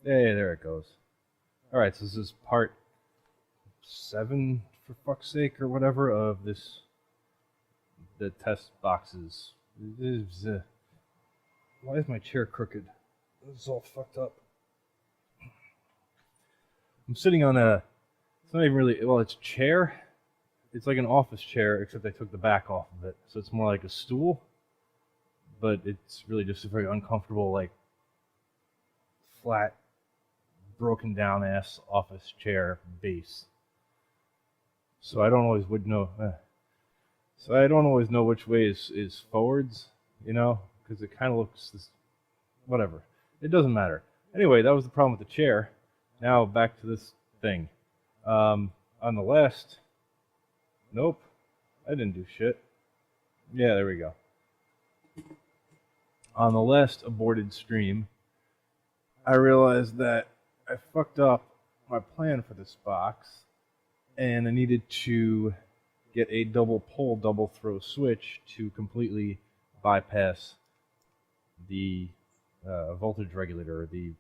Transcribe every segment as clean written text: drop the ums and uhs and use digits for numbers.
Hey, there it goes. Alright, so this is part 7, for fuck's sake, or whatever, of the test boxes. Why is my chair crooked? This is all fucked up. I'm sitting on it's not even really, well, it's a chair. It's like an office chair, except I took the back off of it. So it's more like a stool, but it's really just a very uncomfortable, like, flat, broken down ass office chair base. So I don't always know which way is forwards, you know, because it kind of looks whatever. It doesn't matter. Anyway, that was the problem with the chair. Now back to this thing. On the last, nope, I didn't do shit. Yeah, there we go. On the last aborted stream, I realized that I fucked up my plan for this box, and I needed to get a double pole, double throw switch to completely bypass the voltage regulator, or the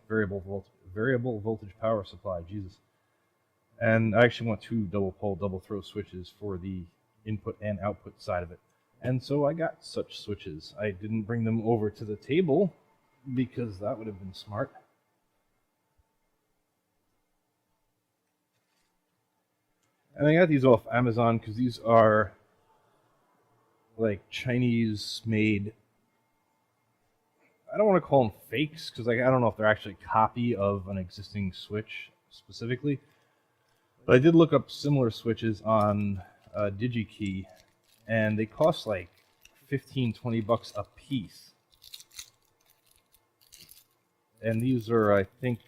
variable voltage power supply. Jesus. And I actually want 2 double pole, double throw switches for the input and output side of it. And so I got such switches. I didn't bring them over to the table because that would have been smart. And I got these off Amazon because these are like Chinese made. I don't want to call them fakes because I don't know if they're actually a copy of an existing switch specifically. But I did look up similar switches on DigiKey, and they cost like $15-20 a piece. And these are, I think,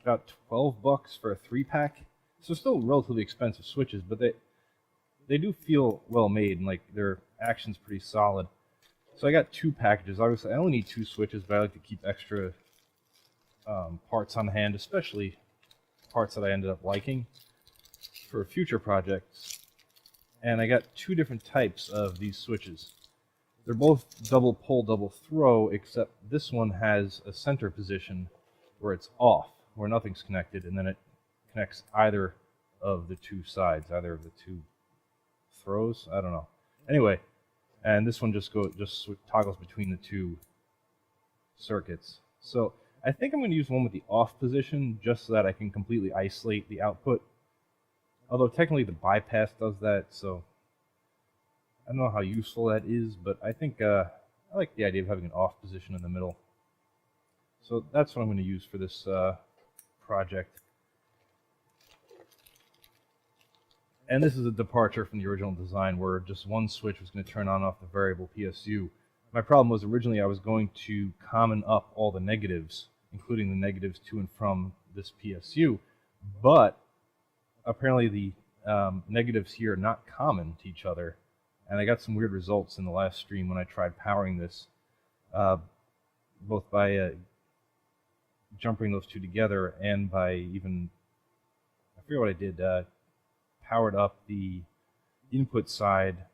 about $12 for a 3-pack. So still relatively expensive switches, but they do feel well made, and like their action's pretty solid. So I got 2 packages. Obviously, I only need 2 switches, but I like to keep extra parts on hand, especially parts that I ended up liking for future projects. And I got 2 different types of these switches. They're both double pull, double throw, except this one has a center position where it's off, where nothing's connected, and then it connects either of the 2 sides, either of the 2 throws. I don't know. Anyway, and this one just toggles between the 2 circuits. So I think I'm going to use one with the off position just so that I can completely isolate the output. Although technically the bypass does that, so I don't know how useful that is, but I think I like the idea of having an off position in the middle. So that's what I'm going to use for this project. And this is a departure from the original design where just one switch was going to turn on and off the variable PSU. My problem was originally I was going to common up all the negatives, including the negatives to and from this PSU, but apparently the negatives here are not common to each other, and I got some weird results in the last stream when I tried powering this, both by jumping those 2 together and by even, I forget what I did, powered up the input side.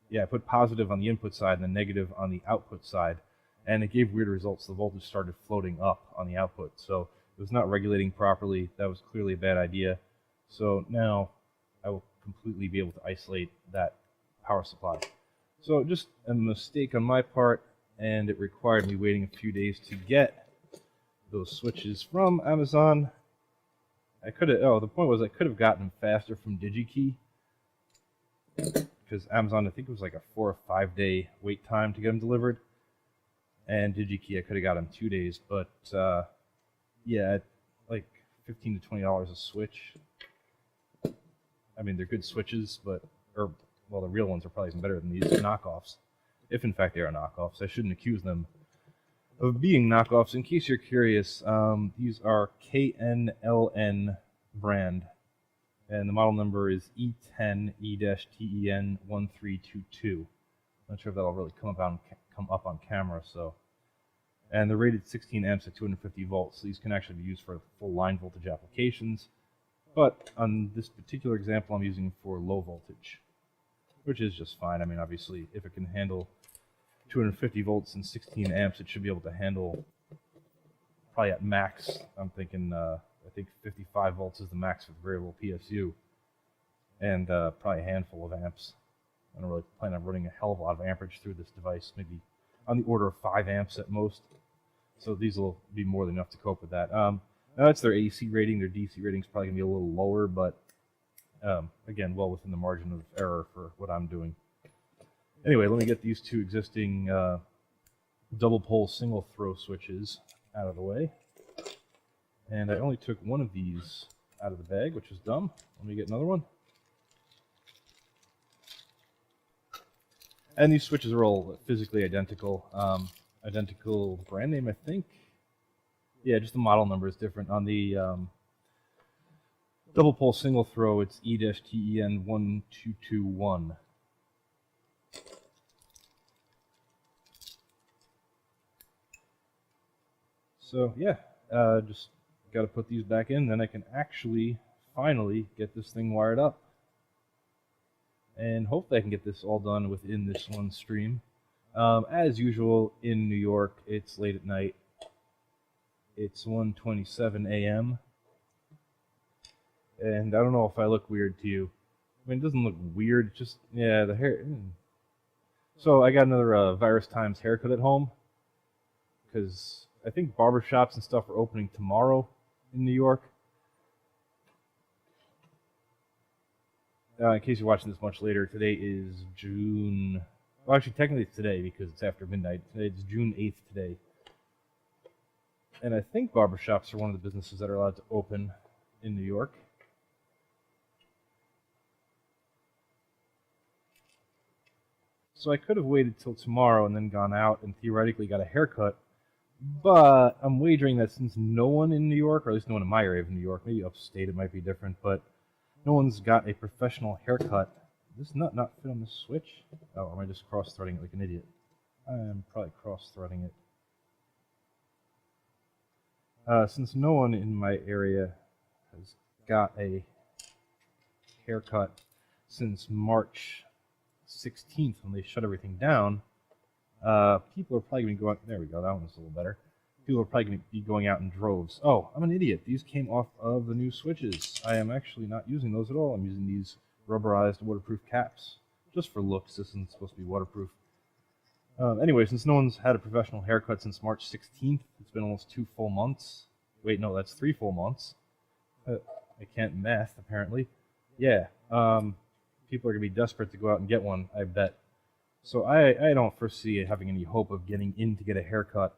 Yeah, I put positive on the input side and the negative on the output side, and it gave weird results. The voltage started floating up on the output, so it was not regulating properly. That was clearly a bad idea. So now I will completely be able to isolate that power supply. So just a mistake on my part, and it required me waiting a few days to get those switches from Amazon. The point was I could have gotten them faster from DigiKey, because Amazon, I think it was like a 4 or 5 day wait time to get them delivered, and DigiKey I could have got them 2 days, but yeah, like $15 to $20 a switch. I mean, they're good switches, but the real ones are probably even better than these knockoffs, if in fact they are knockoffs. I shouldn't accuse them of being knockoffs. In case you're curious, these are KNLN brand, and the model number is E10E-TEN1322. Not sure if that'll really come up on camera. So, and they're rated 16 amps at 250 volts. So these can actually be used for full line voltage applications. But on this particular example, I'm using for low voltage, which is just fine. I mean, obviously, if it can handle 250 volts and 16 amps, it should be able to handle probably at max. I'm thinking, I think 55 volts is the max for the variable PSU, and probably a handful of amps. I don't really plan on running a hell of a lot of amperage through this device, maybe on the order of 5 amps at most. So these will be more than enough to cope with that. Now that's their AC rating. Their DC rating is probably going to be a little lower, but again, well within the margin of error for what I'm doing. Anyway, let me get these two existing double pole single throw switches out of the way. And I only took one of these out of the bag, which is dumb. Let me get another one. And these switches are all physically identical. Identical brand name, I think. Yeah, just the model number is different. On the double pole single throw, it's E-TEN1221. So yeah, just got to put these back in, then I can actually finally get this thing wired up. And hopefully I can get this all done within this one stream. As usual in New York, it's late at night. It's 1:27 a.m. And I don't know if I look weird to you. I mean, it doesn't look weird, it's just, yeah, the hair. So I got another Virus Times haircut at home, because I think barbershops and stuff are opening tomorrow in New York. In case you're watching this much later, today is June... Well, actually, technically it's today because it's after midnight. It's June 8th today. And I think barbershops are one of the businesses that are allowed to open in New York. So I could have waited till tomorrow and then gone out and theoretically got a haircut. But I'm wagering that since no one in New York, or at least no one in my area of New York, maybe upstate it might be different, but no one's got a professional haircut. Does this nut not fit on this switch? Oh, or am I just cross-threading it like an idiot? I am probably cross-threading it. Since no one in my area has got a haircut since March 16th when they shut everything down, people are probably going to go out... There we go, that one's a little better. People are probably going to be going out in droves. Oh, I'm an idiot. These came off of the new switches. I am actually not using those at all. I'm using these rubberized waterproof caps. Just for looks, this isn't supposed to be waterproof. Anyway, since no one's had a professional haircut since March 16th, it's been almost 2 full months. Wait, no, that's 3 full months. I can't math, apparently. Yeah, people are going to be desperate to go out and get one, I bet. So I don't foresee having any hope of getting in to get a haircut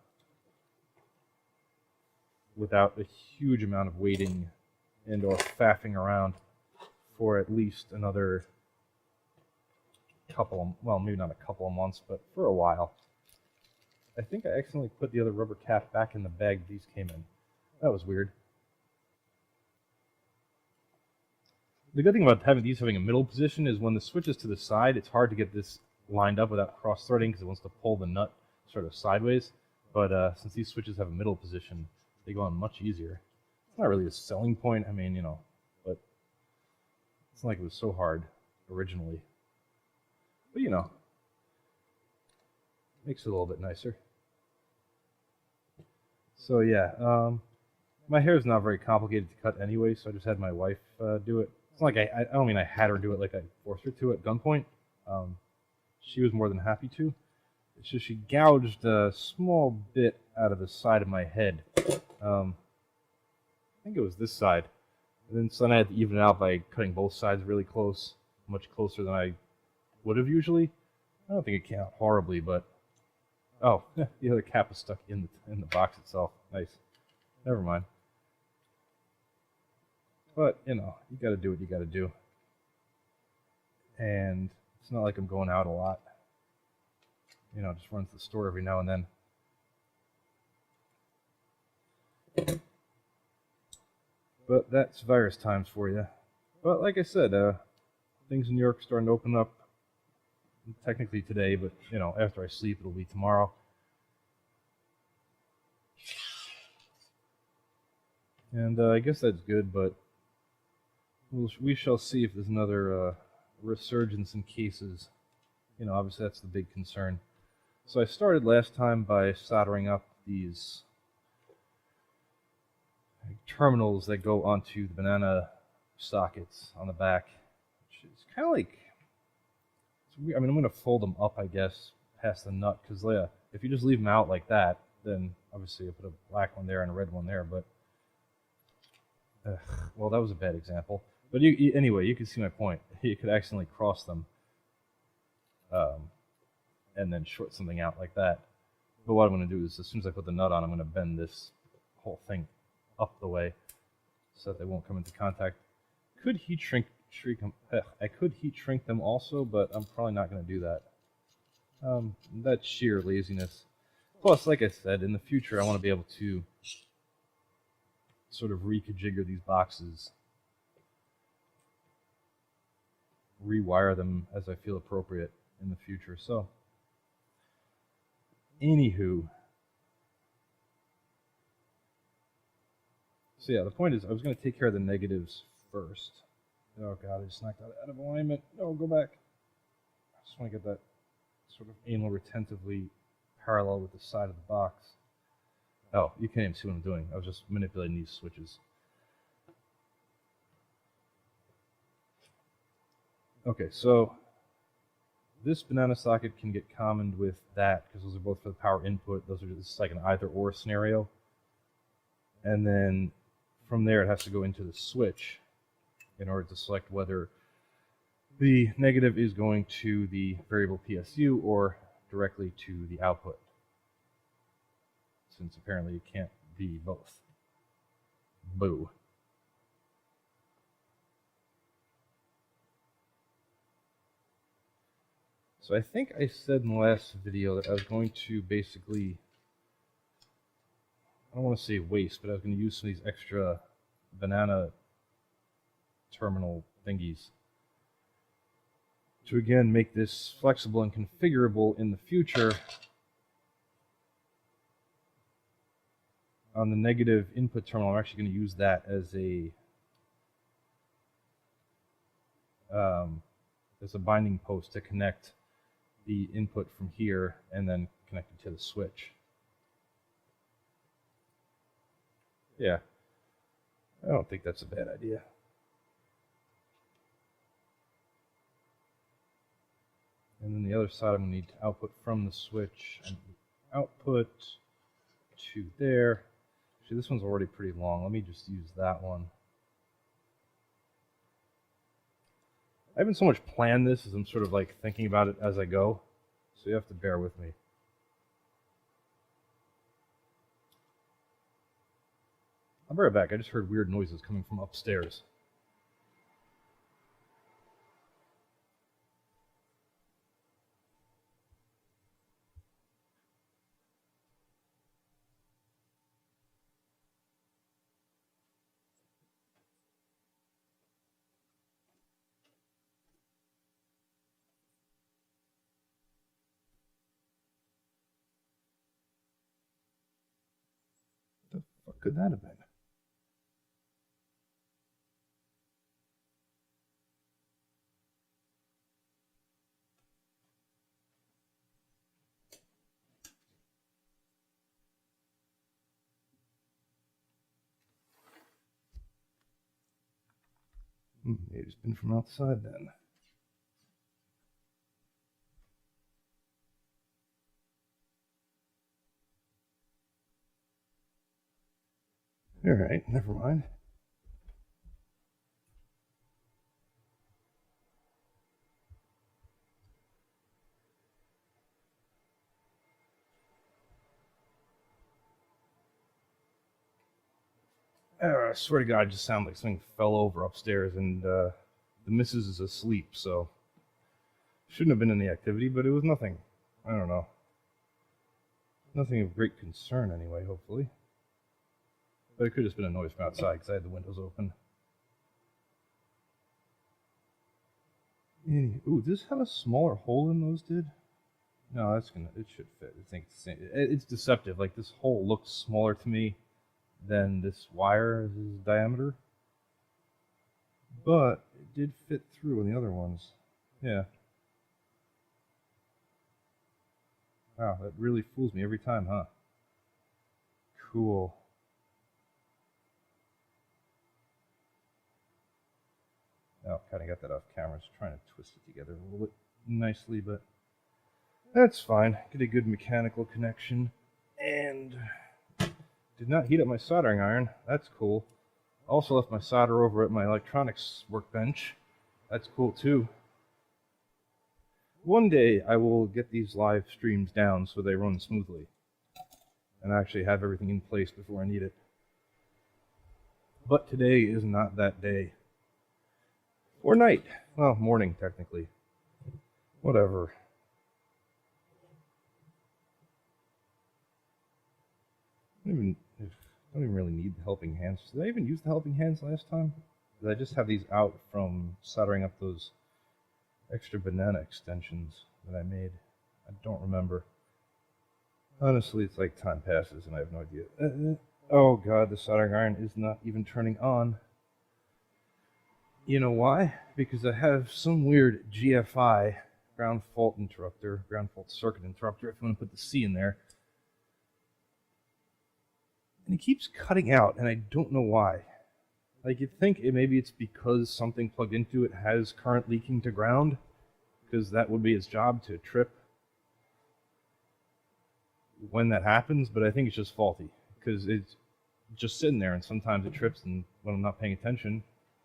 without a huge amount of waiting and or faffing around for at least another couple of, well, maybe not a couple of months, but for a while. I think I accidentally put the other rubber cap back in the bag these came in. That was weird. The good thing about having a middle position is when the switch is to the side, it's hard to get this lined up without cross-threading because it wants to pull the nut sort of sideways. But since these switches have a middle position, they go on much easier. It's not really a selling point, I mean, you know, but it's not like it was so hard originally. But, you know, makes it a little bit nicer. So, yeah, my hair is not very complicated to cut anyway, so I just had my wife do it. It's not like I don't mean I had her do it like I forced her to at gunpoint. She was more than happy to. It's just she gouged a small bit out of the side of my head. I think it was this side. And then I had to even it out by cutting both sides really close, much closer than I would have usually. I don't think it came out horribly, but oh, the other cap was stuck in the box itself. Nice. Never mind. But you know, you got to do what you got to do. And it's not like I'm going out a lot. You know, just run to the store every now and then. But that's virus times for you. But like I said, things in New York are starting to open up. Technically today, but you know, after I sleep, it'll be tomorrow. And I guess that's good, but we shall see if there's another resurgence in cases. You know, obviously that's the big concern. So I started last time by soldering up these terminals that go onto the banana sockets on the back, which is kind of like, it's weird. I mean, I'm going to fold them up, I guess, past the nut, because if you just leave them out like that, then obviously you put a black one there and a red one there, but well, that was a bad example. But anyway, you can see my point. You could accidentally cross them and then short something out like that. But what I'm going to do is, as soon as I put the nut on, I'm going to bend this whole thing up the way so that they won't come into contact. Could heat shrink them? I could heat shrink them also, but I'm probably not going to do that. That's sheer laziness. Plus, like I said, in the future, I want to be able to sort of reconfigure these boxes, rewire them as I feel appropriate in the future. So, anywho, so yeah, the point is I was going to take care of the negatives first. Oh god, I just knocked that out of alignment. No, go back. I just want to get that sort of anal retentively parallel with the side of the box. Oh, you can't even see what I'm doing. I was just manipulating these switches. Okay, so this banana socket can get commoned with that because those are both for the power input. This is like an either-or scenario. And then from there it has to go into the switch in order to select whether the negative is going to the variable PSU or directly to the output, since apparently it can't be both. Boo. So I think I said in the last video that I was going to basically, I don't want to say waste, but I was going to use some of these extra banana terminal thingies to again make this flexible and configurable in the future. On the negative input terminal, I'm actually going to use that as a binding post to connect the input from here and then connect it to the switch. Yeah, I don't think that's a bad idea. And then the other side, I'm going to need output from the switch and output to there. Actually, this one's already pretty long. Let me just use that one. I haven't so much planned this as I'm sort of like thinking about it as I go, so you have to bear with me. I'll be right back. I just heard weird noises coming from upstairs. What the fuck could that have been? Maybe it's been from outside then. Alright, never mind. I swear to God, it just sounded like something fell over upstairs, and the missus is asleep, so shouldn't have been any activity, but it was nothing. I don't know. Nothing of great concern, anyway, hopefully. But it could have just been a noise from outside because I had the windows open. Ooh, does this have a smaller hole than those did? No, it should fit. I think it's the same. It's deceptive. Like, this hole looks smaller to me than this wire's diameter. But it did fit through in the other ones. Yeah. Wow, that really fools me every time, huh? Cool. Oh, kind of got that off camera. Just trying to twist it together a little bit nicely, but that's fine. Get a good mechanical connection. And did not heat up my soldering iron. That's cool. Also left my solder over at my electronics workbench. That's cool too. One day I will get these live streams down so they run smoothly. And actually have everything in place before I need it. But today is not that day. Or night. Well, morning, technically. Whatever. I don't even really need the helping hands. Did I even use the helping hands last time? Did I just have these out from soldering up those extra banana extensions that I made? I don't remember. Honestly, it's like time passes and I have no idea. Oh god, the soldering iron is not even turning on. You know why? Because I have some weird GFI, ground fault interrupter, ground fault circuit interrupter, if you want to put the C in there. And it keeps cutting out, and I don't know why. Like, you'd think maybe it's because something plugged into it has current leaking to ground, because that would be its job, to trip when that happens, but I think it's just faulty, because it's just sitting there, and sometimes it trips, and when I'm not paying attention,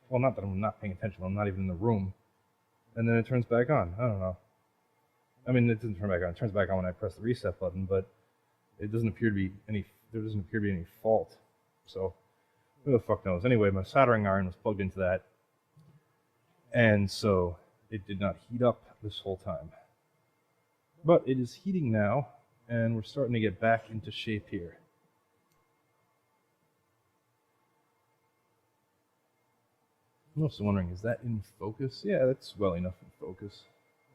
well, not that I'm not paying attention, when I'm not even in the room, and then it turns back on. I don't know. I mean, it doesn't turn back on. It turns back on when I press the reset button, but it doesn't appear to be there doesn't appear to be any fault. So, who the fuck knows? Anyway, my soldering iron was plugged into that, and so it did not heat up this whole time. But it is heating now, and we're starting to get back into shape here. I'm also wondering, is that in focus? Yeah, that's well enough in focus.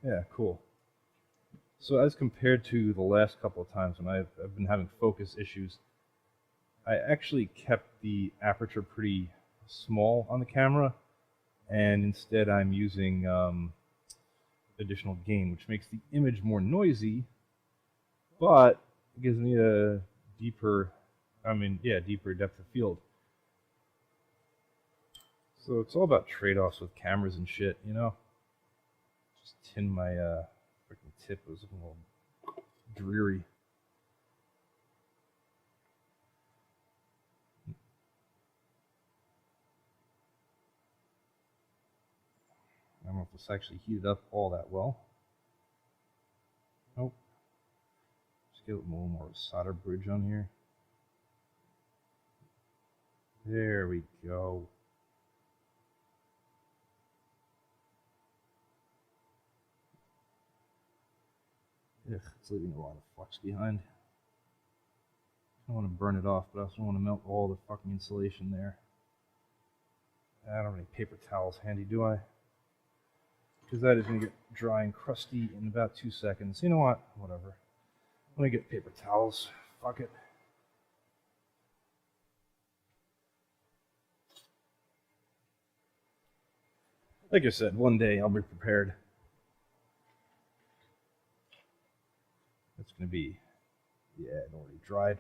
Yeah, cool. So as compared to the last couple of times when I've been having focus issues, I actually kept the aperture pretty small on the camera, and instead I'm using additional gain, which makes the image more noisy, but it gives me a deeper depth of field. So it's all about trade-offs with cameras and shit, you know? Just tin my freaking tip was a little dreary. I don't know if this actually heated up all that well. Nope. Just get a little more of a solder bridge on here. There we go. Ugh, it's leaving a lot of flux behind. I don't want to burn it off, but I also don't want to melt all the fucking insulation there. I don't have any paper towels handy, do I? Because that is going to get dry and crusty in about 2 seconds. You know what? Whatever. Let me get paper towels. Fuck it. Like I said, one day I'll be prepared. It's going to be, yeah, it already dried.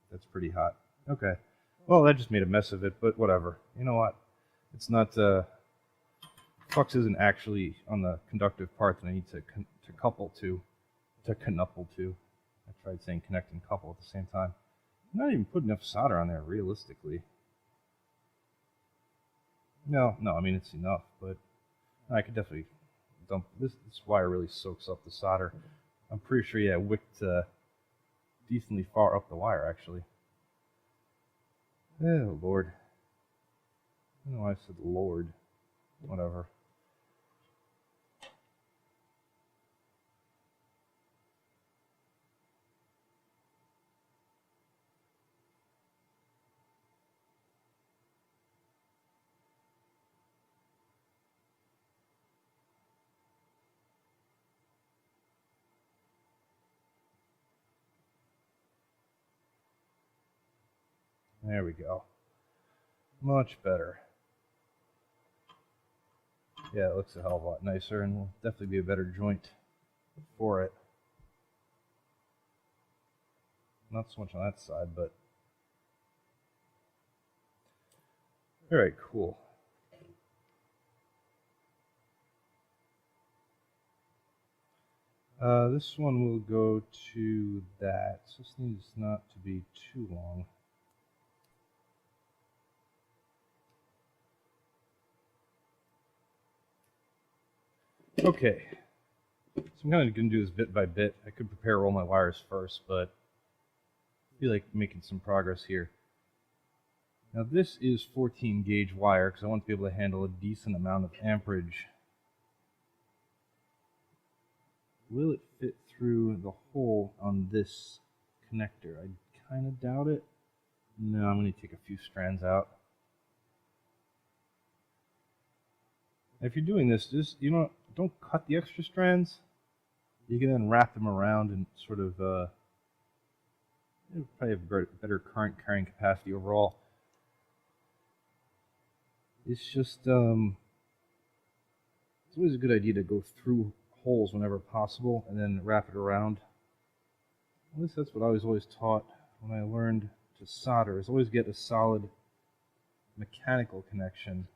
That's pretty hot. Okay. Well, that just made a mess of it, but whatever. You know what? It's not, flux isn't actually on the conductive part that I need to couple to knuckle to. I tried saying connect and couple at the same time. I'm not even putting enough solder on there, realistically. No, I mean, it's enough, but I could definitely dump this. This wire really soaks up the solder. I'm pretty sure, yeah, wicked decently far up the wire, actually. Oh, Lord. I don't know why I said Lord. Whatever. There we go. Much better. Yeah, it looks a hell of a lot nicer and will definitely be a better joint for it. Not so much on that side, but... Alright, cool. This one will go to that. So this needs not to be too long. Okay. So I'm kind of going to do this bit by bit. I could prepare all my wires first, but I feel like making some progress here. Now this is 14 gauge wire because I want to be able to handle a decent amount of amperage. Will it fit through the hole on this connector? I kind of doubt it. No, I'm going to take a few strands out. If you're doing this, just don't cut the extra strands. You can then wrap them around and sort of it'll probably have better current carrying capacity overall. It's just it's always a good idea to go through holes whenever possible and then wrap it around. At least that's what I was always taught when I learned to solder, is always get a solid mechanical connection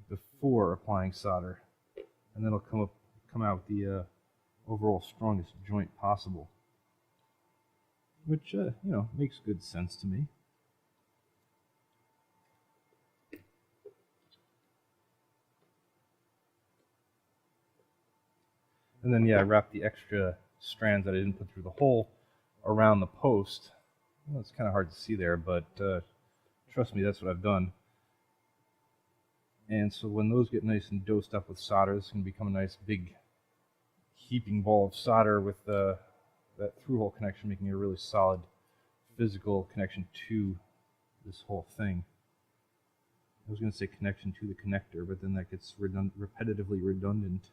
before applying solder, and then it'll come out with the overall strongest joint possible, which makes good sense to me. And then I wrap the extra strands that I didn't put through the hole around the post. Well, it's kind of hard to see there, but trust me, that's what I've done. And so when those get nice and dosed up with solder, this can become a nice big heaping ball of solder with that through-hole connection, making a really solid physical connection to this whole thing. I was going to say connection to the connector, but then that gets repetitively redundant.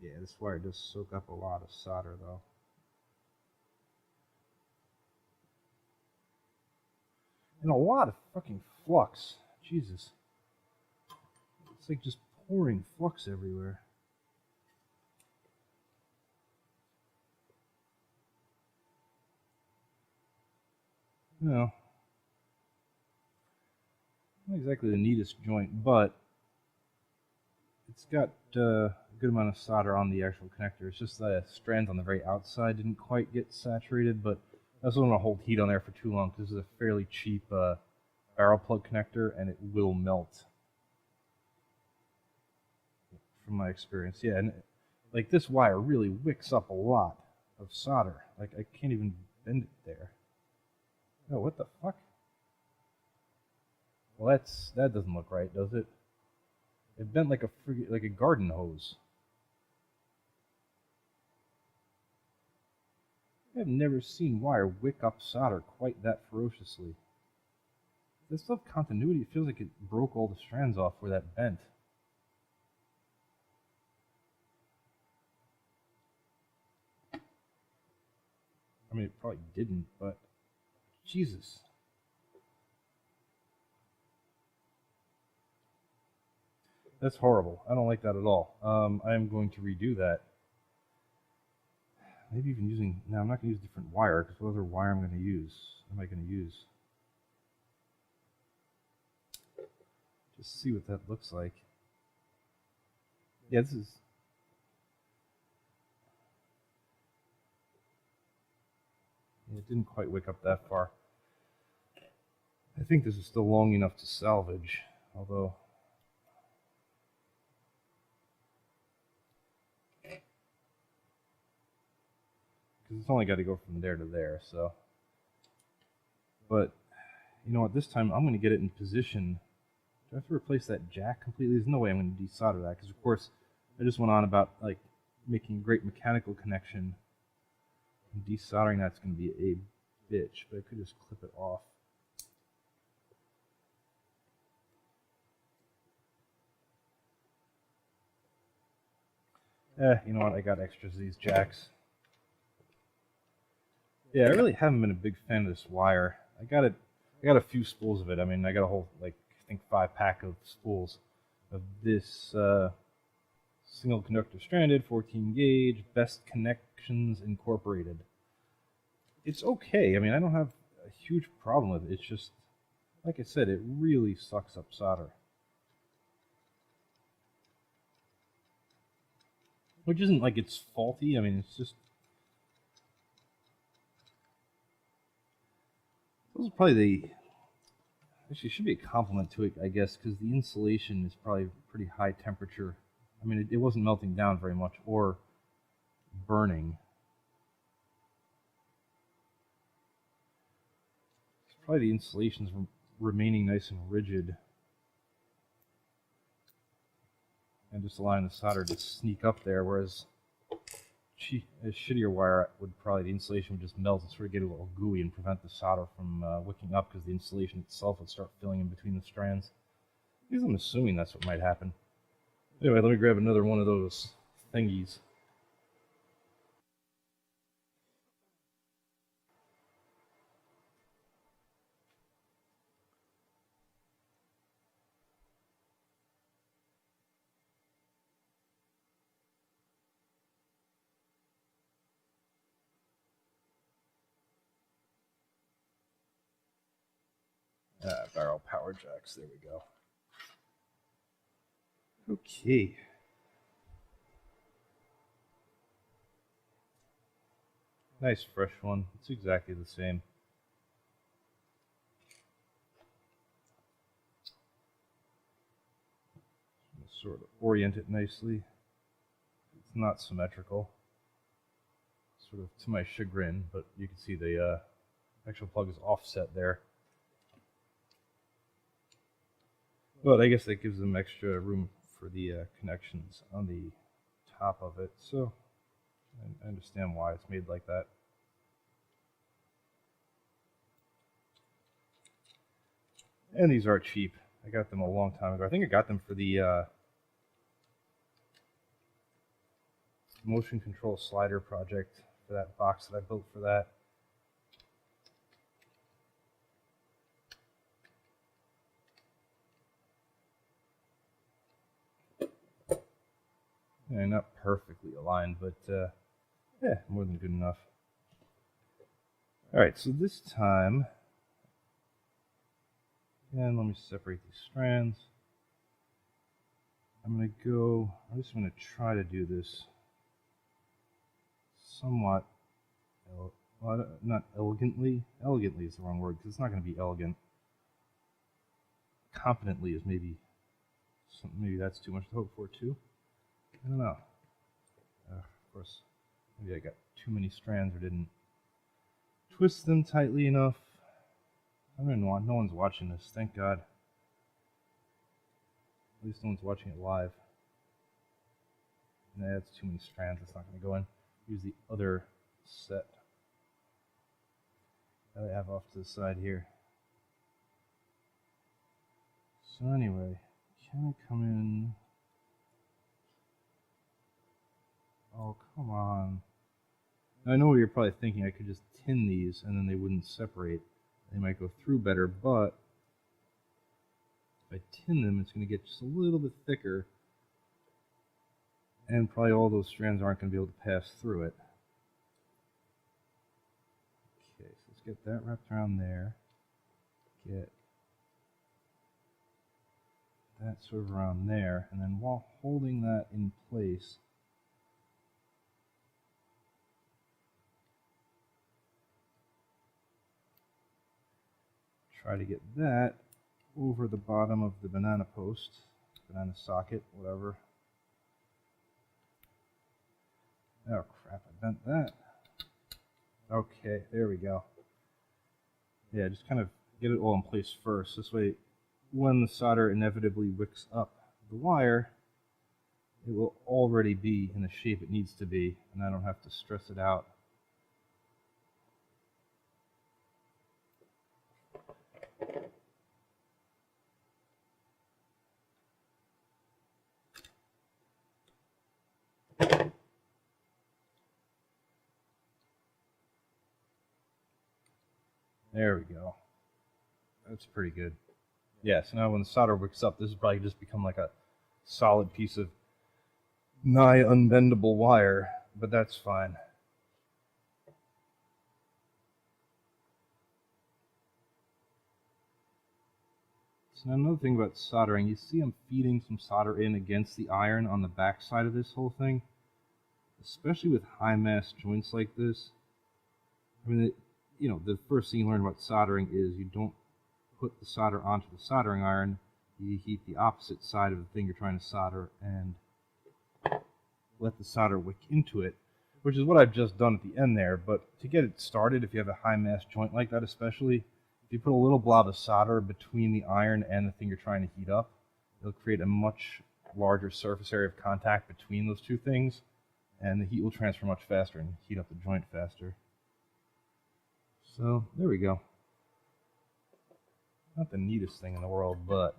Yeah, this wire does soak up a lot of solder, though. And a lot of fucking flux. Jesus. It's like just pouring flux everywhere. No. Not exactly the neatest joint, but it's got a good amount of solder on the actual connector. It's just the strands on the very outside didn't quite get saturated, but I also don't want to hold heat on there for too long because this is a fairly cheap barrel plug connector and it will melt. From my experience, yeah, and like this wire really wicks up a lot of solder. Like I can't even bend it there. Oh, what the fuck? Well, that doesn't look right, does it? It bent like a garden hose. I've never seen wire wick up solder quite that ferociously. This stuff continuity, it feels like it broke all the strands off where that bent. I mean, it probably didn't, but Jesus. That's horrible. I don't like that at all. I am going to redo that. Maybe even using... Now, I'm not going to use a different wire, because what other wire am I going to use? Just see what that looks like. Yeah, this is... Yeah, it didn't quite wick up that far. I think this is still long enough to salvage, although... Because it's only got to go from there to there, so... But, you know what, this time I'm going to get it in position. Do I have to replace that jack completely? There's no way I'm going to desolder that, because of course, I just went on about, like, making a great mechanical connection. And desoldering that's going to be a bitch, but I could just clip it off. You know what, I got extras of these jacks. Yeah, I really haven't been a big fan of this wire. I got it. I got a few spools of it. I mean, I got a whole, like, I think 5-pack of spools of this single conductor stranded, 14 gauge, best connections incorporated. It's okay. I mean, I don't have a huge problem with it. It's just, like I said, it really sucks up solder. Which isn't like it's faulty. I mean, it's just... This is probably the... Actually, it should be a compliment to it, I guess, because the insulation is probably pretty high temperature. I mean, it wasn't melting down very much or burning. It's probably the insulation's remaining nice and rigid. And just allowing the solder to sneak up there, whereas a shittier wire would probably, the insulation would just melt and sort of get a little gooey and prevent the solder from wicking up because the insulation itself would start filling in between the strands. At least I'm assuming that's what might happen. Anyway, let me grab another one of those thingies. Barrel power jacks, there we go. Okay. Nice fresh one. It's exactly the same. Sort of orient it nicely. It's not symmetrical. Sort of to my chagrin, but you can see the actual plug is offset there. But I guess that gives them extra room for the connections on the top of it, so I understand why it's made like that. And these are cheap. I got them a long time ago. I think I got them for the motion control slider project for that box that I built for that. Yeah, not perfectly aligned, but yeah, more than good enough. Alright, so this time, and let me separate these strands. I'm just going to try to do this somewhat, well, not elegantly. Elegantly is the wrong word, because it's not going to be elegant. Competently is maybe that's too much to hope for, too. I don't know. Of course, maybe I got too many strands or didn't twist them tightly enough. I don't know. No one's watching this, thank God. At least no one's watching it live. Nah, that's too many strands. It's not going to go in. Use the other set that I have off to the side here. So anyway, can I come in? Oh, come on. Now, I know what you're probably thinking. I could just tin these and then they wouldn't separate. They might go through better, but if I tin them, it's going to get just a little bit thicker. And probably all those strands aren't going to be able to pass through it. Okay, so let's get that wrapped around there. Get that sort of around there. And then while holding that in place, try to get that over the bottom of the banana post, banana socket, whatever. Oh crap, I bent that. Okay, there we go. Yeah, just kind of get it all in place first. This way, when the solder inevitably wicks up the wire, it will already be in the shape it needs to be, and I don't have to stress it out. There we go. That's pretty good. Yeah, so now when the solder wicks up, this has probably just become like a solid piece of nigh unbendable wire, but that's fine. So now another thing about soldering, you see I'm feeding some solder in against the iron on the back side of this whole thing, especially with high mass joints like this. I mean, the first thing you learn about soldering is you don't put the solder onto the soldering iron, you heat the opposite side of the thing you're trying to solder and let the solder wick into it, which is what I've just done at the end there. But to get it started, if you have a high mass joint like that especially, if you put a little blob of solder between the iron and the thing you're trying to heat up, it'll create a much larger surface area of contact between those two things, and the heat will transfer much faster and heat up the joint faster. So there we go. Not the neatest thing in the world, but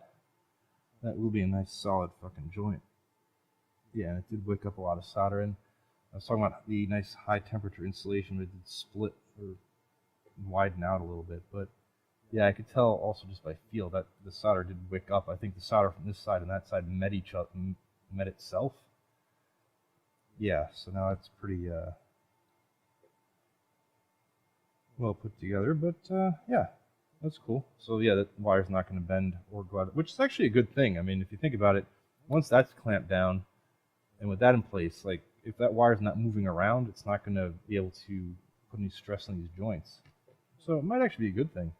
that will be a nice solid fucking joint. Yeah, and it did wick up a lot of solder in. I was talking about the nice high temperature insulation, but it did split or widen out a little bit. But yeah, I could tell also just by feel that the solder did wick up. I think the solder from this side and that side met each other, met itself. Yeah, so now it's pretty well put together. But yeah, that's cool. So yeah, that wire's not going to bend or go out, which is actually a good thing. I mean, if you think about it, once that's clamped down, and with that in place, like if that wire's not moving around, it's not going to be able to put any stress on these joints. So it might actually be a good thing.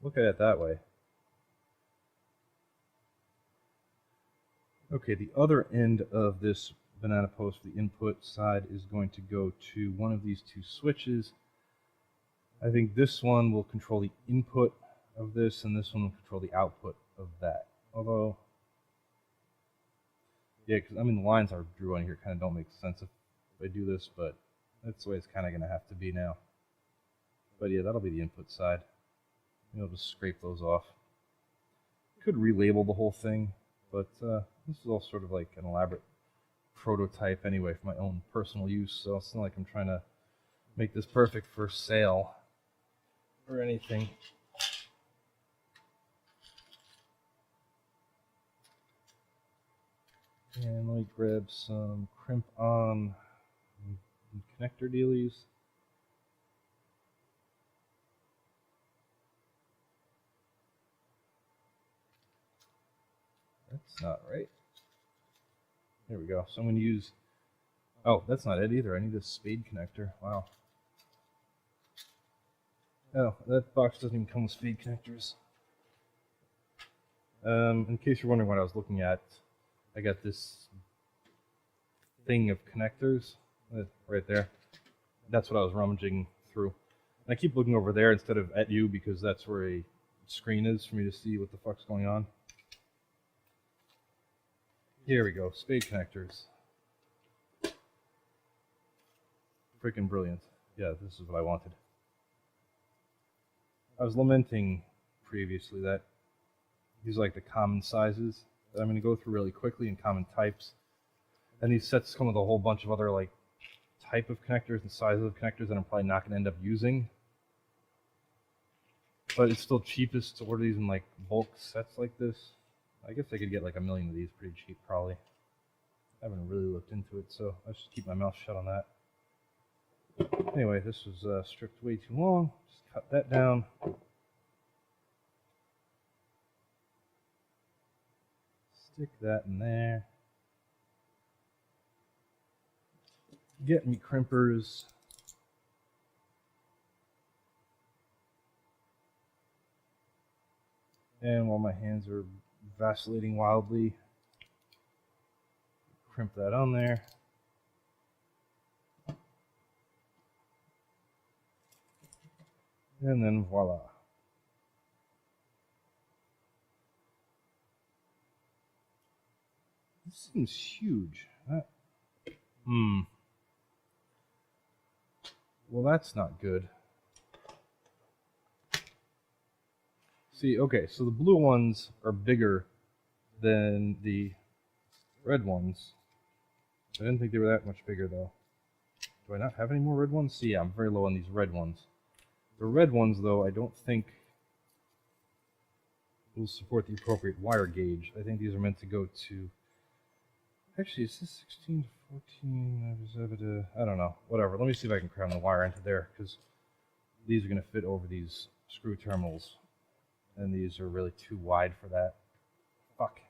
Look at it that way. Okay, the other end of this banana post, the input side, is going to go to one of these two switches. I think this one will control the input of this, and this one will control the output of that. Although, yeah, because I mean the lines I drew on here kind of don't make sense if I do this, but that's the way it's kind of going to have to be now. But yeah, that'll be the input side. Maybe I'll just scrape those off. Could relabel the whole thing, but this is all sort of like an elaborate prototype anyway for my own personal use, so it's not like I'm trying to make this perfect for sale or anything. And let me grab some crimp on connector dealies. That's not right. There we go. So I'm going to use... Oh, that's not it either. I need a spade connector. Wow. Oh, that box doesn't even come with spade connectors. In case you're wondering what I was looking at, I got this thing of connectors right there. That's what I was rummaging through. And I keep looking over there instead of at you because that's where a screen is for me to see what the fuck's going on. Here we go, spade connectors. Freaking brilliant. Yeah, this is what I wanted. I was lamenting previously that these are like the common sizes that I'm going to go through really quickly in common types. And these sets come with a whole bunch of other like type of connectors and sizes of connectors that I'm probably not going to end up using. But it's still cheapest to order these in like bulk sets like this. I guess I could get like 1 million of these pretty cheap probably. I haven't really looked into it, so I should keep my mouth shut on that. Anyway, this was stripped way too long. Just cut that down. Stick that in there. Get me crimpers. And while my hands are vacillating wildly, crimp that on there. And then voila. This seems huge. Well, that's not good. See, okay, so the blue ones are bigger than the red ones. I didn't think they were that much bigger, though. Do I not have any more red ones? See, yeah, I'm very low on these red ones. The red ones, though, I don't think will support the appropriate wire gauge. I think these are meant to go to... Actually, is this 16 to 14? I don't know. Whatever. Let me see if I can cram the wire into there, because these are going to fit over these screw terminals, and these are really too wide for that. Fuck.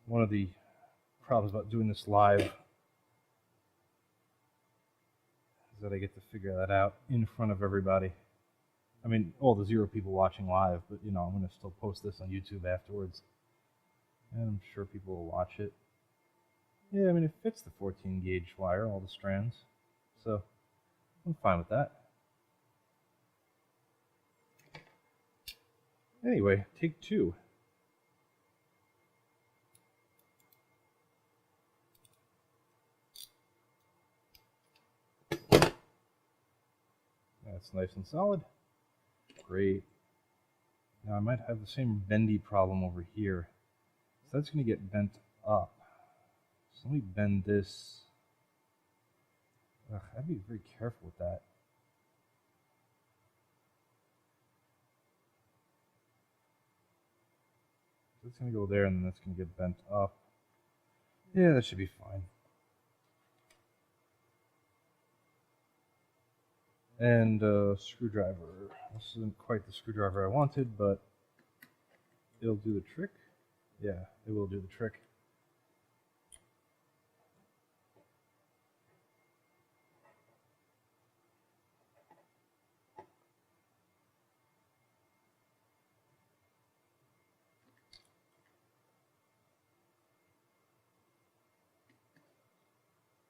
One of the problems about doing this live is that I get to figure that out in front of everybody. I mean, all the 0 people watching live, but you know, I'm going to still post this on YouTube afterwards, and I'm sure people will watch it. Yeah, I mean, it fits the 14 gauge wire, all the strands, so I'm fine with that. Anyway, take 2. That's nice and solid. Great. Now I might have the same bendy problem over here. So that's going to get bent up. So let me bend this. Ugh, I have to be very careful with that. So it's going to go there, and then that's going to get bent up. Yeah, that should be fine. And screwdriver. This isn't quite the screwdriver I wanted, but it'll do the trick. Yeah, it will do the trick.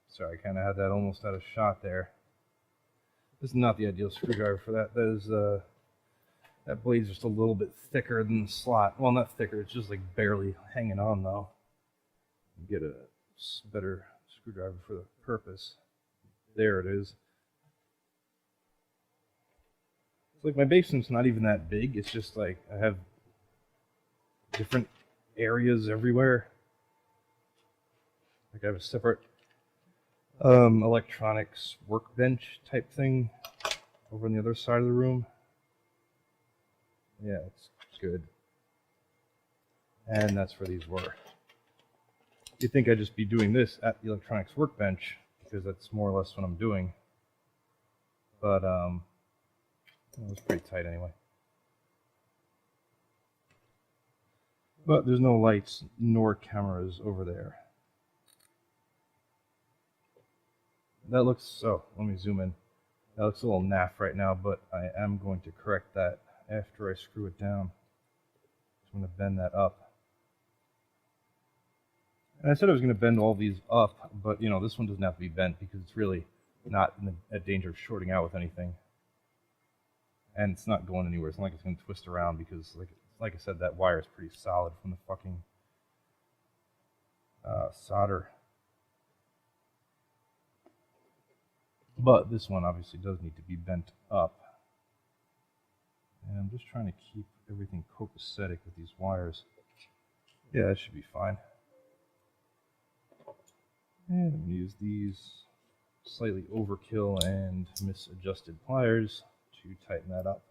Sorry, I kind of had that almost out of shot there. This is not the ideal screwdriver for that. That is, that blade's just a little bit thicker than the slot. Well, not thicker, it's just like barely hanging on though. Get a better screwdriver for the purpose. There it is. It's like my basement's not even that big. It's just like I have different areas everywhere. Like I have a separate electronics workbench type thing over on the other side of the room. Yeah, it's good. And that's where these were. You'd think I'd just be doing this at the electronics workbench, because that's more or less what I'm doing. But it was pretty tight anyway. But there's no lights nor cameras over there. That looks, so let me zoom in. That looks a little naff right now, but I am going to correct that after I screw it down. So I'm going to bend that up. And I said I was going to bend all these up, but you know, this one doesn't have to be bent because it's really not in a danger of shorting out with anything. And it's not going anywhere. It's not like it's going to twist around because, like I said, that wire is pretty solid from the fucking solder. But this one obviously does need to be bent up. And I'm just trying to keep everything copacetic with these wires. Yeah, that should be fine. And I'm going to use these slightly overkill and misadjusted pliers to tighten that up.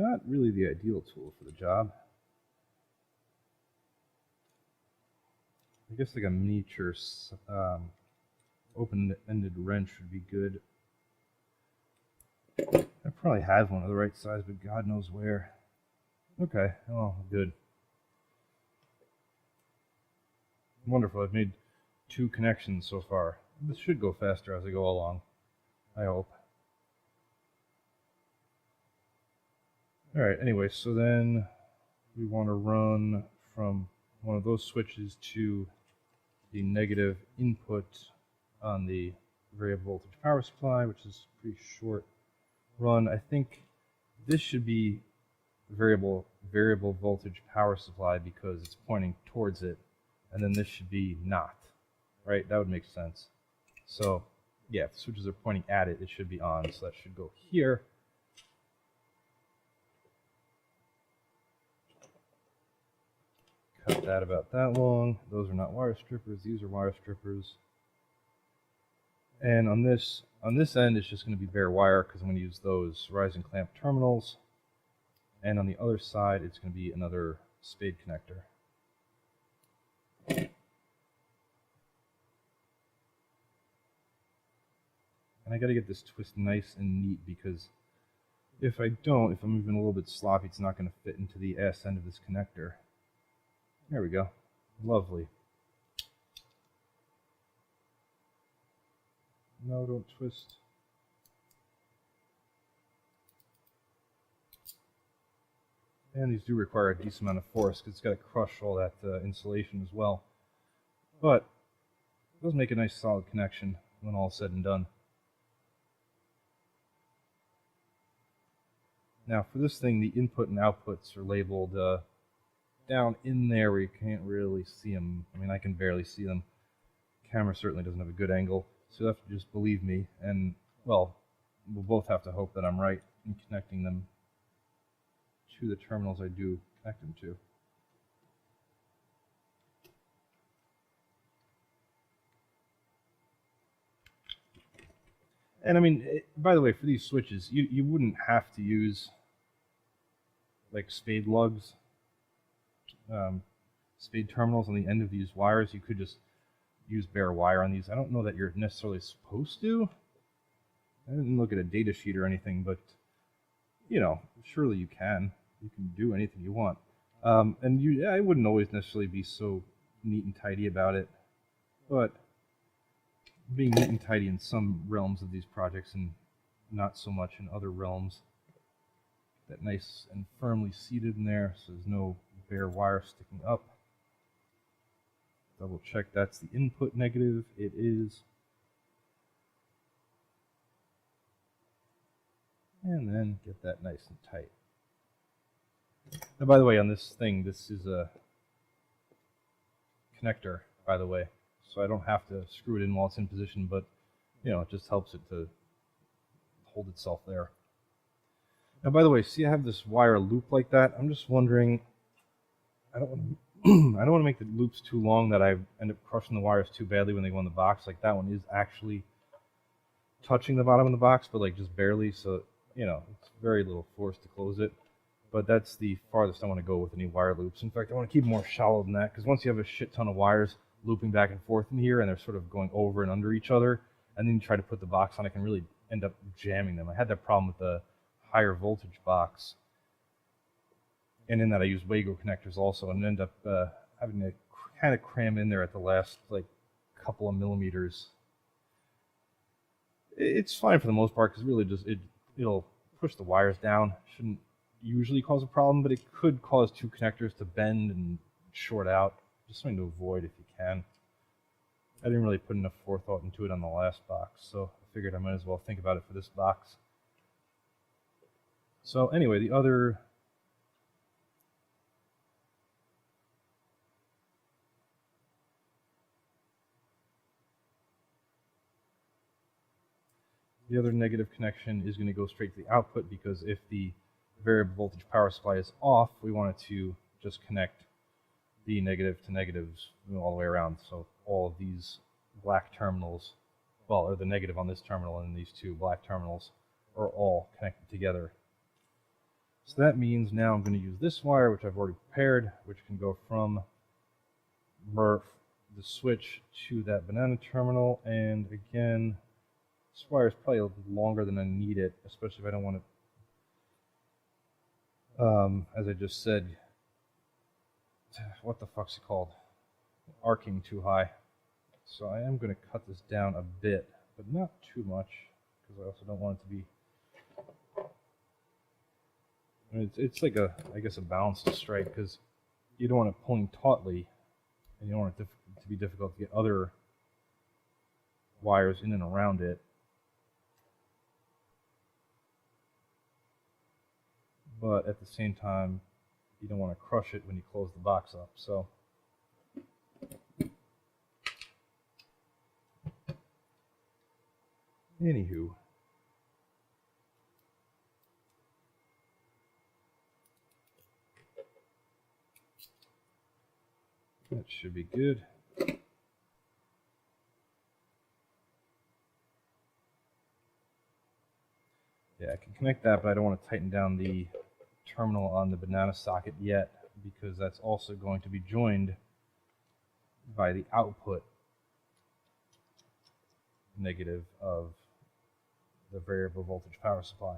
Not really the ideal tool for the job. I guess like a miniature open-ended wrench would be good. I probably have one of the right size, but God knows where. Okay, oh, good. Wonderful, I've made 2 connections so far. This should go faster as I go along, I hope. Alright, anyway, so then we want to run from one of those switches to the negative input on the variable voltage power supply, which is pretty short run. I think this should be variable voltage power supply because it's pointing towards it, and then this should be not, right? That would make sense. So yeah, if the switches are pointing at it, it should be on, so that should go here. cut that about that long. Those are not wire strippers. These are wire strippers. And on this end, it's just going to be bare wire because I'm going to use those rising clamp terminals. And on the other side, it's going to be another spade connector. And I got to get this twist nice and neat because if I don't, if I'm moving a little bit sloppy, it's not going to fit into the ass end of this connector. There we go. Lovely. No, don't twist. And these do require a decent amount of force because it's got to crush all that insulation as well. But it does make a nice solid connection when all is said and done. Now for this thing, the input and outputs are labeled down in there where you can't really see them. I mean, I can barely see them. The camera certainly doesn't have a good angle, so you'll have to just believe me. And, well, we'll both have to hope that I'm right in connecting them to the terminals I do connect them to. And I mean, by the way, for these switches, you wouldn't have to use like spade lugs, spade terminals on the end of these wires. You could just use bare wire on these. I don't know that you're necessarily supposed to. I didn't look at a data sheet or anything, but you know, surely you can. You can do anything you want. And I wouldn't always necessarily be so neat and tidy about it, but being neat and tidy in some realms of these projects and not so much in other realms. That nice and firmly seated in there, so there's no bare wire sticking up. Double check that's the input negative. It is. And then get that nice and tight. Now, by the way, on this thing, this is a connector, by the way, so I don't have to screw it in while it's in position, but you know, it just helps it to hold itself there. Now, by the way, see I have this wire loop like that. I'm just wondering, I don't want to make the loops too long that I end up crushing the wires too badly when they go in the box. Like that one is actually touching the bottom of the box, but like just barely, so you know, it's very little force to close it. But that's the farthest I want to go with any wire loops. In fact, I want to keep more shallow than that, because once you have a shit ton of wires looping back and forth in here, and they're sort of going over and under each other, and then you try to put the box on, it can really end up jamming them. I had that problem with the higher voltage box, and in that I used Wago connectors also, and end up having to kind of cram in there at the last like couple of millimeters. It's fine for the most part, because really just it'll push the wires down. Shouldn't usually cause a problem, but it could cause two connectors to bend and short out. Just something to avoid if you can. I didn't really put enough forethought into it on the last box, so I figured I might as well think about it for this box. So anyway, the other negative connection is going to go straight to the output, because if the variable voltage power supply is off, we want it to just connect the negative to negatives all the way around. So all of these black terminals, well, or the negative on this terminal and these two black terminals are all connected together. So that means now I'm going to use this wire, which I've already prepared, which can go from the switch to that banana terminal. And again, this wire is probably a little longer than I need it, especially if I don't want it, as I just said, what the fuck's it called? Arcing too high. So I am going to cut this down a bit, but not too much, because I also don't want it to be... I mean, it's like I guess a balanced strike, because you don't want it pulling tautly, and you don't want it to be difficult to get other wires in and around it. But at the same time, you don't want to crush it when you close the box up. So anywho, That should be good. Yeah, I can connect that, but I don't want to tighten down the terminal on the banana socket yet, because that's also going to be joined by the output negative of the variable voltage power supply.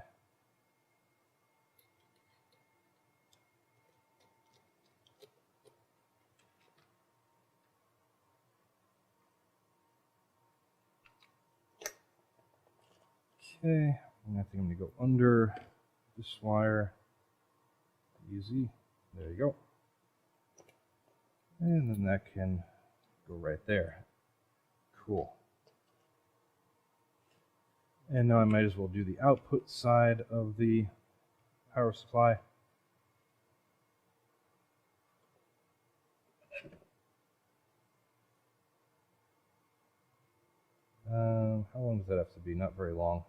Okay, I think I'm going to go under this wire. Easy. There you go. And then that can go right there. Cool. And now I might as well do the output side of the power supply. How long does that have to be? Not very long.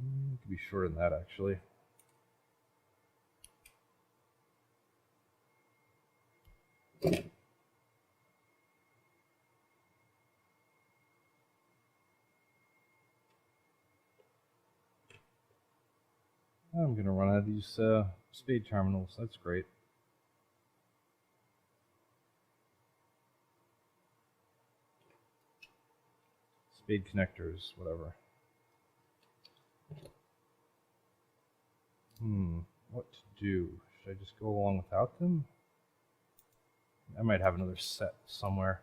It could be shorter than that, actually. I'm going to run out of these spade terminals. That's great. Spade connectors, whatever. What to do? Should I just go along without them? I might have another set somewhere.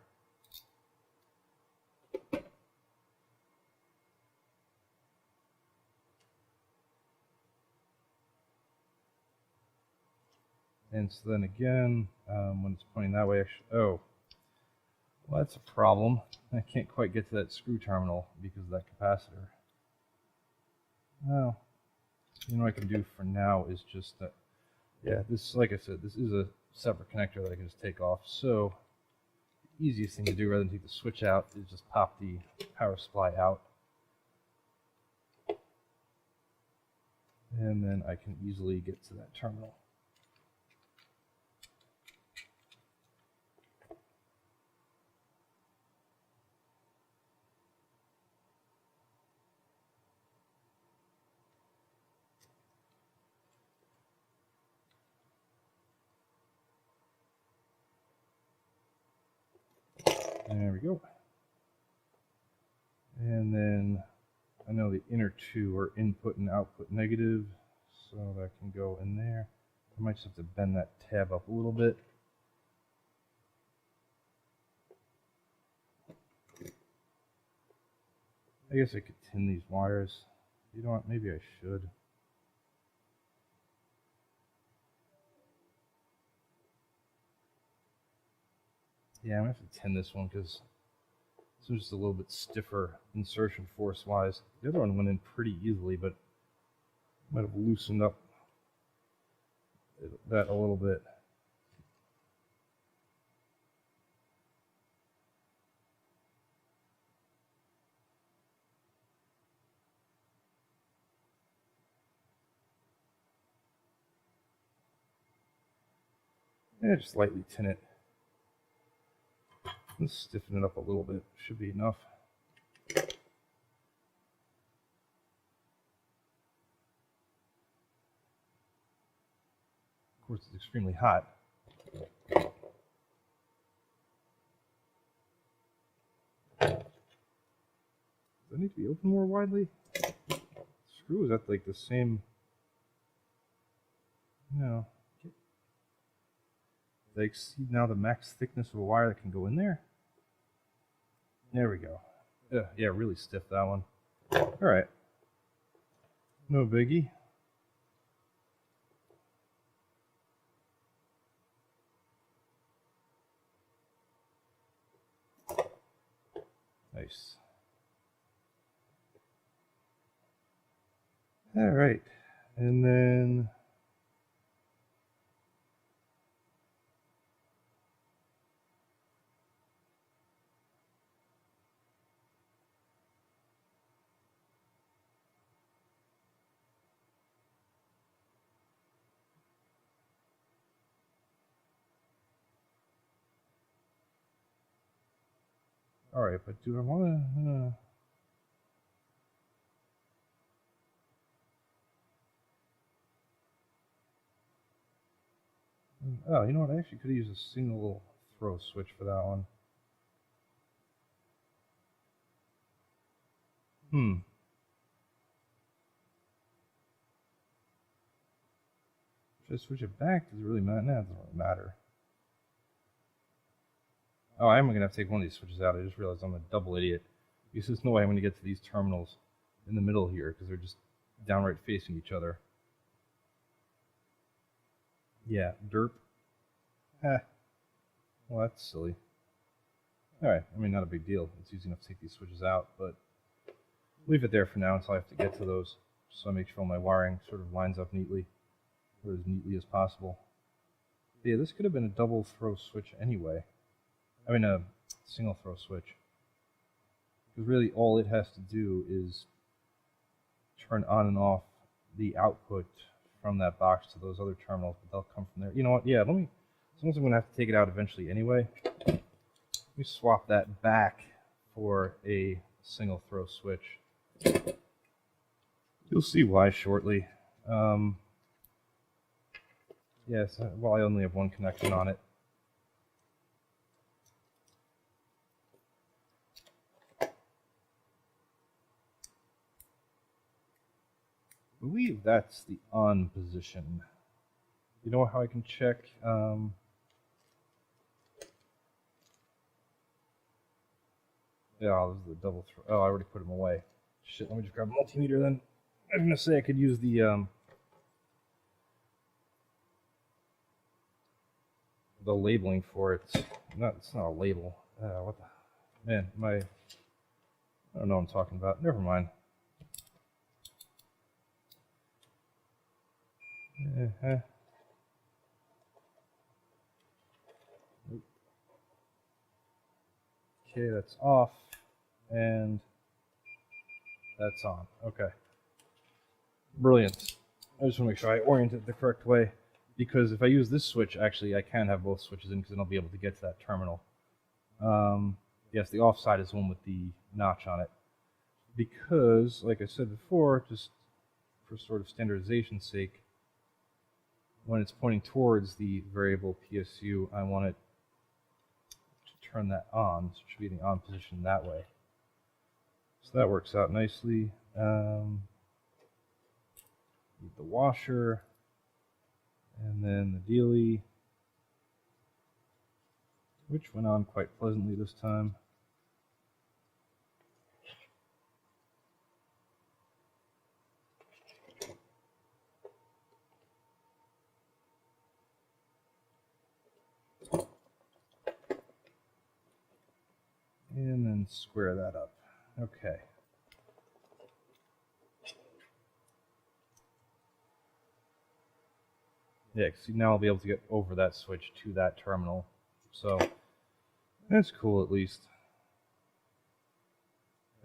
And so then again, when it's pointing that way, oh, well, that's a problem. I can't quite get to that screw terminal because of that capacitor. Well, you know what I can do for now is just that, yeah, this, like I said, this is a separate connector that I can just take off. So the easiest thing to do rather than take the switch out is just pop the power supply out. And then I can easily get to that terminal. There we go. And then I know the inner two are input and output negative, so that can go in there. I might just have to bend that tab up a little bit. I guess I could tin these wires. You know what, maybe I should. Yeah, I'm going to have to tin this one because this was just a little bit stiffer insertion force wise. The other one went in pretty easily, but might have loosened up that a little bit. Yeah, just lightly tin it. Let's stiffen it up a little bit. Should be enough. Of course, it's extremely hot. Does that need to be opened more widely? The screw is at like the same. No. They exceed now the max thickness of a wire that can go in there. There we go. Yeah, really stiff, that one. All right. No biggie. Nice. All right. And then Alright, but do I want to... Oh, you know what? I actually could use a single throw switch for that one. Should I switch it back? Does it really matter? Nah, it doesn't really matter. Oh, I am going to have to take one of these switches out. I just realized I'm a double idiot. Because there's no way I'm going to get to these terminals in the middle here, because they're just downright facing each other. Yeah, derp. Well, that's silly. Alright, I mean, not a big deal. It's easy enough to take these switches out, but leave it there for now until I have to get to those, so I make sure my wiring sort of lines up neatly, or as neatly as possible. But yeah, this could have been a double throw switch anyway. I mean, a single throw switch. Because really all it has to do is turn on and off the output from that box to those other terminals, but they'll come from there. You know what? Yeah, since I'm going to have to take it out eventually anyway, let me swap that back for a single throw switch. You'll see why shortly. Yes, well, I only have one connection on it. I believe that's the on position. You know how I can check? Yeah, this is the double throw. Oh, I already put them away. Shit, let me just grab a multimeter then. I was gonna say I could use the labeling for it. It's not a label. What the man? I don't know what I'm talking about. Never mind. Okay, that's off, and that's on. Okay. Brilliant. I just want to make sure I orient it the correct way, because if I use this switch, actually, I can have both switches in, because then I'll be able to get to that terminal. Yes, the off side is the one with the notch on it. Because, like I said before, just for sort of standardization's sake, when it's pointing towards the variable PSU, I want it to turn that on. So it should be in the on position that way. So that works out nicely. Need the washer, and then the dealie, which went on quite pleasantly this time. And then square that up. Okay. Yeah, because now I'll be able to get over that switch to that terminal. So that's cool at least.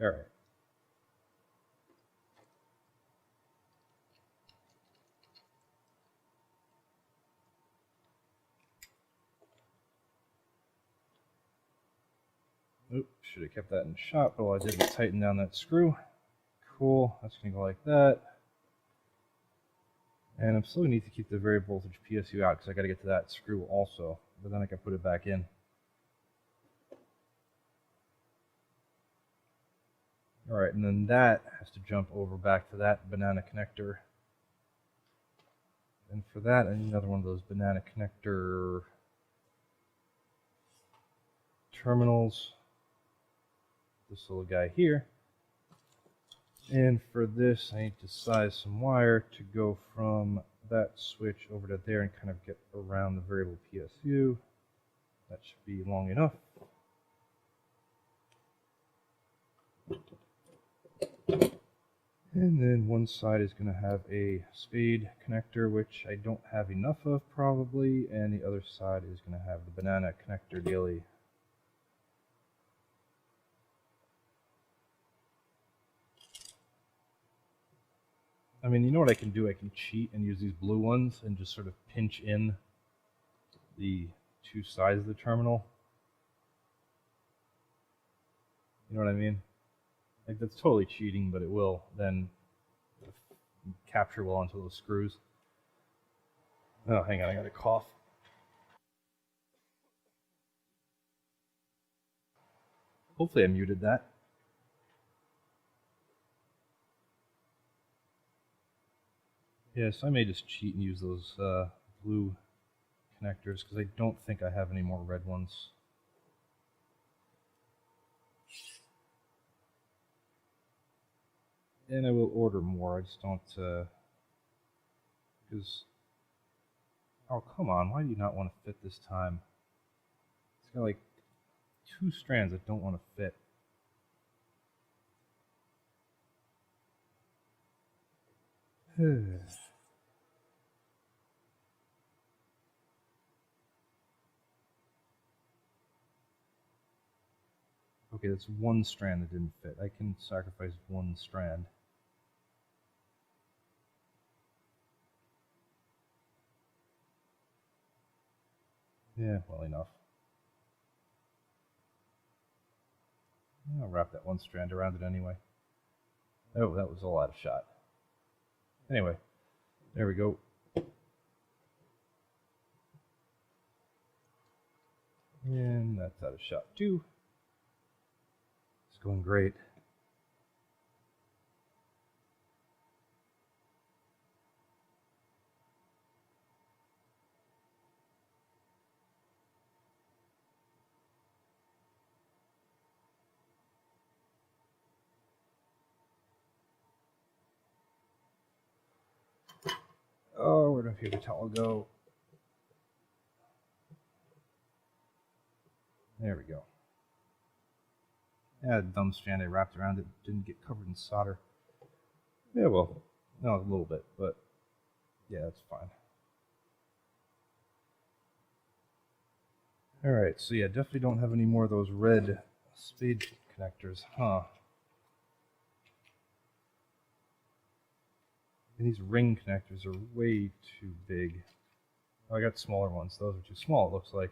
Alright. Oop, should have kept that in the shop, but all I did was tighten down that screw. Cool, that's going to go like that. And I'm still going to need to keep the variable voltage PSU out, because I got to get to that screw also, but then I can put it back in. Alright, and then that has to jump over back to that banana connector. And for that, I need another one of those banana connector terminals. This little guy here. And for this, I need to size some wire to go from that switch over to there and kind of get around the variable PSU. That should be long enough. And then one side is going to have a spade connector, which I don't have enough of probably, and the other side is going to have the banana connector dealie. I mean, you know what I can do? I can cheat and use these blue ones and just sort of pinch in the two sides of the terminal. You know what I mean? Like, that's totally cheating, but it will then capture well onto those screws. Oh, hang on, I got a cough. Hopefully I muted that. Yes, I may just cheat and use those blue connectors because I don't think I have any more red ones. And I will order more. I just don't, because, oh, come on, why do you not want to fit this time? It's got like 2 strands that don't want to fit. Okay, that's 1 strand that didn't fit. I can sacrifice 1 strand. Yeah, well enough. I'll wrap that 1 strand around it anyway. Oh, that was all out of shot. Anyway, there we go. And that's out of shot too. It's going great. Oh, where did my paper towel go? There we go. Yeah, dumb strand I wrapped around it didn't get covered in solder. Yeah, well, no, a little bit, but yeah, that's fine. Alright, so yeah, definitely don't have any more of those red spade connectors, huh? And these ring connectors are way too big. Oh, I got smaller ones. Those are too small, it looks like.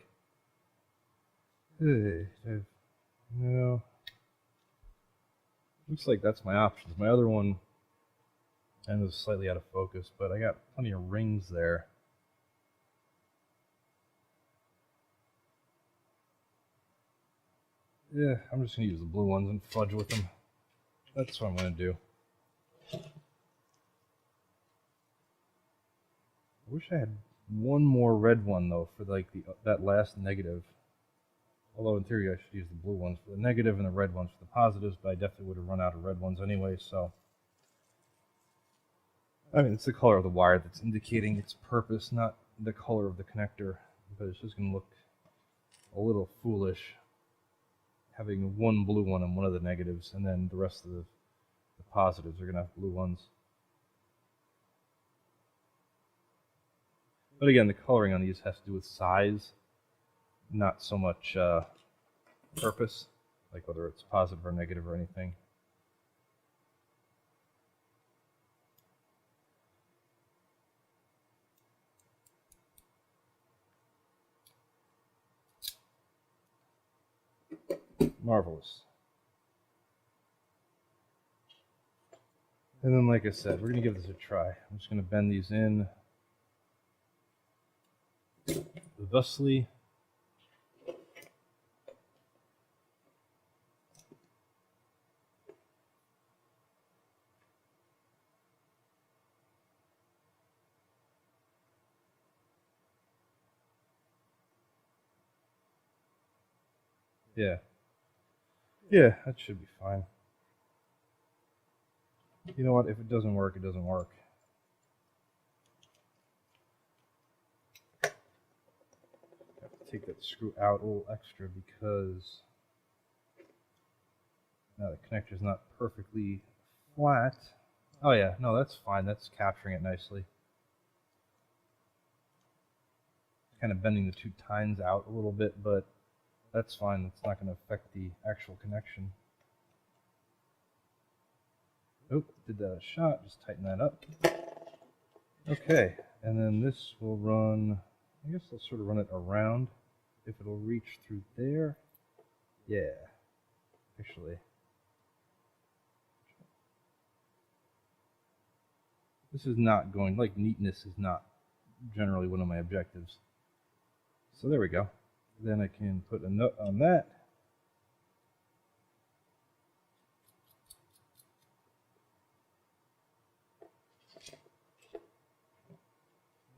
Hey, no. Looks like that's my options. My other one and was slightly out of focus, but I got plenty of rings there. Yeah, I'm just going to use the blue ones and fudge with them. That's what I'm going to do. I wish I had one more red one, though, for like that last negative. Although in theory I should use the blue ones for the negative and the red ones for the positives, but I definitely would have run out of red ones anyway, so. I mean, it's the color of the wire that's indicating its purpose, not the color of the connector, but it's just going to look a little foolish having one blue one on one of the negatives, and then the rest of the positives are going to have blue ones. But again, the coloring on these has to do with size, not so much purpose, like whether it's positive or negative or anything. Marvelous. And then, like I said, we're going to give this a try. I'm just going to bend these in thusly. Yeah. Yeah, that should be fine. You know what? If it doesn't work, it doesn't work. I have to take that screw out a little extra because now the connector's not perfectly flat. Oh yeah, no, that's fine. That's capturing it nicely. Kind of bending the 2 tines out a little bit, but that's fine. It's not going to affect the actual connection. Oh, did that a shot. Just tighten that up. Okay, and then this will run, I guess I'll sort of run it around. If it'll reach through there. Yeah. actually. This is not going, like, neatness is not generally one of my objectives. So there we go. Then I can put a note on that.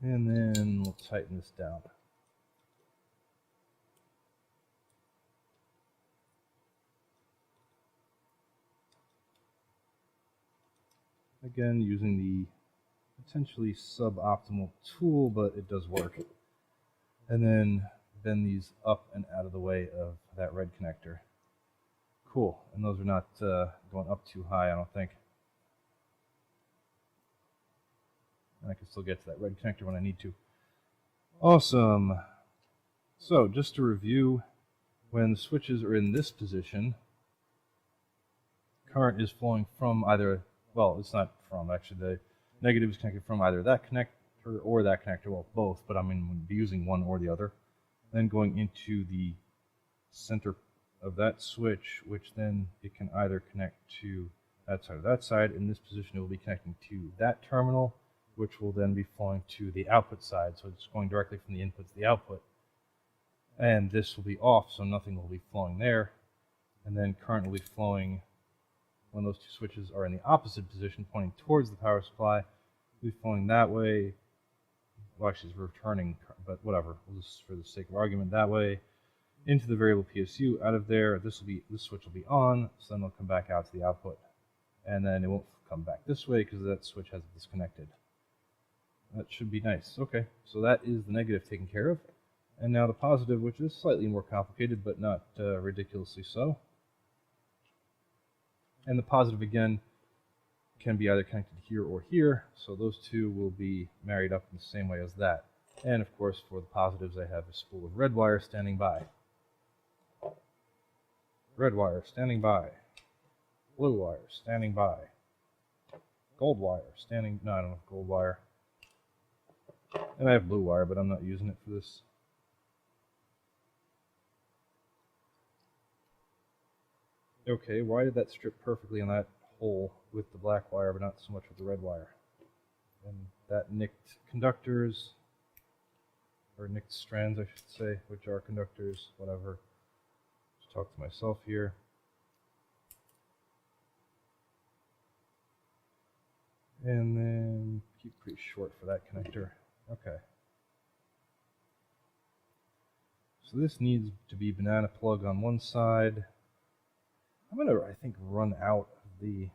And then we'll tighten this down. Again, using the potentially suboptimal tool, but it does work. And then bend these up and out of the way of that red connector. Cool, and those are not going up too high, I don't think. And I can still get to that red connector when I need to. Awesome. So, just to review, when the switches are in this position, current is flowing from either, well, it's not from, actually, the negative is connected from either that connector or that connector, well, both, but I mean, we'd be using one or the other. Then going into the center of that switch, which then it can either connect to that side or that side. In this position, it will be connecting to that terminal, which will then be flowing to the output side, so it's going directly from the input to the output. And this will be off, so nothing will be flowing there. And then current will be flowing when those two switches are in the opposite position, pointing towards the power supply. Will be flowing that way. Well, actually, it's returning, but whatever. We'll just, for the sake of argument, that way into the variable PSU. Out of there, this switch will be on, so then it'll come back out to the output, and then it won't come back this way because that switch has it disconnected. That should be nice. Okay, so that is the negative taken care of. And now the positive, which is slightly more complicated, but not ridiculously so. And the positive, again, can be either connected here or here, so those two will be married up in the same way as that. And of course, for the positives, I have a spool of red wire standing by. Red wire standing by. Blue wire standing by. Gold wire standing, no, I don't have gold wire. And I have blue wire, but I'm not using it for this. Okay, why did that strip perfectly on that hole with the black wire, but not so much with the red wire? And that nicked conductors, or nicked strands, I should say, which are conductors, whatever. Just talk to myself here. And then keep pretty short for that connector. Okay. So this needs to be banana plug on one side. I'm gonna, I think, run out of the,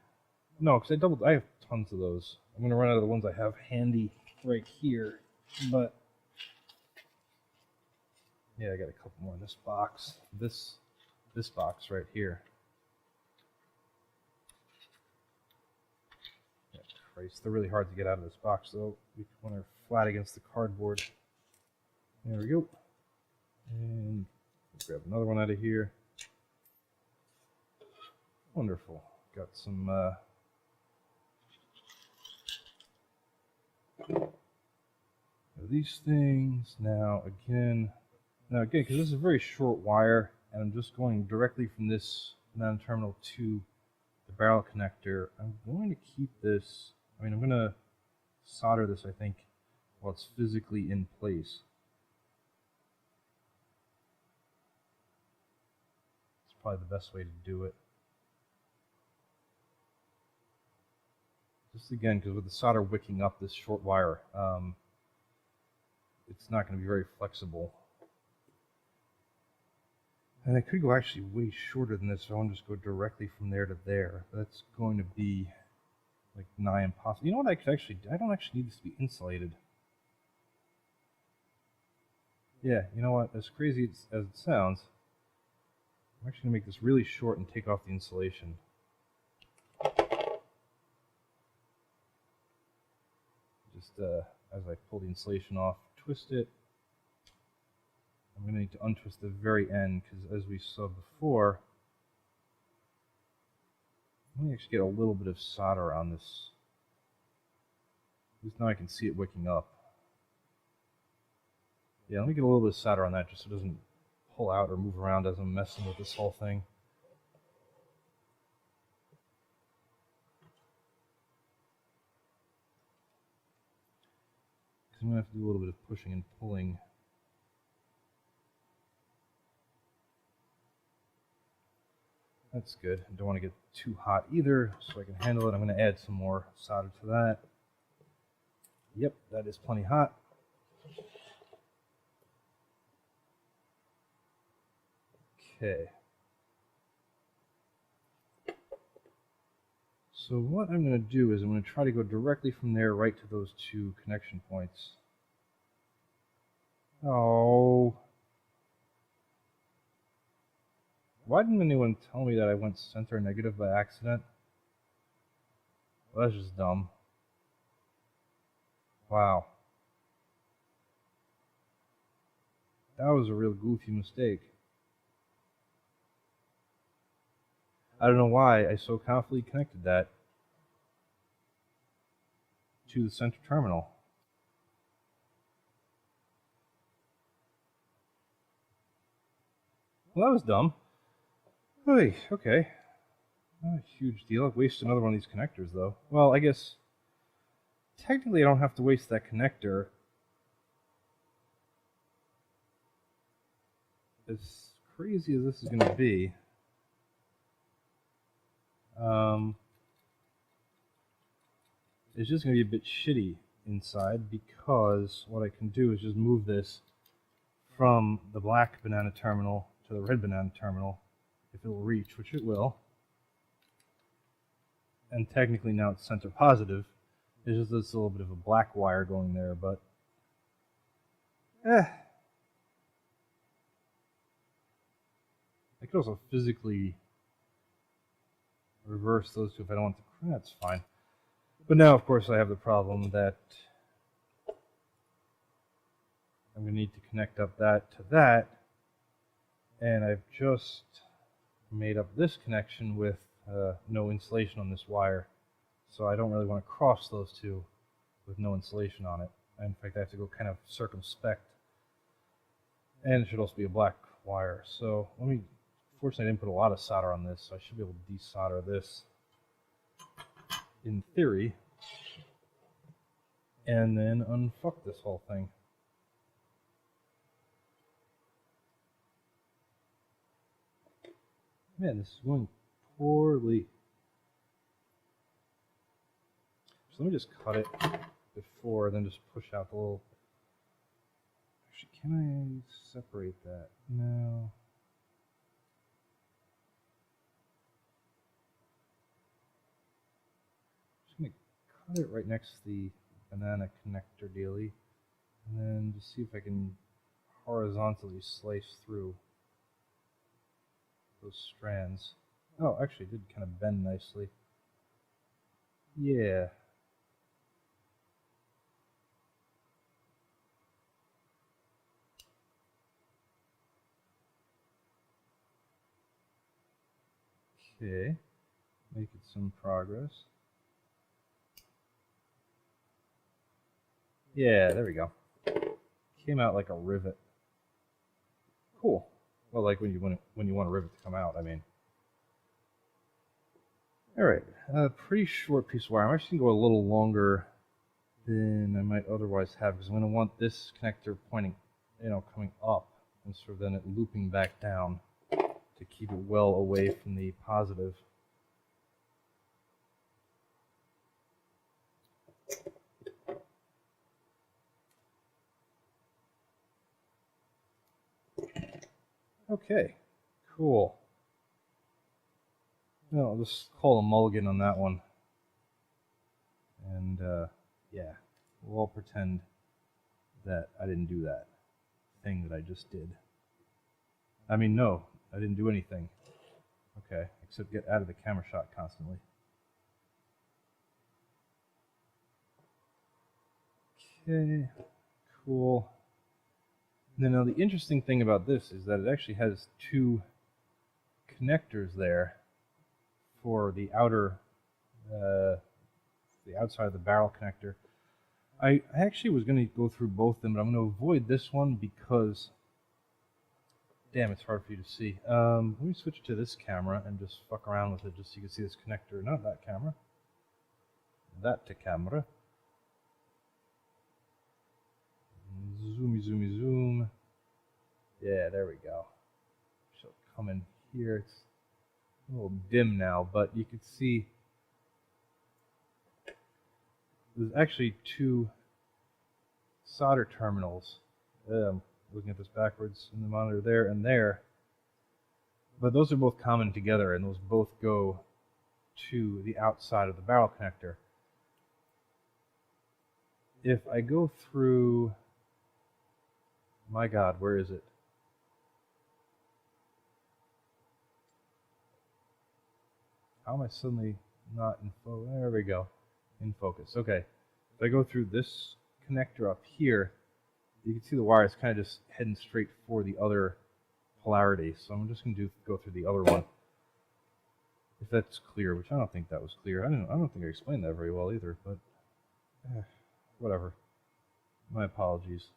no, because I have tons of those. I'm gonna run out of the ones I have handy right here, but yeah, I got a couple more in this box. This box right here. Yeah, Christ, they're really hard to get out of this box though, when they're flat against the cardboard. There we go. And grab another one out of here. Wonderful. Got some these things. Now again, because this is a very short wire, and I'm just going directly from this non-terminal to the barrel connector. I'm going to keep this, I'm going to solder this, I think, while it's physically in place. It's probably the best way to do it. Just again, because with the solder wicking up this short wire, it's not going to be very flexible. And I could go actually way shorter than this, so I want to just go directly from there to there. That's going to be like nigh impossible. You know what I could actually do? I don't actually need this to be insulated. Yeah, you know what? As crazy as it sounds, I'm actually going to make this really short and take off the insulation. Just as I pull the insulation off, twist it. I'm going to need to untwist the very end, because as we saw before, let me actually get a little bit of solder on this. At least now I can see it wicking up. Yeah, let me get a little bit of solder on that just so it doesn't pull out or move around as I'm messing with this whole thing. because I'm going to have to do a little bit of pushing and pulling. That's good. I don't want to get too hot either, so I can handle it. I'm going to add some more solder to that. Yep, that is plenty hot. Okay. So what I'm going to do is I'm going to try to go directly from there right to those two connection points. Oh. Why didn't anyone tell me that I went center negative by accident? Well, that's just dumb. Wow. That was a real goofy mistake. I don't know why I so confidently connected that to the center terminal. Well, that was dumb. Hey, okay. Not a huge deal. I've wasted another one of these connectors, though. Well, I guess technically I don't have to waste that connector. As crazy as this is going to be, it's just going to be a bit shitty inside, because what I can do is just move this from the black banana terminal to the red banana terminal, if it will reach, which it will. And technically now it's center positive. There's just this little bit of a black wire going there, but I could also physically reverse those two if I don't want to. That's fine. But now, of course, I have the problem that I'm going to need to connect up that to that. And I've just made up this connection with no insulation on this wire. So I don't really want to cross those two with no insulation on it. In fact, I have to go kind of circumspect. And it should also be a black wire. So let me, fortunately I didn't put a lot of solder on this, so I should be able to desolder this in theory. And then unfuck this whole thing. Man, this is going poorly. So let me just cut it before, then just push out the little... Actually, can I separate that? No. Just going to cut it right next to the banana connector dealy, and then just see if I can horizontally slice through those strands. Oh, actually it did kind of bend nicely. Yeah. Okay. Making some progress. Yeah, there we go. Came out like a rivet. Cool. Well, like when you want a rivet to come out, I mean. Alright, a pretty short piece of wire. I'm actually going to go a little longer than I might otherwise have, because I'm going to want this connector pointing, coming up, instead of then it looping back down to keep it well away from the positive. Okay, cool. No, I'll just call a mulligan on that one. And, yeah, we'll all pretend that I didn't do that thing that I just did. I mean, no, I didn't do anything. Okay, except get out of the camera shot constantly. Okay, cool. Now the interesting thing about this is that it actually has two connectors there for the outer, the outside of the barrel connector. I actually was going to go through both of them, but I'm going to avoid this one because, damn, it's hard for you to see. Let me switch to this camera and just fuck around with it just so you can see this connector. Not that camera. That to camera. Zoomy, zoomy, zoom. Yeah, there we go. So come in here. It's a little dim now, but you can see there's actually two solder terminals. I'm looking at this backwards in the monitor there and there. But those are both common together, and those both go to the outside of the barrel connector. If I go through, my God, where is it? How am I suddenly not in focus? There we go, in focus. Okay, if I go through this connector up here, you can see the wire is kind of just heading straight for the other polarity. So I'm just going to go through the other one, if that's clear, which I don't think that was clear. I don't think I explained that very well either, but whatever. My apologies.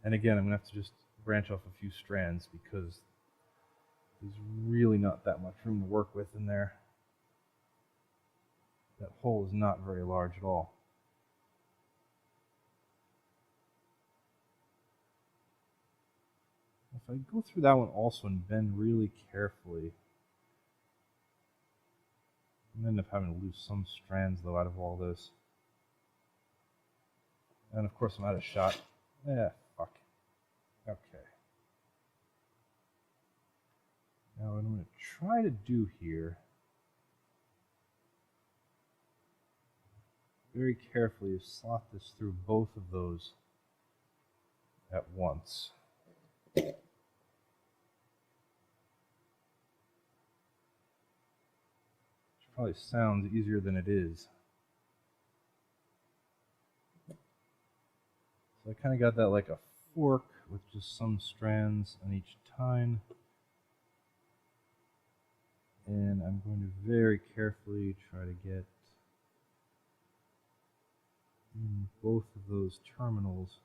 And again, I'm going to have to just branch off a few strands because there's really not that much room to work with in there. That hole is not very large at all. If I go through that one also and bend really carefully, I'm going to end up having to lose some strands though out of all this. And of course I'm out of shot. Yeah, fuck. Okay. Now what I'm going to try to do here, very carefully, is slot this through both of those at once. Which probably sounds easier than it is. So I kind of got that like a fork with just some strands on each tine. And I'm going to very carefully try to get in both of those terminals.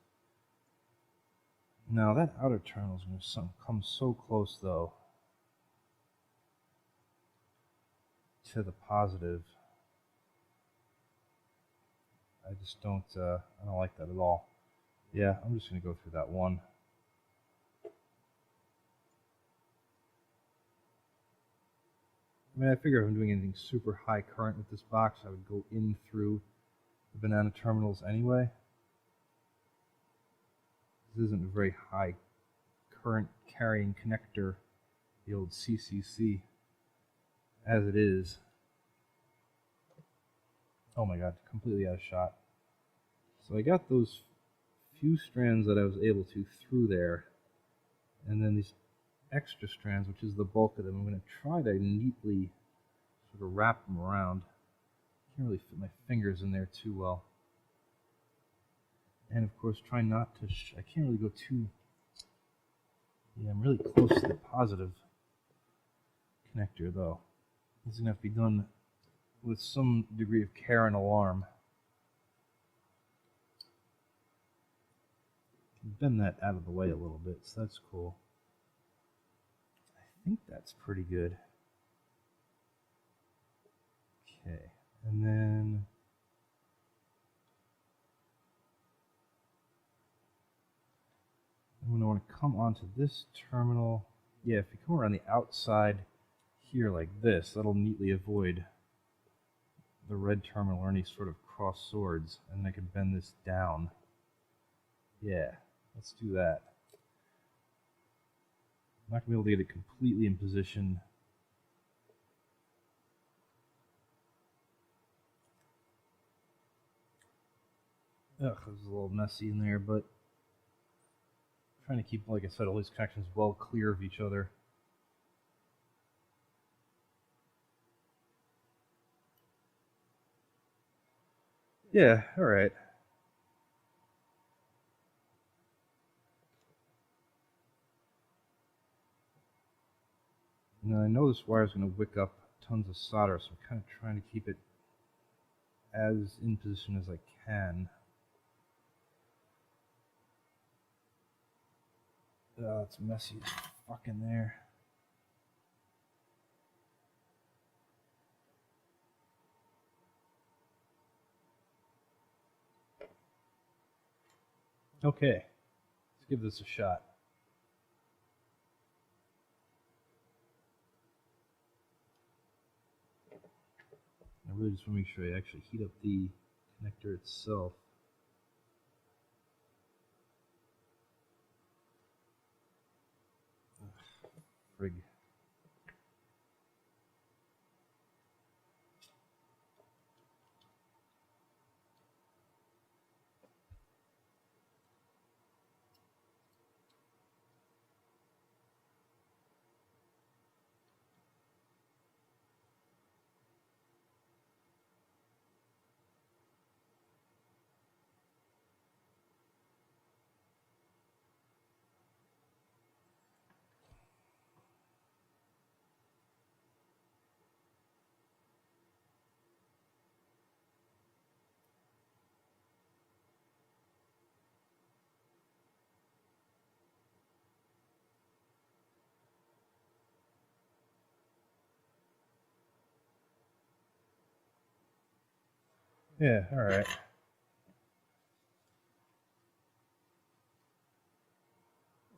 Now that outer terminal is going to come so close though to the positive. I just don't like that at all. Yeah, I'm just going to go through that one. I mean, I figure if I'm doing anything super high current with this box, I would go in through the banana terminals anyway. This isn't a very high current carrying connector, the old CCC, as it is. Oh my God, completely out of shot. So I got those few strands that I was able to through there, and then these extra strands, which is the bulk of them, I'm going to try to neatly sort of wrap them around. Can't really fit my fingers in there too well. And of course, try not to, I can't really go too, yeah, I'm really close to the positive connector though. This is going to have to be done with some degree of care and alarm. Bend that out of the way a little bit, so that's cool. I think that's pretty good. Okay, and then I'm going to want to come onto this terminal. Yeah, if you come around the outside here like this, that'll neatly avoid the red terminal or any sort of cross swords, and then I can bend this down. Yeah, let's do that. I'm not going to be able to get it completely in position. Ugh, it was a little messy in there, but I'm trying to keep, like I said, all these connections well clear of each other. Yeah, alright. Now I know this wire is going to wick up tons of solder, so I'm kind of trying to keep it as in position as I can. It's messy as fuck in there. Okay, let's give this a shot. I really just want to make sure I actually heat up the connector itself. Frig. Yeah, alright.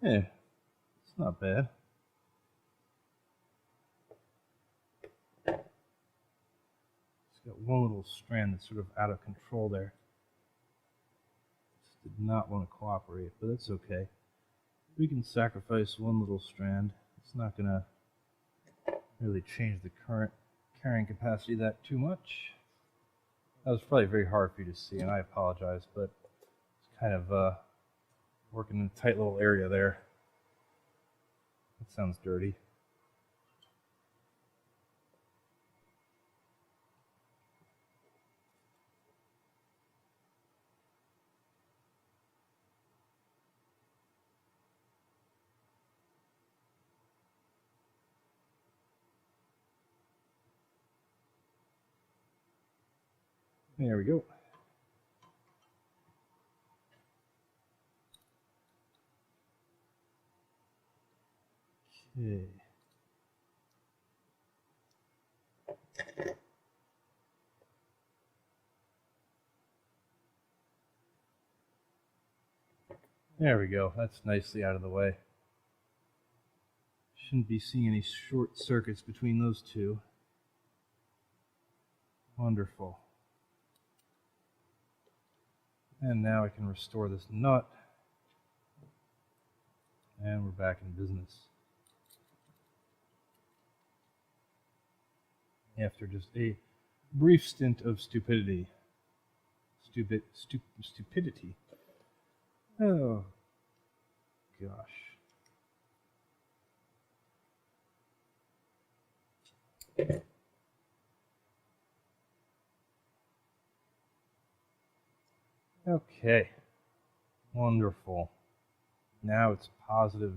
Yeah, it's not bad. It's got one little strand that's sort of out of control there. Just did not want to cooperate, but that's okay. We can sacrifice one little strand. It's not going to really change the current carrying capacity that too much. That was probably very hard for you to see, and I apologize, but it's kind of working in a tight little area there. That sounds dirty. There we go. Okay. There we go. That's nicely out of the way. Shouldn't be seeing any short circuits between those two. Wonderful. And now I can restore this nut. And we're back in business. After just a brief stint of stupidity. Stupidity. Oh, gosh. Okay. Wonderful. Now it's positive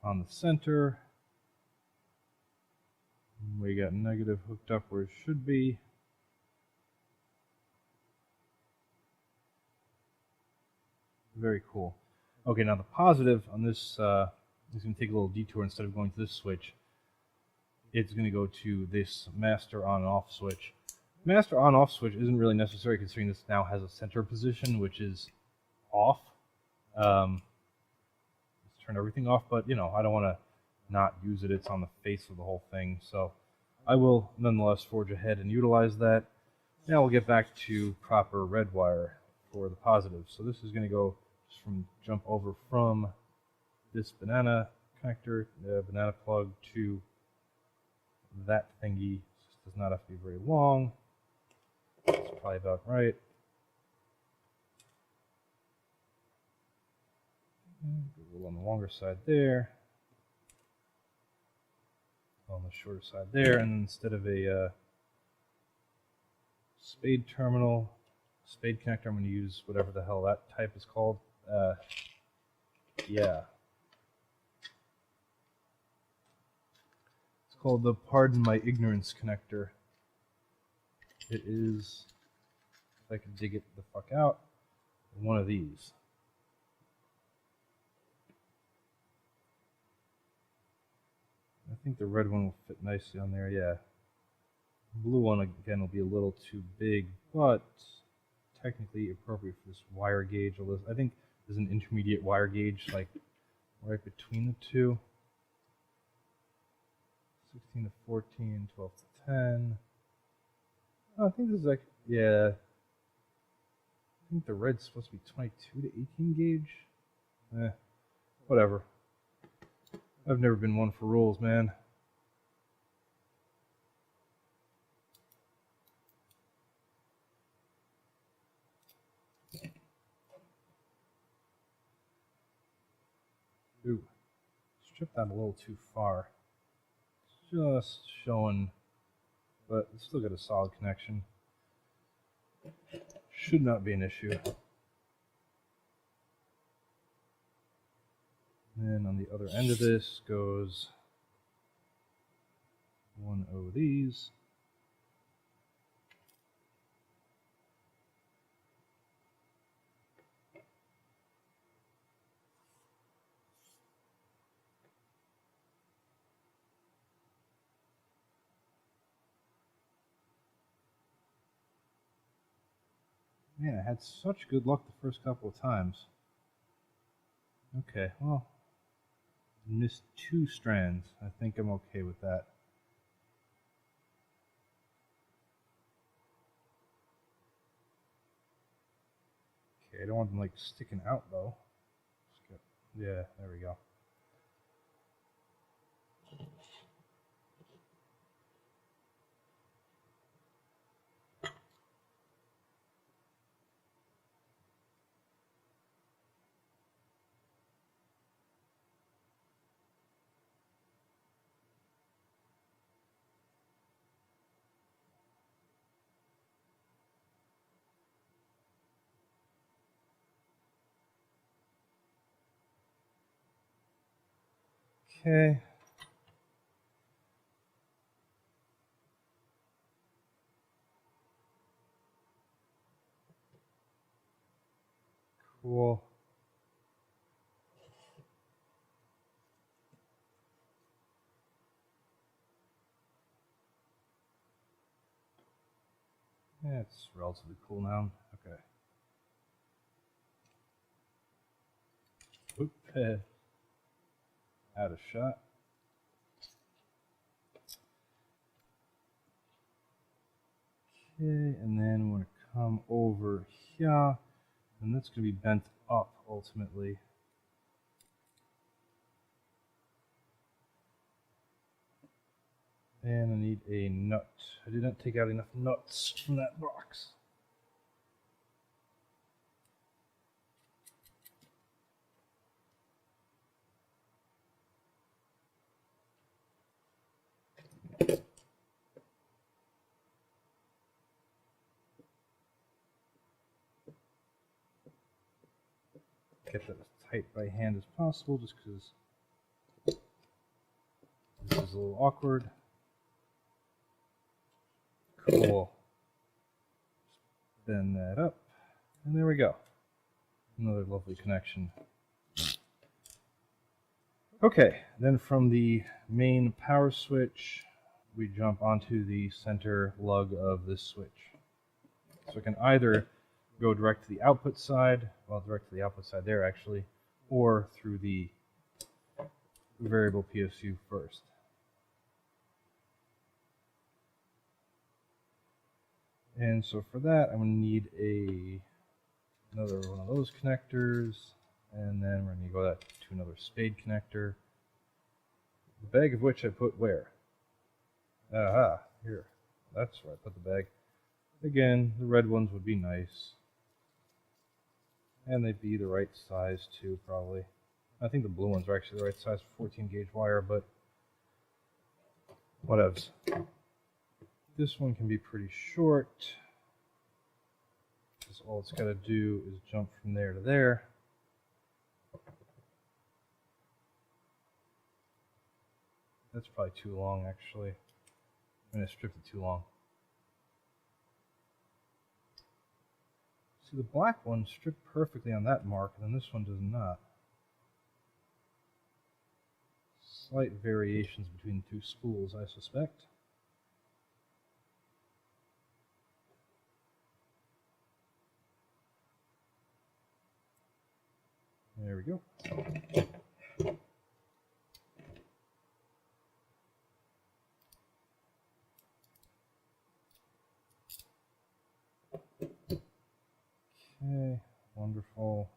on the center. We got negative hooked up where it should be. Very cool. Okay, now the positive on this is going to take a little detour. Instead of going to this switch, it's going to go to this master on and off switch. Master on off switch isn't really necessary considering this now has a center position, which is off. Let's turn everything off, but you know, I don't want to not use it. It's on the face of the whole thing, so I will nonetheless forge ahead and utilize that. Now we'll get back to proper red wire for the positive. So this is going to go just jump over from this banana connector, the banana plug, to that thingy. It does not have to be very long. That's probably about right. A little on the longer side there. On the shorter side there, and instead of a spade terminal, spade connector, I'm going to use whatever the hell that type is called. Yeah. It's called the Pardon My Ignorance connector. It is, if I can dig it the fuck out, one of these. I think the red one will fit nicely on there, yeah. The blue one, again, will be a little too big, but technically appropriate for this wire gauge. I think is an intermediate wire gauge, like right between the two. 16 to 14, 12 to 10. Oh, I think this is like, yeah. I think the red's supposed to be 22 to 18 gauge. Whatever. I've never been one for rules, man. Ooh, stripped that a little too far. Just showing, but it's still got a solid connection. Should not be an issue. And then on the other end of this goes one of these. Man, I had such good luck the first couple of times. Okay, well, missed 2 strands. I think I'm okay with that. Okay, I don't want them like sticking out though. Yeah, there we go. Okay. Cool. Yeah, it's relatively cool now. Okay. Oop. Out of shot. Okay, and then I'm going to come over here, and that's going to be bent up ultimately. And I need a nut. I did not take out enough nuts from that box. Get that as tight by hand as possible, just because this is a little awkward. Cool. Just bend that up, and there we go. Another lovely connection. Okay, then from the main power switch, we jump onto the center lug of this switch. So it can either go direct to the output side, well, direct to the output side there actually, or through the variable PSU first. And so for that, I'm going to need another one of those connectors, and then we're going to go that to another spade connector. The bag of which I put where? Aha, here. That's where I put the bag. Again, the red ones would be nice. And they'd be the right size too, probably. I think the blue ones are actually the right size for 14 gauge wire, but whatevs. This one can be pretty short, because all it's got to do is jump from there to there. That's probably too long, actually. I'm going to strip it too long. See, the black one stripped perfectly on that mark, and then this one does not. Slight variations between the two spools, I suspect. There we go. Okay, wonderful.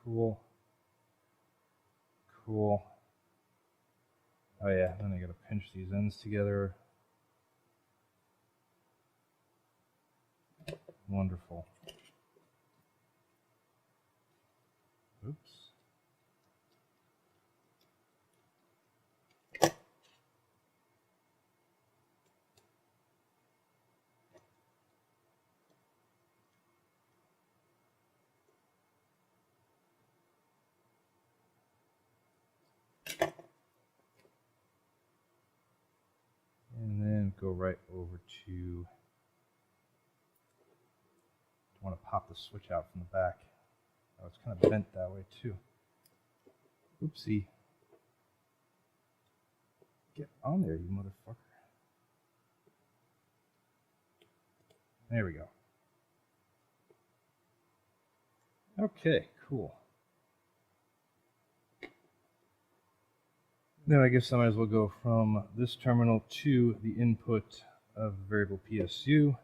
Cool. Cool. Oh yeah, then I gotta pinch these ends together. Wonderful. Oops. And then go right over to, I want to pop the switch out from the back. Oh, it's kind of bent that way too. Oopsie. Get on there, you motherfucker. There we go. Okay, cool. Now I guess I might as well go from this terminal to the input of the variable PSU.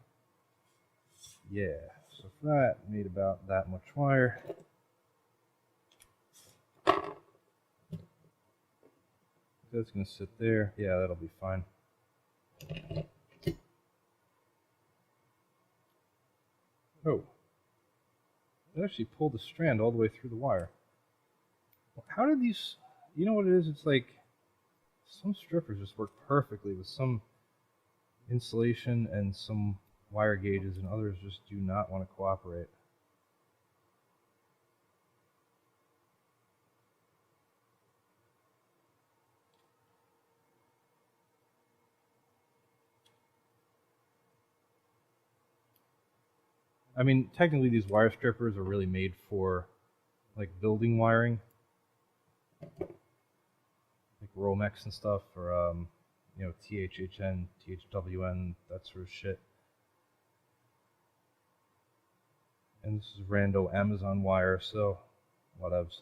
Yeah, so for that, need about that much wire. That's going to sit there. Yeah, that'll be fine. Oh. It actually pulled the strand all the way through the wire. How did these... You know what it is? It's like some strippers just work perfectly with some insulation and some wire gauges, and others just do not want to cooperate. I mean, technically these wire strippers are really made for like building wiring, like Romex and stuff, or you know, THHN, THWN, that sort of shit. And this is rando Amazon wire, so whatevs.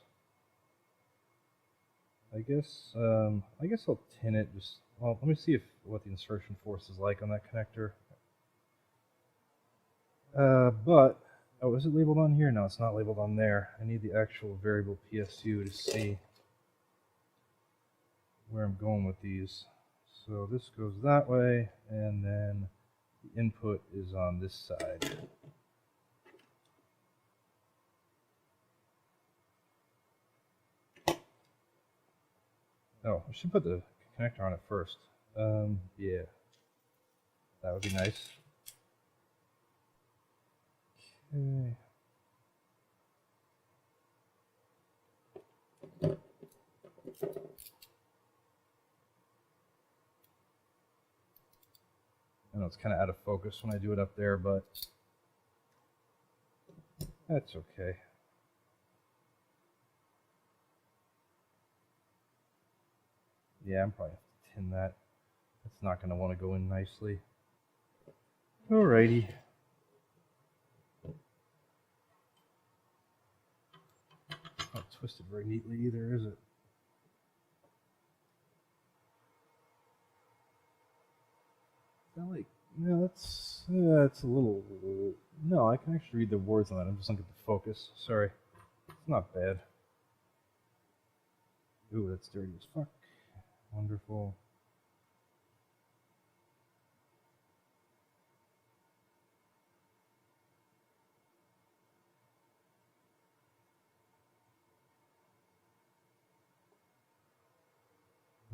I guess I'll tin it. Just, well, let me see what the insertion force is like on that connector. But oh, is it labeled on here? No, it's not labeled on there. I need the actual variable PSU to see where I'm going with these. So this goes that way, and then the input is on this side. Oh, I should put the connector on it first. Yeah, that would be nice. Okay. I know it's kind of out of focus when I do it up there, but that's okay. Yeah, I'm probably have to tin that. It's not going to want to go in nicely. Alrighty. Not twisted very neatly either, is it? Like, no, that's a little. No, I can actually read the words on that. I'm just looking at the focus. Sorry, it's not bad. Ooh, that's dirty as fuck. Wonderful.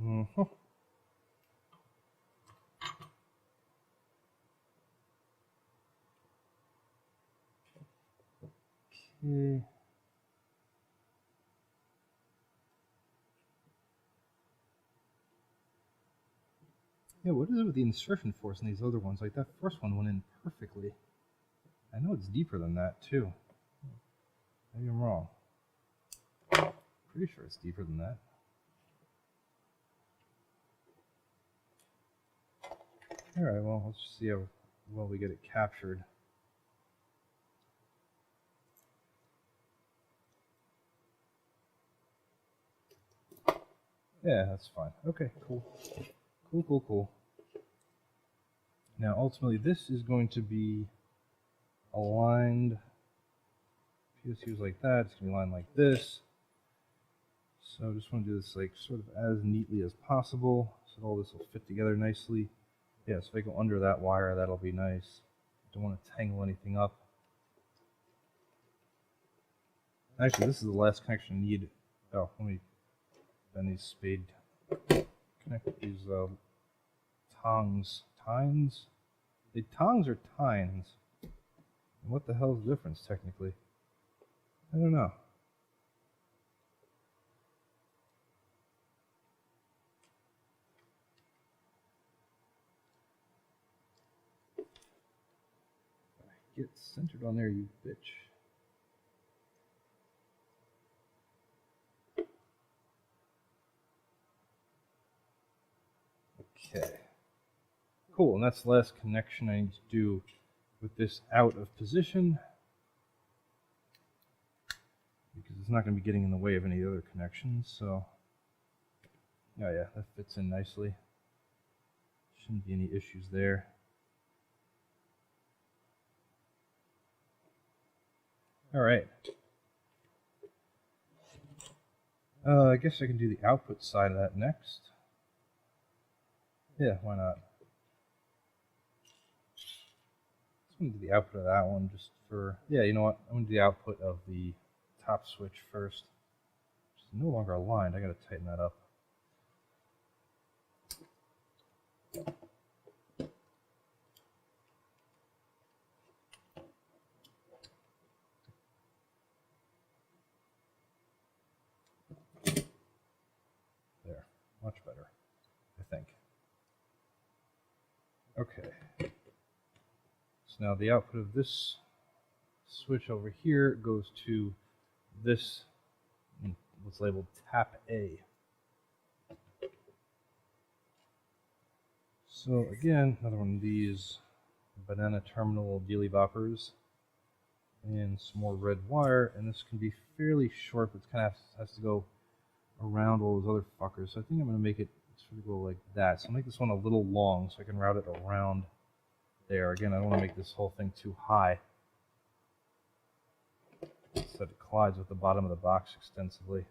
Mm-hmm. Okay. Yeah, what is it with the insertion force in these other ones? Like that first one went in perfectly. I know it's deeper than that too. Maybe I'm wrong. Pretty sure it's deeper than that. Alright, well, let's just see how well we get it captured. Yeah, that's fine. Okay, cool. Cool. Now, ultimately, this is going to be aligned. PSUs like that. It's going to be aligned like this. So I just want to do this like sort of as neatly as possible, so all this will fit together nicely. Yeah, so if I go under that wire, that'll be nice. Don't want to tangle anything up. Actually, this is the last connection I need. Oh, let me bend these spade. Connect these tongs. Tines? They tongs or tines? And what the hell's the difference technically? I don't know. Get centered on there, you bitch. Okay. Cool, and that's the last connection I need to do with this out of position, because it's not going to be getting in the way of any other connections, so yeah, that fits in nicely. Shouldn't be any issues there. Alright. I guess I can do the output side of that next. Yeah, why not? I'm going to do the output of that one just for... Yeah, you know what? I'm going to do the output of the top switch first. It's no longer aligned. I got to tighten that up. There. Much better, I think. Okay. So now the output of this switch over here goes to this, what's labeled tap A. So again, another one of these banana terminal dealy boppers and some more red wire, and this can be fairly short, but it kind of has to go around all those other fuckers. So I think I'm going to make it sort of go like that. So I'll make this one a little long so I can route it around there. Again, I don't want to make this whole thing too high, so that it collides with the bottom of the box extensively.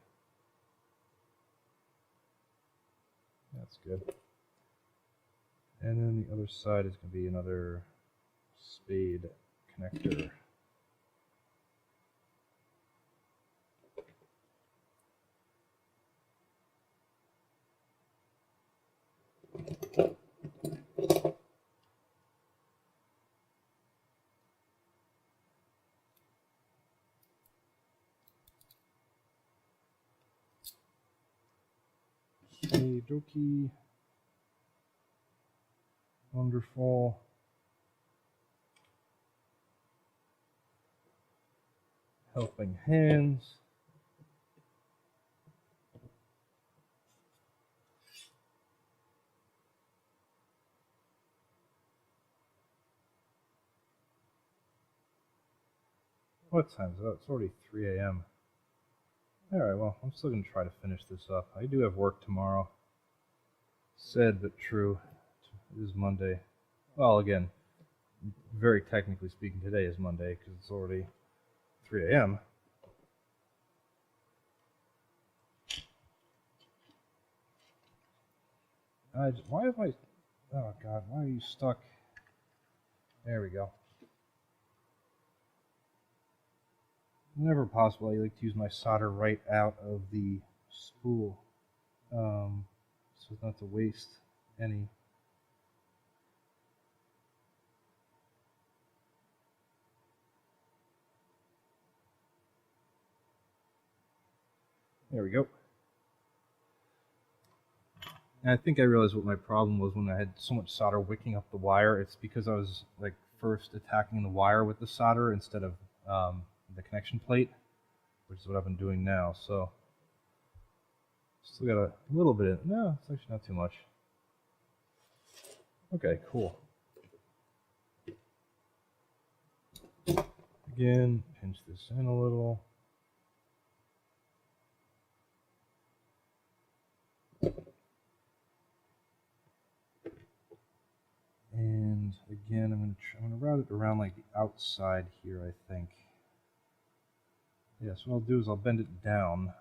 That's good. And then the other side is going to be another spade connector. Hey, Doki. Wonderful. Helping hands. What time is it? Oh, it's already 3 a.m. Alright, well, I'm still going to try to finish this up. I do have work tomorrow. Sad but true. It is Monday. Well, again, very technically speaking, today is Monday because it's already 3 a.m. Why have I... Oh, God, why are you stuck? There we go. Whenever possible, I like to use my solder right out of the spool, so as not to waste any. There we go. And I think I realized what my problem was when I had so much solder wicking up the wire. It's because I was like first attacking the wire with the solder instead of the connection plate, which is what I've been doing now. So still got a little bit. No, it's actually not too much. Okay, cool. Again, pinch this in a little. And again, I'm gonna route it around like the outside here, I think. Yeah, so what I'll do is I'll bend it down.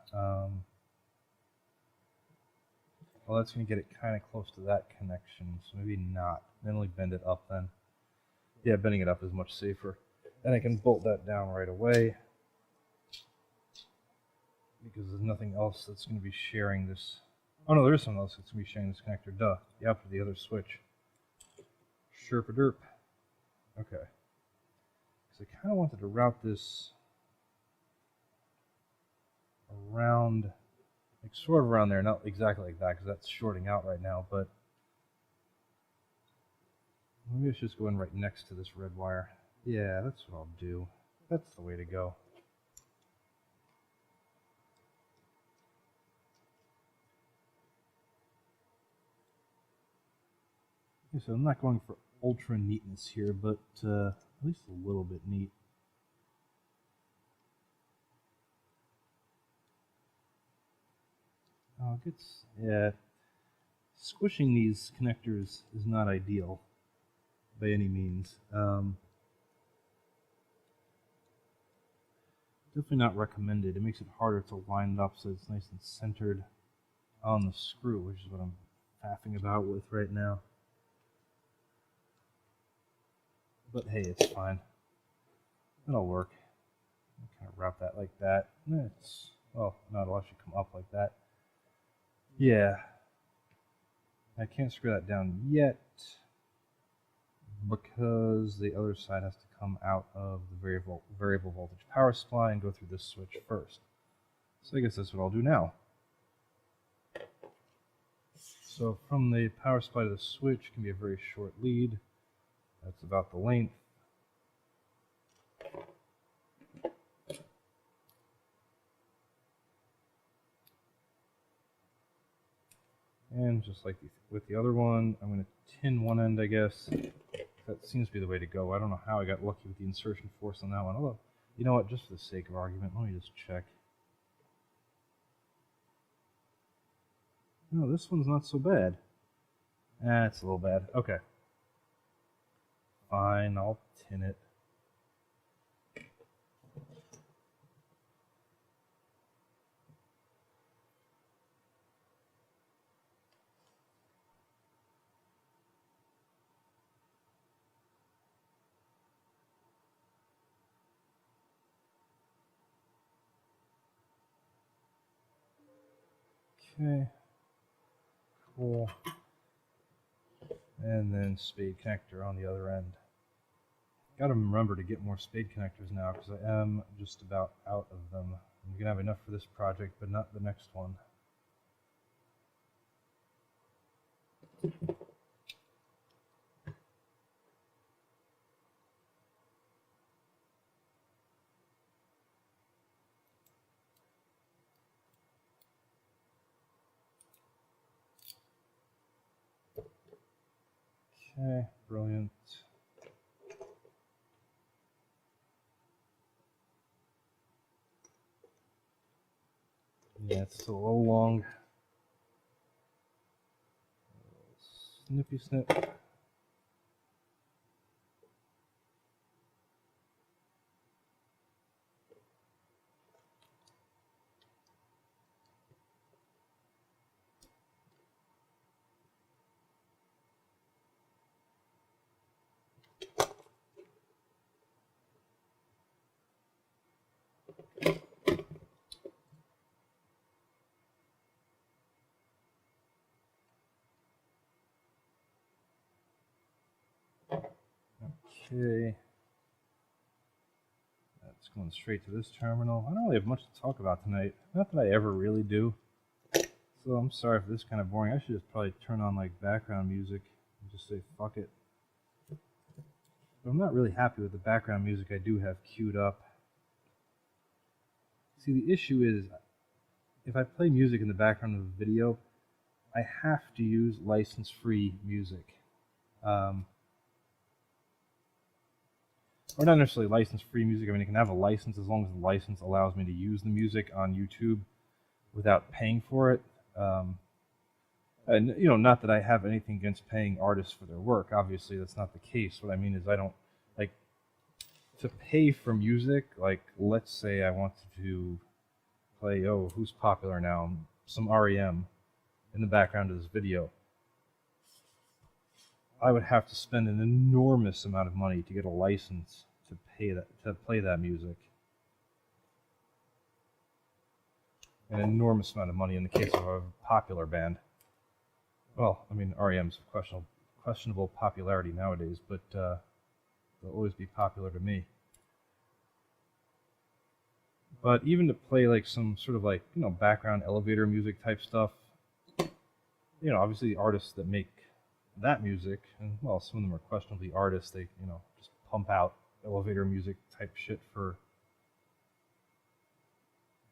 Well, that's going to get it kind of close to that connection, so maybe not. Then only bend it up then. Yeah, bending it up is much safer. Then I can bolt that down right away, because there's nothing else that's going to be sharing this. Oh no, there is something else that's going to be sharing this connector. Duh. Yeah, for the other switch. Sherpa-derp. Okay. Because I kind of wanted to route this around, like sort of around there, not exactly like that, because that's shorting out right now, but maybe I should just go in right next to this red wire. Yeah, that's what I'll do. That's the way to go. Okay, so I'm not going for ultra neatness here, but at least a little bit neat. Oh, it gets, yeah, squishing these connectors is not ideal by any means. Definitely not recommended. It makes it harder to line it up so it's nice and centered on the screw, which is what I'm faffing about with right now. But hey, it's fine. It'll work. Kind of wrap that like that. It's, well, no, it'll actually come up like that. Yeah. I can't screw that down yet because the other side has to come out of the variable voltage power supply and go through this switch first. So I guess that's what I'll do now. So from the power supply to the switch can be a very short lead. That's about the length. And just like with the other one, I'm going to tin one end, I guess. That seems to be the way to go. I don't know how I got lucky with the insertion force on that one. Although, you know what, just for the sake of argument, let me just check. No, this one's not so bad. It's a little bad. Okay. Fine, I'll tin it. Okay. Cool. And then spade connector on the other end. Got to remember to get more spade connectors now because I am just about out of them. I'm going to have enough for this project, but not the next one. Okay, brilliant. Yeah, it's still a little long. Snippy snip. Okay. That's going straight to this terminal. I don't really have much to talk about tonight. Not that I ever really do. So I'm sorry for this kind of boring. I should just probably turn on like background music and just say fuck it. But I'm not really happy with the background music I do have queued up. See, the issue is, if I play music in the background of a video, I have to use license-free music. Or not necessarily license-free music. I mean, I can have a license as long as the license allows me to use the music on YouTube without paying for it. And, you know, not that I have anything against paying artists for their work. Obviously, that's not the case. What I mean is I don't, like, to pay for music, like, let's say I wanted to play, oh, who's popular now? Some REM in the background of this video. I would have to spend an enormous amount of money to get a license to play that music. An enormous amount of money in the case of a popular band. Well, I mean, REM's questionable popularity nowadays, but they'll always be popular to me. But even to play like some sort of like, you know, background elevator music type stuff, you know, obviously the artists that make that music, and well, some of them are questionably artists, they, you know, just pump out elevator music type shit for,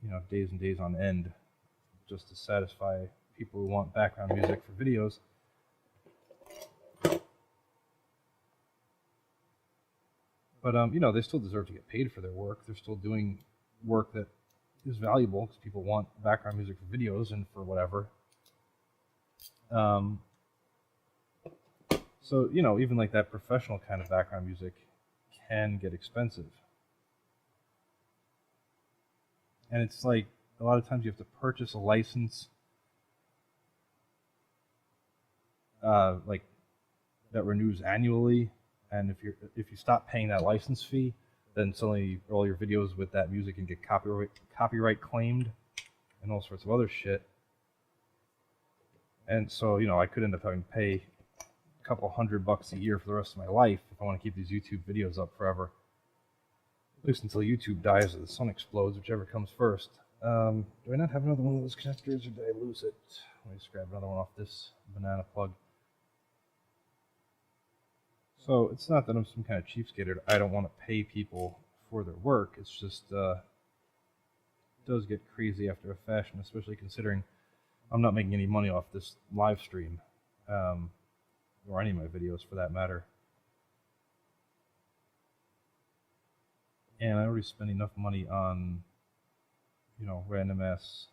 you know, days and days on end, just to satisfy people who want background music for videos. But, you know, they still deserve to get paid for their work. They're still doing work that is valuable because people want background music for videos and for whatever. So, you know, even like that professional kind of background music can get expensive. And it's like, a lot of times you have to purchase a license like that renews annually, and if you stop paying that license fee, then suddenly all your videos with that music can get copyright claimed and all sorts of other shit. And so, you know, I could end up having to pay a couple $100 a year for the rest of my life if I want to keep these YouTube videos up forever. At least until YouTube dies or the sun explodes, whichever comes first. Do I not have another one of those connectors, or did I lose it? Let me just grab another one off this banana plug. So it's not that I'm some kind of cheapskate or I don't want to pay people for their work. It's just it does get crazy after a fashion, especially considering I'm not making any money off this live stream, or any of my videos for that matter. And I already spent enough money on, you know, random ass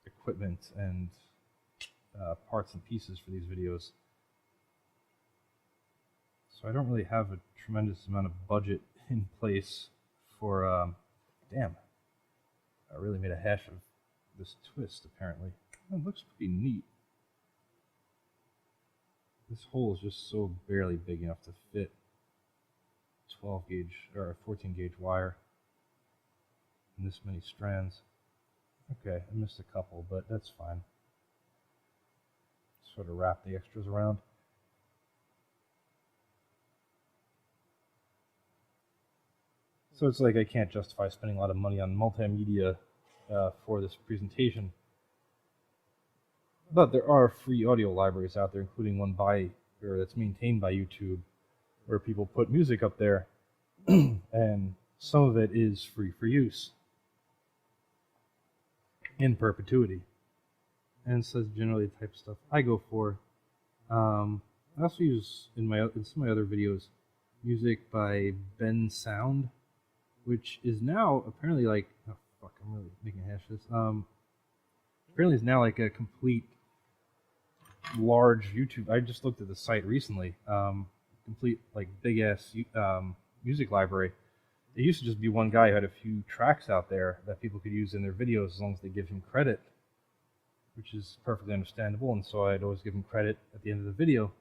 equipment and parts and pieces for these videos. So I don't really have a tremendous amount of budget in place for, damn, I really made a hash of this twist, apparently. It looks pretty neat. This hole is just so barely big enough to fit 12 gauge, or 14 gauge wire in this many strands. Okay, I missed a couple, but that's fine. Sort of wrap the extras around. So it's like I can't justify spending a lot of money on multimedia for this presentation. But there are free audio libraries out there, including one that's maintained by YouTube, where people put music up there, and some of it is free for use in perpetuity. And so it's generally the type of stuff I go for. I also use in some of my other videos music by Ben Sound, which is now apparently like, oh fuck, I'm really making a hash of this. Apparently it's now like a complete large YouTube. I just looked at the site recently. Complete like big ass music library. It used to just be one guy who had a few tracks out there that people could use in their videos as long as they give him credit, which is perfectly understandable. And so I'd always give him credit at the end of the video.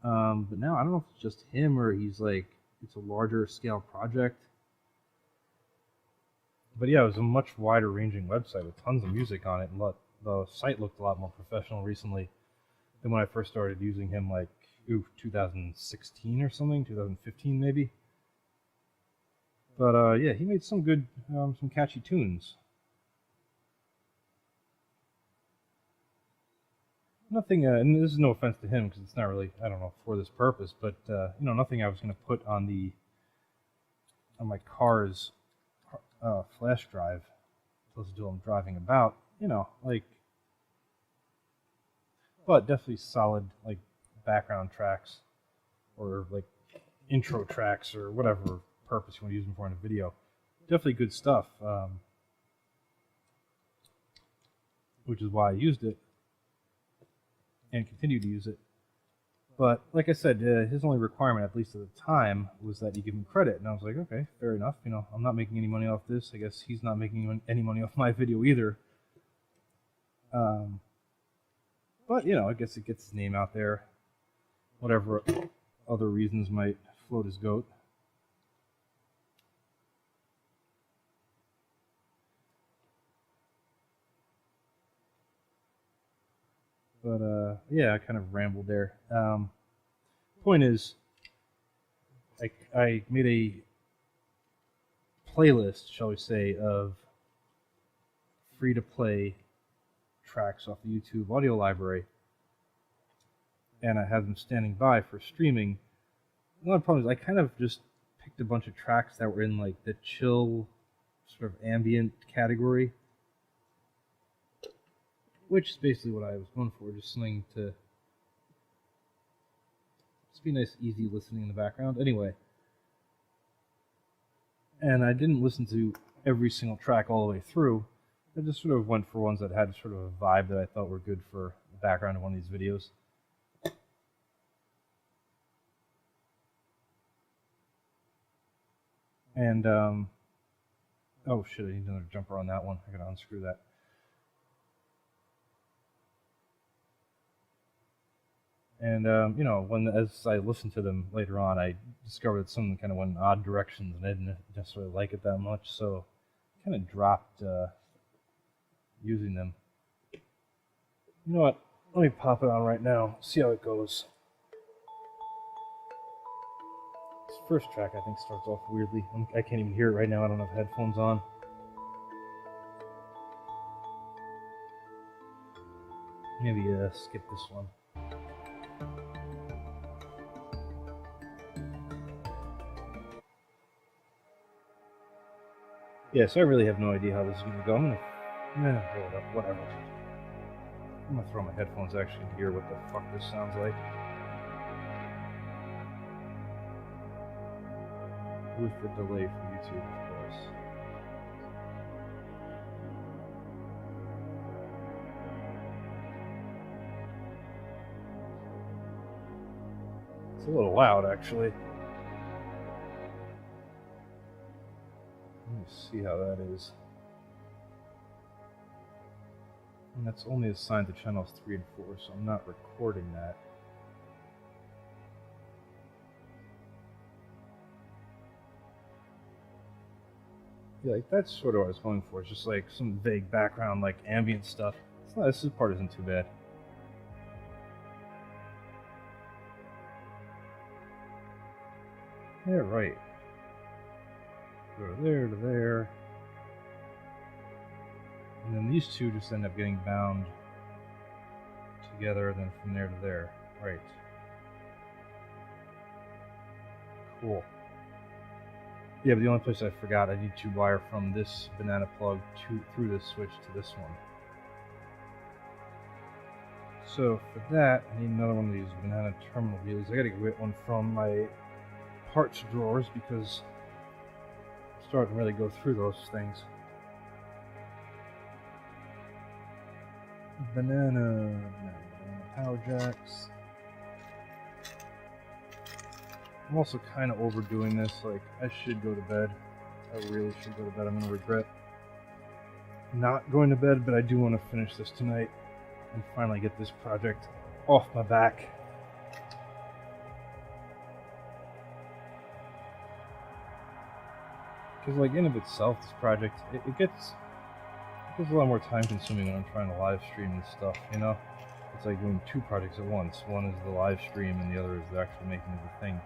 But now I don't know if it's just him or he's like, it's a larger scale project. But yeah, it was a much wider ranging website with tons of music on it, and the site looked a lot more professional recently than when I first started using him, like 2016 or something, 2015 maybe. But yeah, he made some good, some catchy tunes. nothing, and this is no offense to him because it's not really, I don't know, for this purpose, but nothing I was going to put on my car's flash drive until I'm driving about, but definitely solid like background tracks or like intro tracks or whatever purpose you want to use them for in a video. Definitely good stuff, which is why I used it and continue to use it. But like I said, his only requirement, at least at the time, was that you give him credit. And I was like, okay, fair enough. I'm not making any money off this. I guess he's not making any money off my video either. But, I guess it gets his name out there. Whatever other reasons might float his goat. But, yeah, I kind of rambled there. Point is, I made a playlist, shall we say, of free-to-play tracks off the YouTube audio library, and I have them standing by for streaming. One of the problems is I kind of just picked a bunch of tracks that were in like the chill, sort of ambient category, which is basically what I was going for, just something to just be nice, easy listening in the background. Anyway, and I didn't listen to every single track all the way through. I just sort of went for ones that had sort of a vibe that I thought were good for the background of one of these videos. And, oh shit, I need another jumper on that one. I gotta unscrew that. And, as I listened to them later on, I discovered that some of them kind of went in odd directions, and I didn't necessarily like it that much, so I kind of dropped using them. You know what? Let me pop it on right now, see how it goes. This first track, I think, starts off weirdly. I can't even hear it right now. I don't have headphones on. Maybe skip this one. Yeah, so I really have no idea how this is going to go. I'm gonna hold it up, whatever. I'm gonna throw my headphones actually to hear what the fuck this sounds like. With the delay from YouTube, of course. It's a little loud, actually. Let me see how that is. And that's only assigned to channels 3 and 4, so I'm not recording that. Yeah, like that's sort of what I was going for. It's just like some vague background, like ambient stuff. It's not, this part isn't too bad. Yeah, right. Go to there, to there. And then these two just end up getting bound together, and then from there to there. Right. Cool. Yeah, but the only place I forgot, I need to wire from this banana plug through this switch to this one. So for that, I need another one of these banana terminal relays. I gotta get one from my parts drawers because I'm starting to really go through those things. Banana power jacks. I'm also kind of overdoing this. Like, I should go to bed. I really should go to bed. I'm going to regret not going to bed, but I do want to finish this tonight and finally get this project off my back. Because, like, in of itself, this project, it gets a lot more time consuming when I'm trying to live stream this stuff, you know? It's like doing two projects at once. One is the live stream and the other is the actual making of the thing.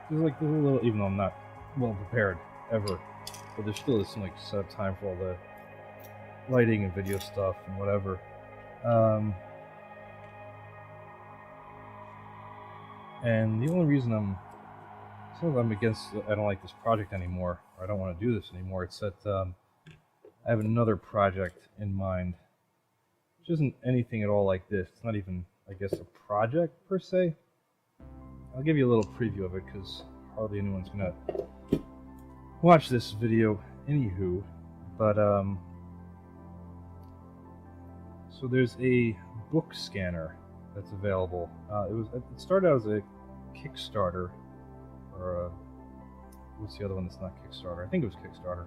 There's like a little, even though I'm not well prepared ever, but there still is some like set up time for all the lighting and video stuff and whatever. And the only reason it's not that I'm against, I don't like this project anymore, or I don't want to do this anymore. It's that I have another project in mind, which isn't anything at all like this. It's not even, I guess, a project per se. I'll give you a little preview of it because hardly anyone's gonna watch this video anywho. But so there's a book scanner that's available. It started out as a Kickstarter, or what's the other one that's not Kickstarter? I think it was Kickstarter.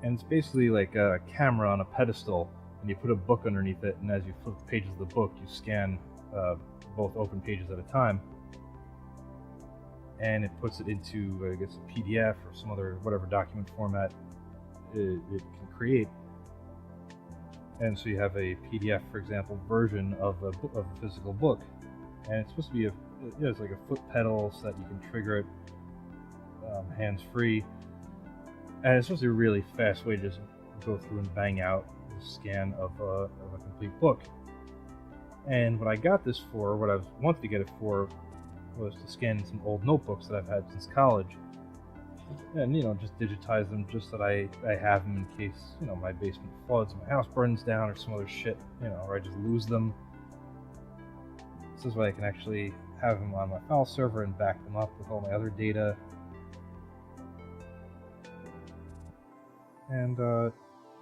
And it's basically like a camera on a pedestal, and you put a book underneath it, and as you flip the pages of the book, you scan both open pages at a time, and it puts it into, I guess, a PDF or some other whatever document format it can create. And so you have a PDF, for example, version of a physical book, and it's supposed to be it's like a foot pedal so that you can trigger it hands-free, and it's supposed to be a really fast way to just go through and bang out the scan of a complete book. And what I got this for, what I wanted to get it for, was to scan some old notebooks that I've had since college, and just digitize them just so that I have them in case my basement floods, my house burns down, or some other shit, or I just lose them. This is why I can actually have them on my file server and back them up with all my other data. And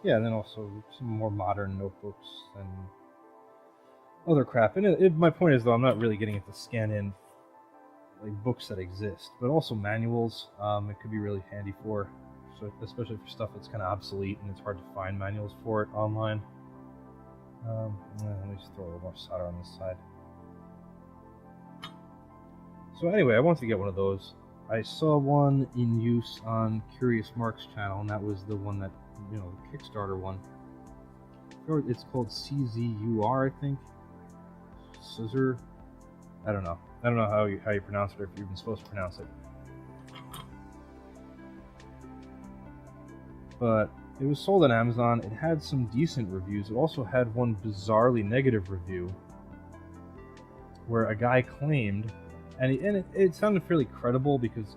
yeah, and then also some more modern notebooks and other crap. And my point is, though, I'm not really getting it to scan in like books that exist, but also manuals. It could be really handy for, so especially for stuff that's kind of obsolete and it's hard to find manuals for it online. Let me just throw a little more solder on this side. So anyway, I wanted to get one of those. I saw one in use on Curious Mark's channel, and that was the one that, the Kickstarter one. It's called CZUR, I think. Scissor. I don't know. I don't know how you pronounce it, or if you're even supposed to pronounce it. But it was sold on Amazon. It had some decent reviews. It also had one bizarrely negative review where a guy claimed, and it sounded fairly credible because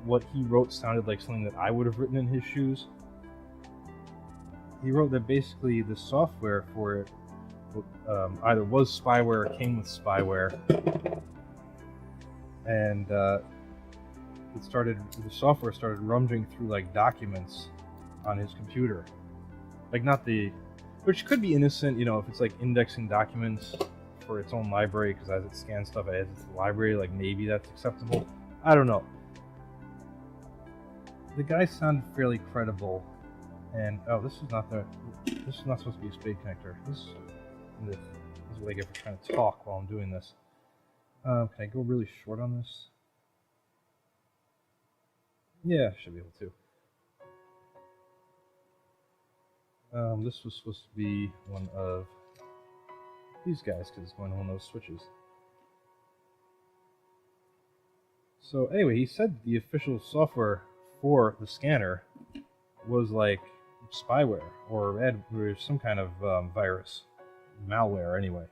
what he wrote sounded like something that I would have written in his shoes. He wrote that basically the software for it either was spyware or came with spyware, and the software started rummaging through like documents on his computer, like which could be innocent, if it's like indexing documents for its own library, because as it scans stuff as its library, like maybe that's acceptable. I don't know. The guy sounded fairly credible, and this is not supposed to be a spade connector. This is what I get for trying to talk while I'm doing this. Can I go really short on this? Yeah, I should be able to. This was supposed to be one of these guys because it's going on one of those switches. So anyway, he said the official software for the scanner was like spyware or some kind of virus, malware anyway.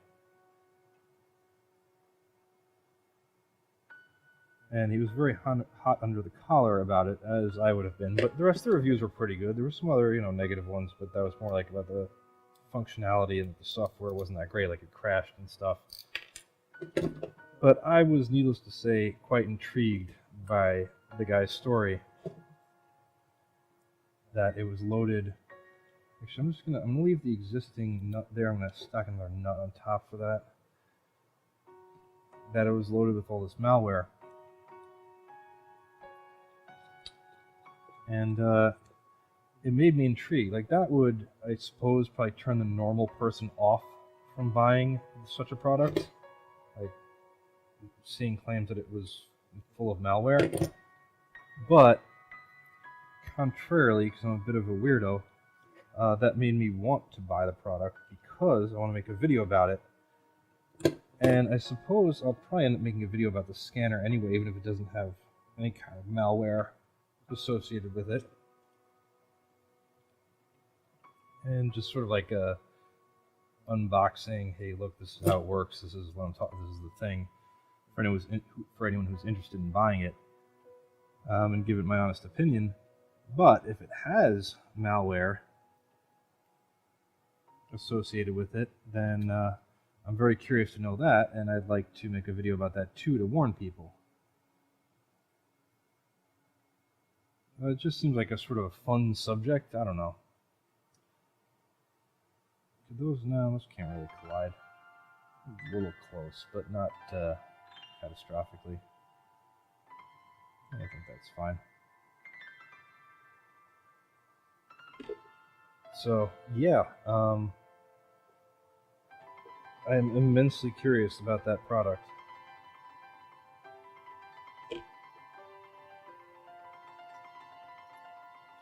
And he was very hot under the collar about it, as I would have been. But the rest of the reviews were pretty good. There were some other, negative ones, but that was more like about the functionality, and the software wasn't that great, like it crashed and stuff. But I was, needless to say, quite intrigued by the guy's story. That it was loaded. Actually, I'm gonna leave the existing nut there. I'm gonna stack another nut on top for that. That it was loaded with all this malware. And it made me intrigued. Like, that would, I suppose, probably turn the normal person off from buying such a product. Like, seeing claims that it was full of malware. But, contrarily, because I'm a bit of a weirdo, that made me want to buy the product because I want to make a video about it. And I suppose I'll probably end up making a video about the scanner anyway, even if it doesn't have any kind of malware associated with it, and just sort of like a unboxing. Hey, look, this is how it works. This is what I'm talking. This is the thing for anyone who's interested in buying it, and give it my honest opinion. But if it has malware associated with it, then I'm very curious to know that, and I'd like to make a video about that too to warn people. It just seems like a sort of a fun subject. I don't know. Those can't really collide. A little close, but not catastrophically. I think that's fine. So yeah, I'm immensely curious about that product.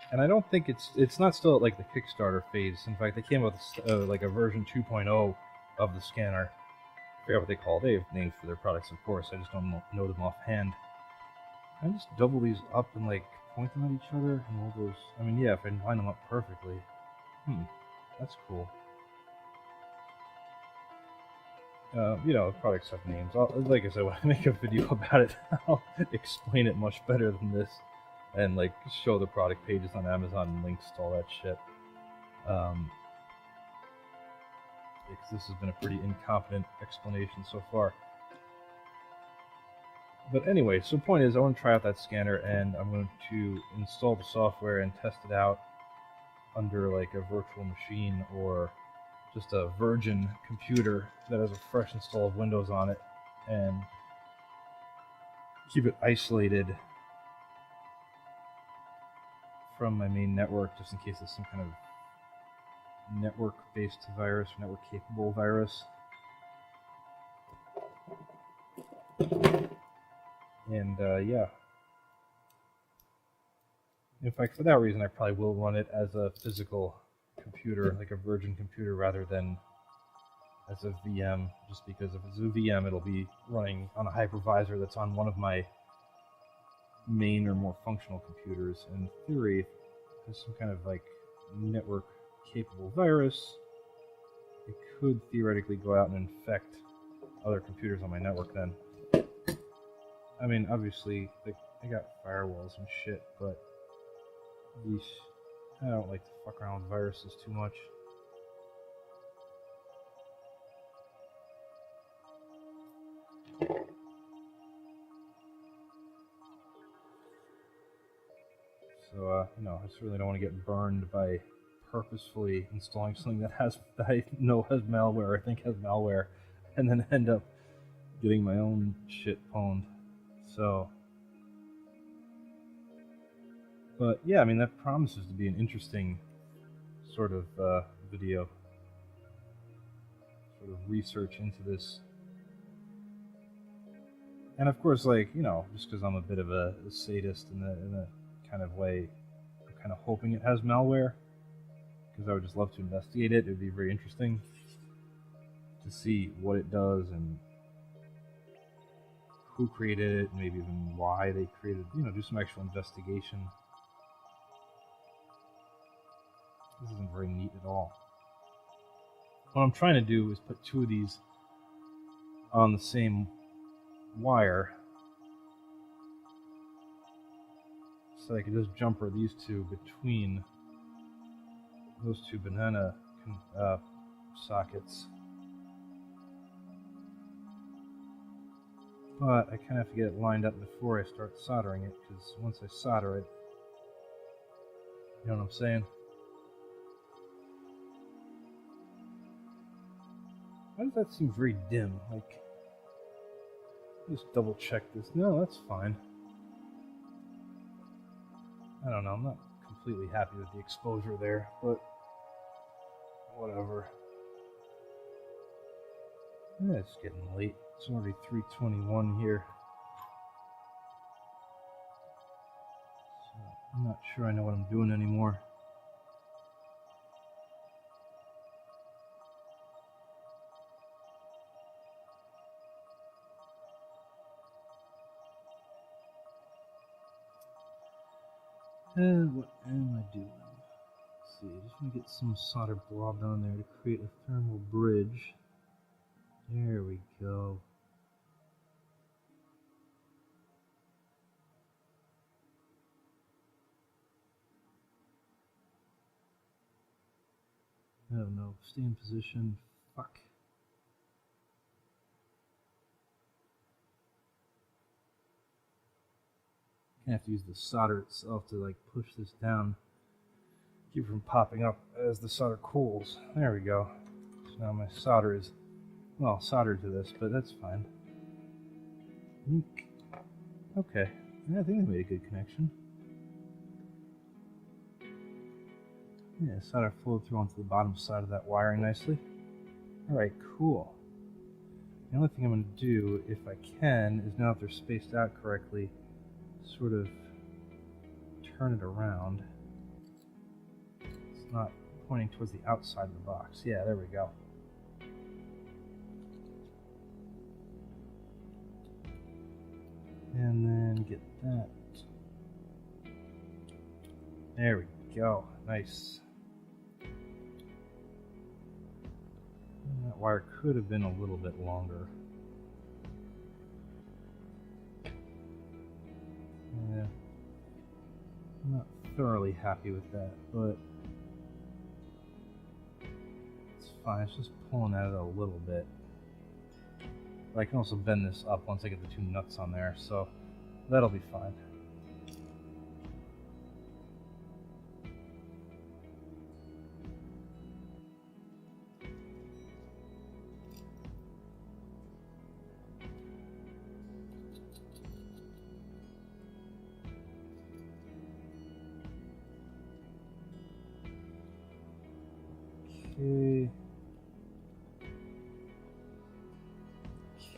And I don't think it's not still at like the Kickstarter phase. In fact, they came out with like a version 2.0 of the scanner. I forget what they call it. They have names for their products, of course. I just don't know them offhand. I just double these up and like point them at each other and all those. I mean, yeah, if I line them up perfectly. That's cool. You know, the products have names. Like I said, when I make a video about it, I'll explain it much better than this. And like show the product pages on Amazon and links to all that shit. Because this has been a pretty incompetent explanation so far. But anyway, so the point is I want to try out that scanner, and I'm going to install the software and test it out under like a virtual machine or just a virgin computer that has a fresh install of Windows on it, and keep it isolated from my main network, just in case there's some kind of network-based virus, or network-capable virus. And yeah. In fact, for that reason, I probably will run it as a physical computer, like a virgin computer, rather than as a VM, just because if it's a VM, it'll be running on a hypervisor that's on one of my main or more functional computers. In theory, there's some kind of like network capable virus, it could theoretically go out and infect other computers on my network then. I mean, obviously, I got firewalls and shit, but I don't like to fuck around with viruses too much. So, you know, I just really don't want to get burned by purposefully installing something that I know has malware, or think has malware, and then end up getting my own shit pwned. So, but yeah, I mean, that promises to be an interesting sort of video, sort of research into this. And of course, like, you know, just because I'm a bit of a sadist in a kind of way, I'm kind of hoping it has malware, because I would just love to investigate it. It would be very interesting to see what it does and who created it, and maybe even why they created it, you know, do some actual investigation. This isn't very neat at all. What I'm trying to do is put two of these on the same wire, so I can just jumper these two between those two banana sockets. But I kind of have to get it lined up before I start soldering it, because once I solder it, you know what I'm saying? Why does that seem very dim? Like, just double check this. No, that's fine. I don't know, I'm not completely happy with the exposure there, but whatever. Yeah, it's getting late. It's already 3:21 here. So I'm not sure I know what I'm doing anymore. What am I doing? Let's see, just gonna get some solder blob down there to create a thermal bridge. There we go. Oh no, stay in position. Fuck. I have to use the solder itself to like push this down, keep it from popping up as the solder cools. There we go. So now my solder is, well, soldered to this, but that's fine. Okay, yeah, I think they made a good connection. Yeah, solder flowed through onto the bottom side of that wiring nicely. Alright, cool. The only thing I'm going to do, if I can, is now that they're spaced out correctly, sort of turn it around. It's not pointing towards the outside of the box. Yeah, there we go. And then get that. There we go. Nice. And that wire could have been a little bit longer. Yeah. I'm not thoroughly happy with that, but it's fine. It's just pulling at it a little bit. But I can also bend this up once I get the two nuts on there, so that'll be fine. Okay.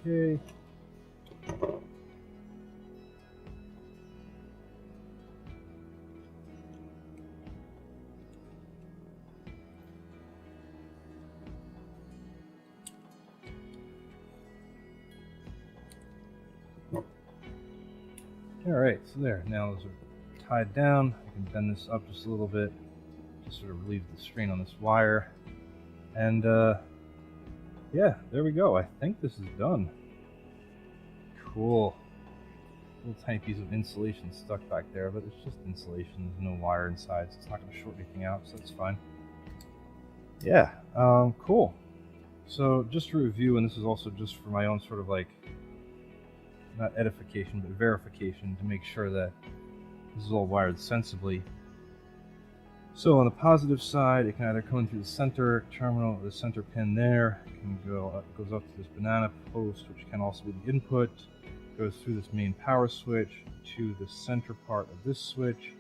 Okay. Alright, so there. Now those are tied down. I can bend this up just a little bit, just sort of relieve the strain on this wire. And, yeah, there we go. I think this is done. Cool. Little tiny piece of insulation stuck back there, but it's just insulation. There's no wire inside, so it's not going to short anything out, so that's fine. Yeah, cool. So, just to review, and this is also just for my own sort of like, not edification, but verification to make sure that this is all wired sensibly. So on the positive side, it can either come in through the center terminal, or the center pin there. It can go, it goes up to this banana post, which can also be the input. Goes through this main power switch to the center part of this switch,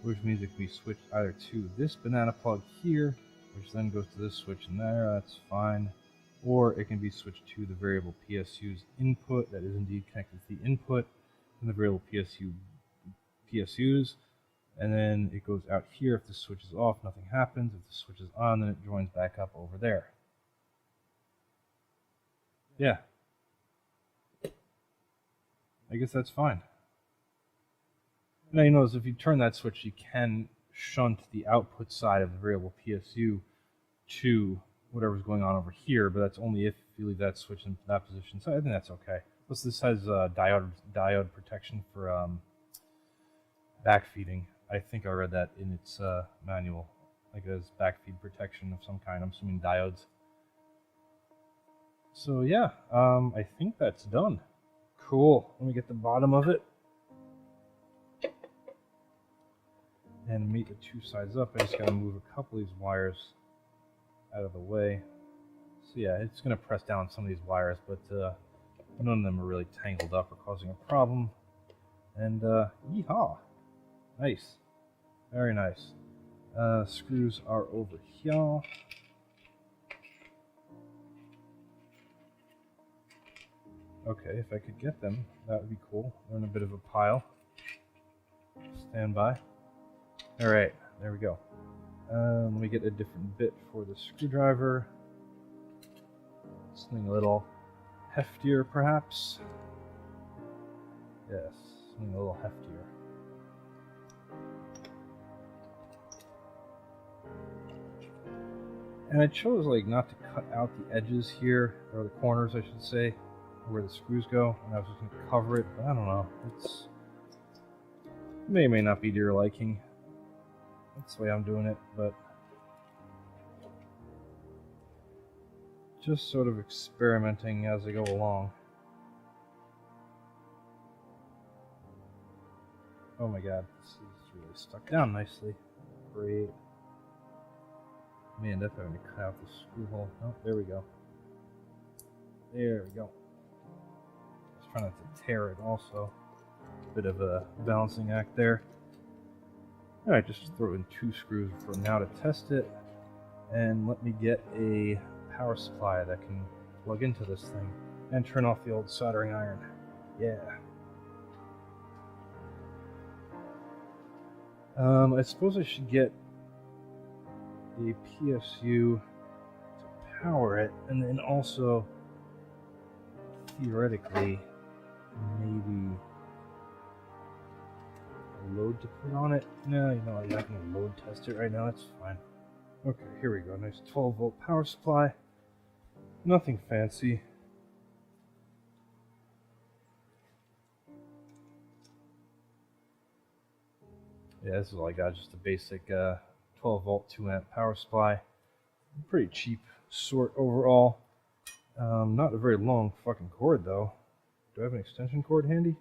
which means it can be switched either to this banana plug here, which then goes to this switch in there. That's fine. Or it can be switched to the variable PSU's input that is indeed connected to the input and the variable PSUs. And then it goes out here. If the switch is off, nothing happens. If the switch is on, then it joins back up over there. Yeah. I guess that's fine. Now you notice if you turn that switch, you can shunt the output side of the variable PSU to whatever's going on over here, but that's only if you leave that switch in that position. So I think that's okay. Plus this has diode protection for backfeeding. I think I read that in its manual, like it has backfeed protection of some kind. I'm assuming diodes. So yeah, I think that's done. Cool. Let me get the bottom of it and meet the two sides up. I just gotta move a couple of these wires out of the way. So yeah, it's gonna press down some of these wires, but none of them are really tangled up or causing a problem. And yeehaw! Nice, very nice. Screws are over here. Okay, if I could get them, that would be cool. They're in a bit of a pile. Stand by. Alright, there we go. Let me get a different bit for the screwdriver. Something a little heftier, perhaps. Yes, something a little heftier. And I chose like not to cut out the edges here, or the corners I should say, where the screws go, and I was just going to cover it, but I don't know. It's may or may not be to your liking. That's the way I'm doing it, but just sort of experimenting as I go along. Oh my god, this is really stuck down nicely. Great. May end up having to cut out the screw hole. Oh, there we go. There we go. I was trying not to tear it also. Bit of a balancing act there. Alright, just throw in 2 screws for now to test it. And let me get a power supply that can plug into this thing. And turn off the old soldering iron. Yeah. I suppose I should get a PSU to power it, and then also, theoretically, maybe a load to put on it. No, you know, I'm not going to load test it right now, that's fine. Okay, here we go, nice 12-volt power supply. Nothing fancy. Yeah, this is all I got, just a basic 12-volt 2-amp power supply. Pretty cheap sort overall. Not a very long fucking cord though. Do I have an extension cord handy?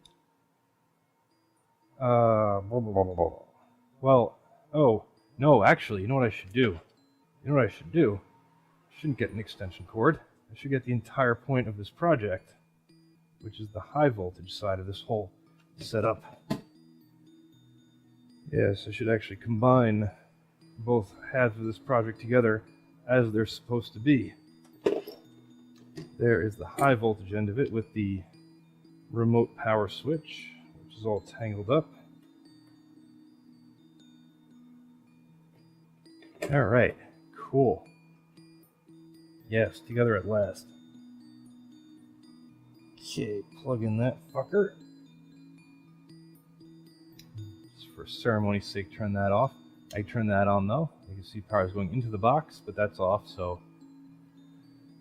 Well, oh, no, actually, you know what I should do? You know what I should do? I shouldn't get an extension cord. I should get the entire point of this project, which is the high voltage side of this whole setup. Yes, I should actually combine both halves of this project together as they're supposed to be. There is the high voltage end of it with the remote power switch, which is all tangled up. Alright, cool. Yes, together at last. Okay, plug in that fucker. For ceremony's sake, turn that off. I turn that on though. You can see power is going into the box, but that's off, so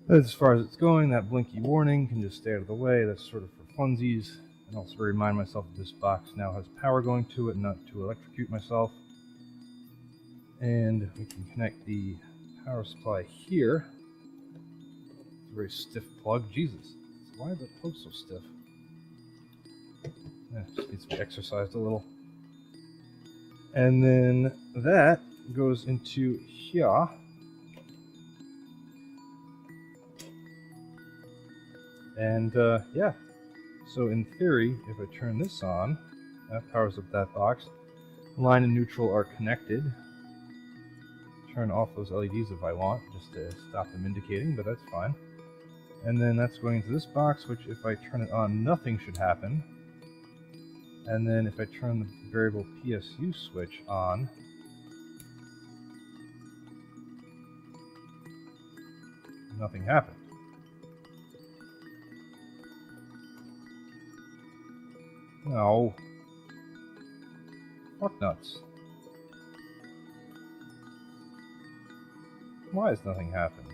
as far as it's going, that blinky warning can just stay out of the way. That's sort of for funsies. And also remind myself that this box now has power going to it, not to electrocute myself. And we can connect the power supply here. It's a very stiff plug. Jesus, why is that plug so stiff? Yeah, just needs to be exercised a little. And then that goes into here. And yeah, so in theory, if I turn this on, that powers up that box. Line and neutral are connected. Turn off those LEDs if I want, just to stop them indicating, but that's fine. And then that's going into this box, which if I turn it on, nothing should happen. And then if I turn the variable PSU switch on, nothing happened. No. Fuck nuts. Why has nothing happened?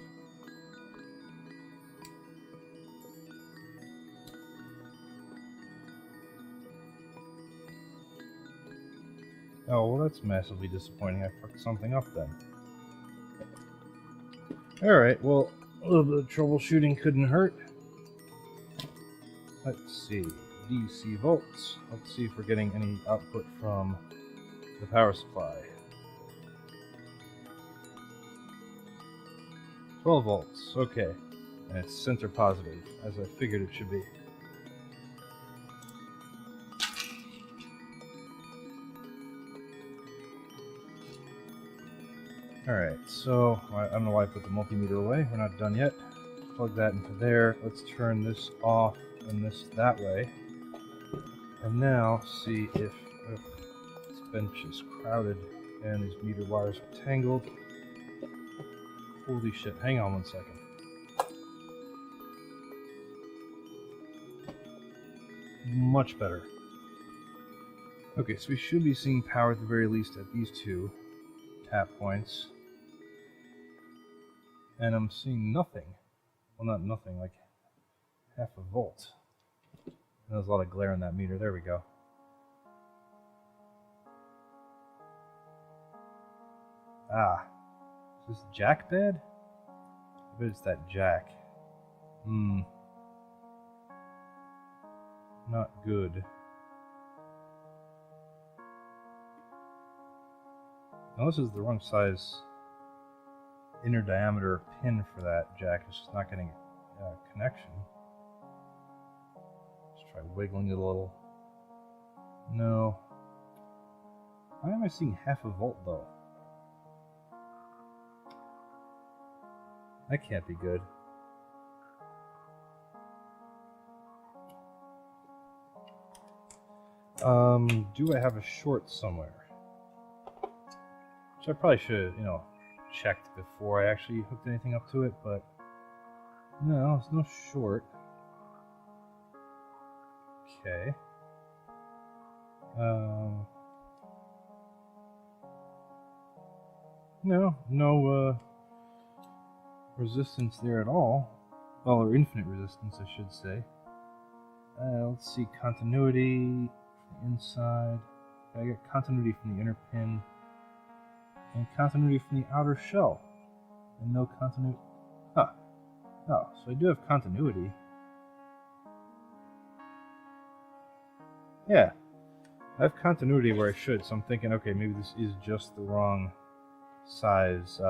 Oh, well that's massively disappointing. I fucked something up then. Alright, well, a little bit of troubleshooting couldn't hurt. Let's see. DC volts. Let's see if we're getting any output from the power supply. 12 volts, okay. And it's center positive, as I figured it should be. Alright, so I don't know why I put the multimeter away. We're not done yet. Plug that into there. Let's turn this off and this that way. And now see if this bench is crowded and these meter wires are tangled. Holy shit, hang on one second. Much better. Okay, so we should be seeing power at the very least at these two tap points. and I'm seeing nothing. Well, not nothing, like half a volt. And there's a lot of glare in that meter. There we go. Ah, is this jack bad? I bet it's that jack. Not good. Now this is the wrong size inner diameter pin for that jack. It's just not getting a connection. Let's try wiggling it a little. No. Why am I seeing half a volt though? That can't be good. Do I have a short somewhere? Which I probably should, you know, checked before I actually hooked anything up to it, but no, there's no short. Okay. No resistance there at all. Well, or infinite resistance, I should say. Let's see, continuity from the inside. I get continuity from the inner pin. And continuity from the outer shell. And no continuity. Huh. Oh, so I do have continuity. Yeah. I have continuity where I should, so I'm thinking, okay, maybe this is just the wrong size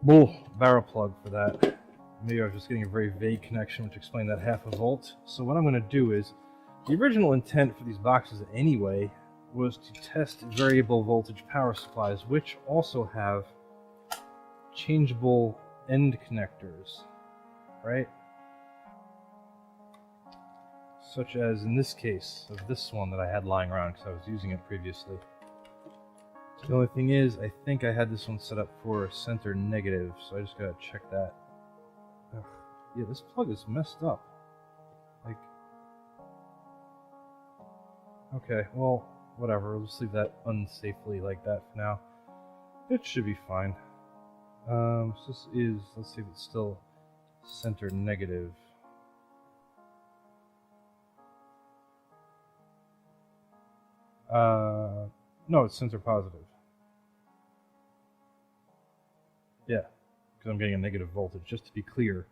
barrel plug for that. Maybe I was just getting a very vague connection, which explained that half a volt. So what I'm going to do is, the original intent for these boxes anyway was to test variable voltage power supplies, which also have changeable end connectors, right? Such as in this case of this one that I had lying around because I was using it previously. The only thing is, I think I had this one set up for center negative, so I just gotta check that. Ugh. Yeah, this plug is messed up. Like, okay, well, whatever. We'll just leave that unsafely like that for now. It should be fine. So this is, let's see if it's still center negative. No, it's center positive. Yeah, because I'm getting a negative voltage, just to be clear.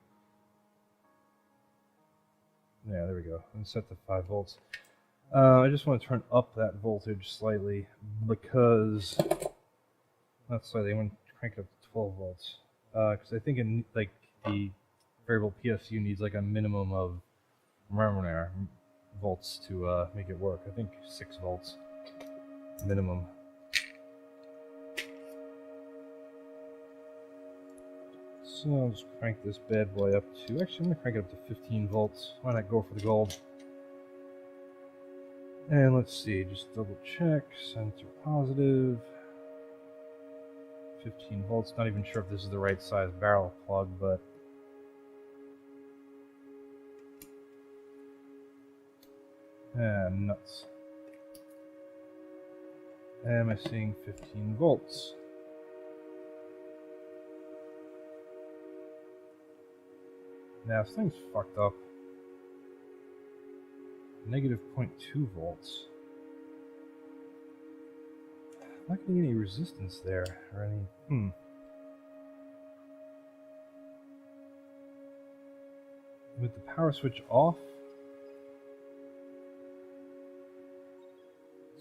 Yeah, there we go. I'm set to 5 volts. I just want to turn up that voltage slightly because, not slightly, I want to crank it up to 12 volts. Because I think in, like, the variable PSU needs like a minimum of volts to make it work. I think 6 volts minimum. So I'll just crank this bad boy up to, actually I'm going to crank it up to 15 volts. Why not go for the gold? And let's see, just double check, center positive, 15 volts. Not even sure if this is the right size barrel plug, but nuts. Am I seeing 15 volts? Now this thing's fucked up. Negative 0.2 volts. I'm not getting any resistance there, or any, With the power switch off,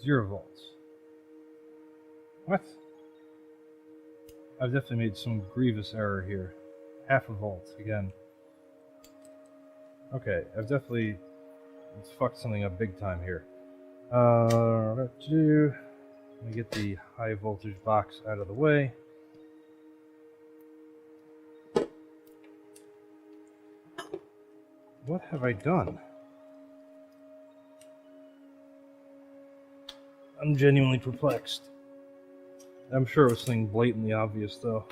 0 volts. What? I've definitely made some grievous error here. Half a volt, again. Okay, I've definitely fucked something up big time here. What to do? Let me get the high voltage box out of the way. What have I done? I'm genuinely perplexed. I'm sure it was something blatantly obvious, though.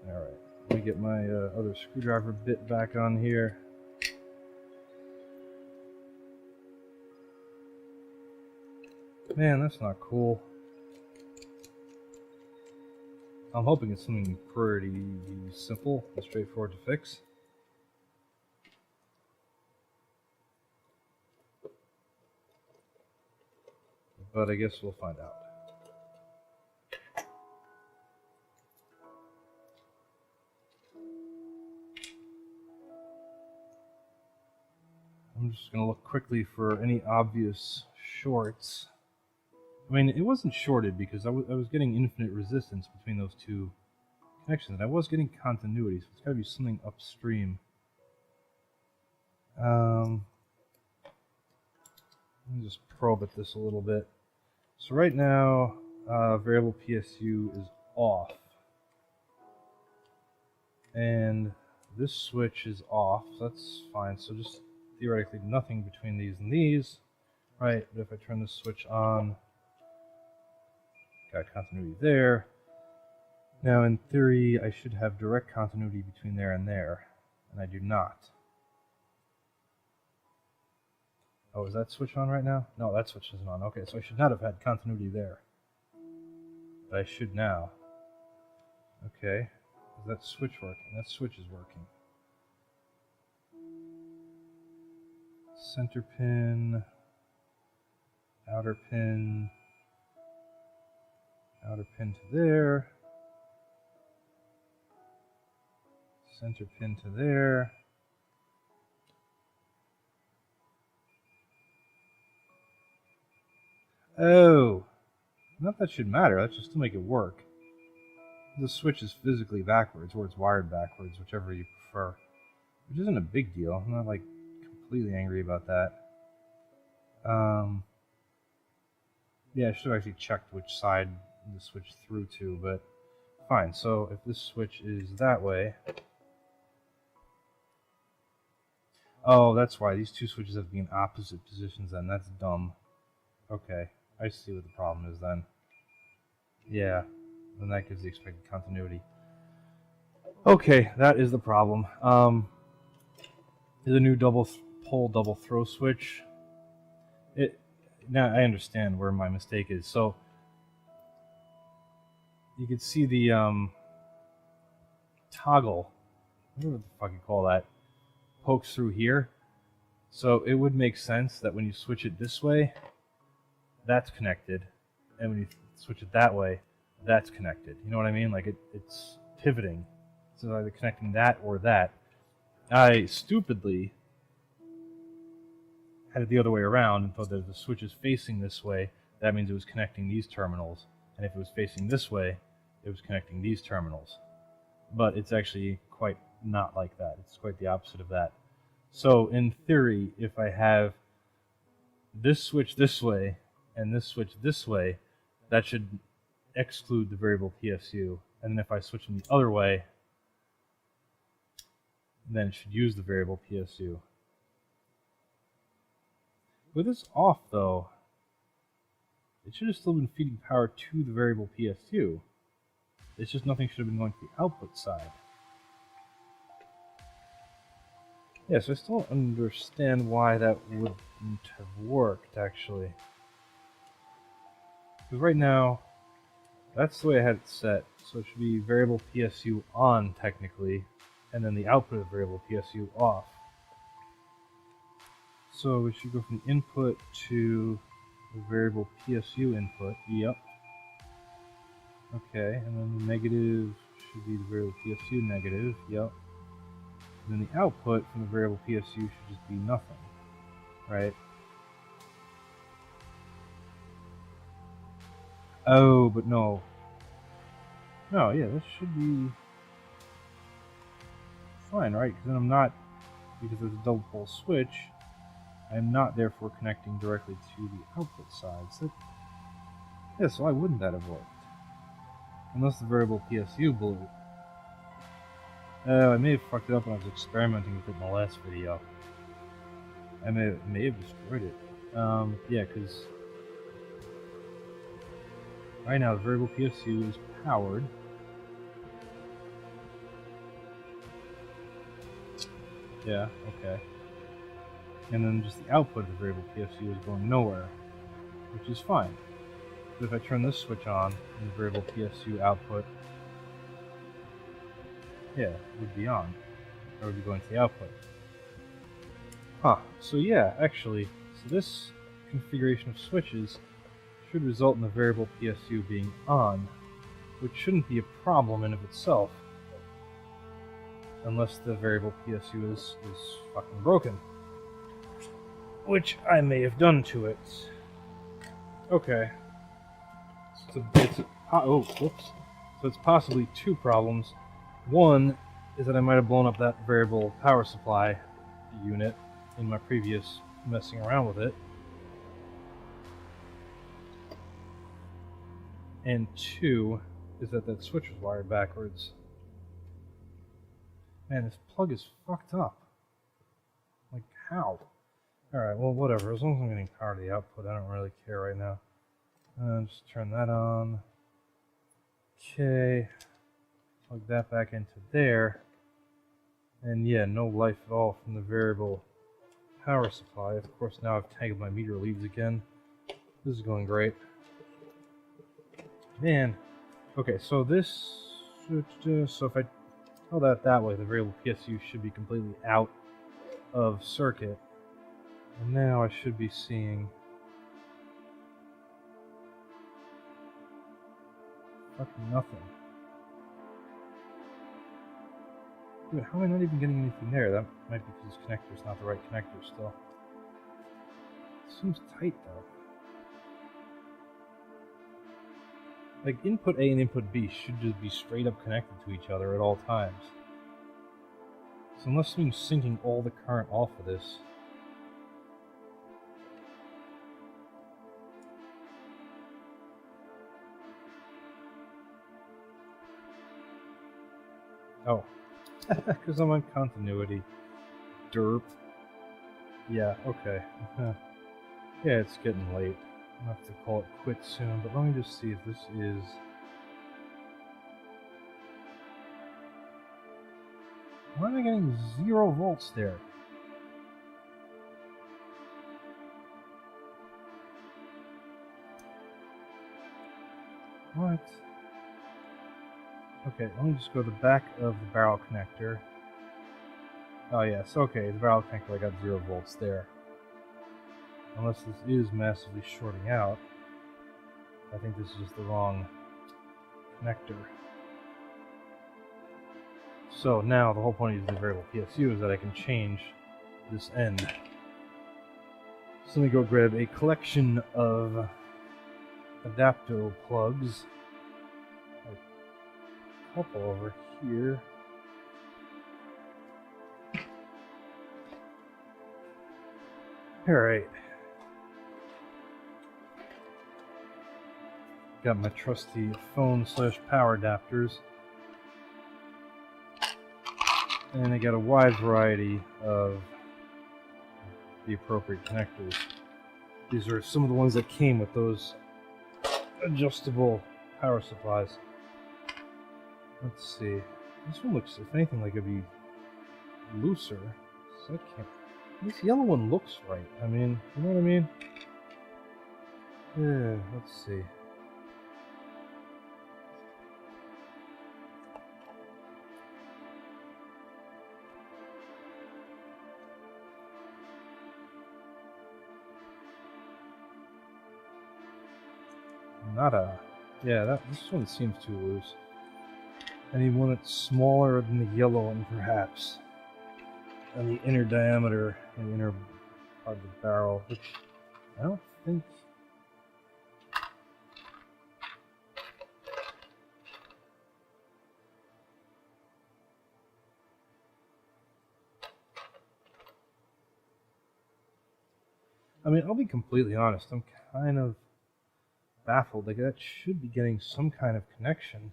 Alright, let me get my other screwdriver bit back on here. Man, that's not cool. I'm hoping it's something pretty simple and straightforward to fix. But I guess we'll find out. I'm just going to look quickly for any obvious shorts. I mean, it wasn't shorted because I was getting infinite resistance between those two connections, and I was getting continuity, so it's got to be something upstream. Let me just probe at this a little bit. So right now, variable PSU is off, and this switch is off, so that's fine. So just theoretically nothing between these and these, right? But if I turn this switch on, got continuity there. Now in theory, I should have direct continuity between there, and I do not. Oh, is that switch on right now? No, that switch isn't on. Okay, so I should not have had continuity there. But I should now. Okay, is that switch working? That switch is working. Center pin, outer pin to there, center pin to there. Oh, not that should matter. That should still make it work. The switch is physically backwards, or it's wired backwards, whichever you prefer. Which isn't a big deal. I'm not like completely angry about that. Yeah, I should have actually checked which side the switch through to, but fine. So if this switch is that way, oh, that's why these two switches have to be in opposite positions. Then that's dumb. Okay, I see what the problem is then. Yeah, then that gives the expected continuity. Okay, that is the problem. The new double throw switch. Now I understand where my mistake is. So you can see the toggle, whatever the fuck you call that, pokes through here. So it would make sense that when you switch it this way, that's connected, and when you switch it that way, that's connected. You know what I mean? Like it's pivoting. So either connecting that or that. I stupidly had it the other way around and thought that if the switch is facing this way, that means it was connecting these terminals, and if it was facing this way, it was connecting these terminals. But it's actually quite not like that. It's quite the opposite of that. So in theory, if I have this switch this way and this switch this way, that should exclude the variable PSU. And then if I switch them the other way, then it should use the variable PSU. With this off, though, it should have still been feeding power to the variable PSU. It's just nothing should have been going to the output side. Yeah, so I still don't understand why that wouldn't have worked, actually. Because right now, that's the way I had it set. So it should be variable PSU on, technically, and then the output of variable PSU off. So we should go from the input to the variable PSU input. Yep. Okay, and then the negative should be the variable PSU negative. Yep. And then the output from the variable PSU should just be nothing. Right? Oh, but no. No, yeah, this should be fine, right? Because then I'm not, because there's a double pole switch, I'm not therefore connecting directly to the output side. So yeah, so why wouldn't that have worked? Unless the variable PSU blew. I may have fucked it up when I was experimenting with it in the last video. I may have destroyed it. Yeah, because right now the variable PSU is powered. Yeah, okay. And then just the output of the variable PSU is going nowhere, which is fine. But if I turn this switch on, and the variable PSU output Yeah, it would be on. Or would be going to the output. Huh. So yeah, actually, so this configuration of switches should result in the variable PSU being on, which shouldn't be a problem in of itself. Unless the variable PSU is fucking broken. Which I may have done to it. Okay. Oh, whoops. So it's possibly two problems. One is that I might have blown up that variable power supply unit in my previous messing around with it. And two is that that switch was wired backwards. Man, this plug is fucked up. Like, how? Alright, well, whatever. As long as I'm getting power to the output, I don't really care right now. Just turn that on. Okay. Plug that back into there. And yeah, no life at all from the variable power supply. Of course, now I've tangled my meter leads again. This is going great. Man. Okay, so this... So if I tell that way, the variable PSU should be completely out of circuit. And now I should be seeing... fucking nothing. Dude, how am I not even getting anything there? That might be because this connector's not the right connector still. It seems tight though. Like, input A and input B should just be straight up connected to each other at all times. So unless I'm syncing all the current off of this... Oh. Because I'm on continuity. Derp. Yeah, okay. Yeah, it's getting late. I'll have to call it quits soon, but let me just see if this is... Why am I getting 0 volts there? What? Okay, let me just go to the back of the barrel connector. Oh yes, okay, the barrel connector, I got 0 volts there. Unless this is massively shorting out. I think this is just the wrong connector. So now the whole point of using the variable PSU is that I can change this end. So let me go grab a collection of adapter plugs. A couple over here. Alright. Got my trusty phone/power adapters. And I got a wide variety of the appropriate connectors. These are some of the ones that came with those adjustable power supplies. Let's see. This one looks, if anything, like it'd be looser. So I can't. This yellow one looks right. I mean, you know what I mean? Yeah, let's see. Nada. Yeah, this one seems too loose. I need one that's smaller than the yellow one, perhaps. And the inner diameter, the inner part of the barrel, which I don't think... I mean, I'll be completely honest, I'm kind of baffled. Like, that should be getting some kind of connection.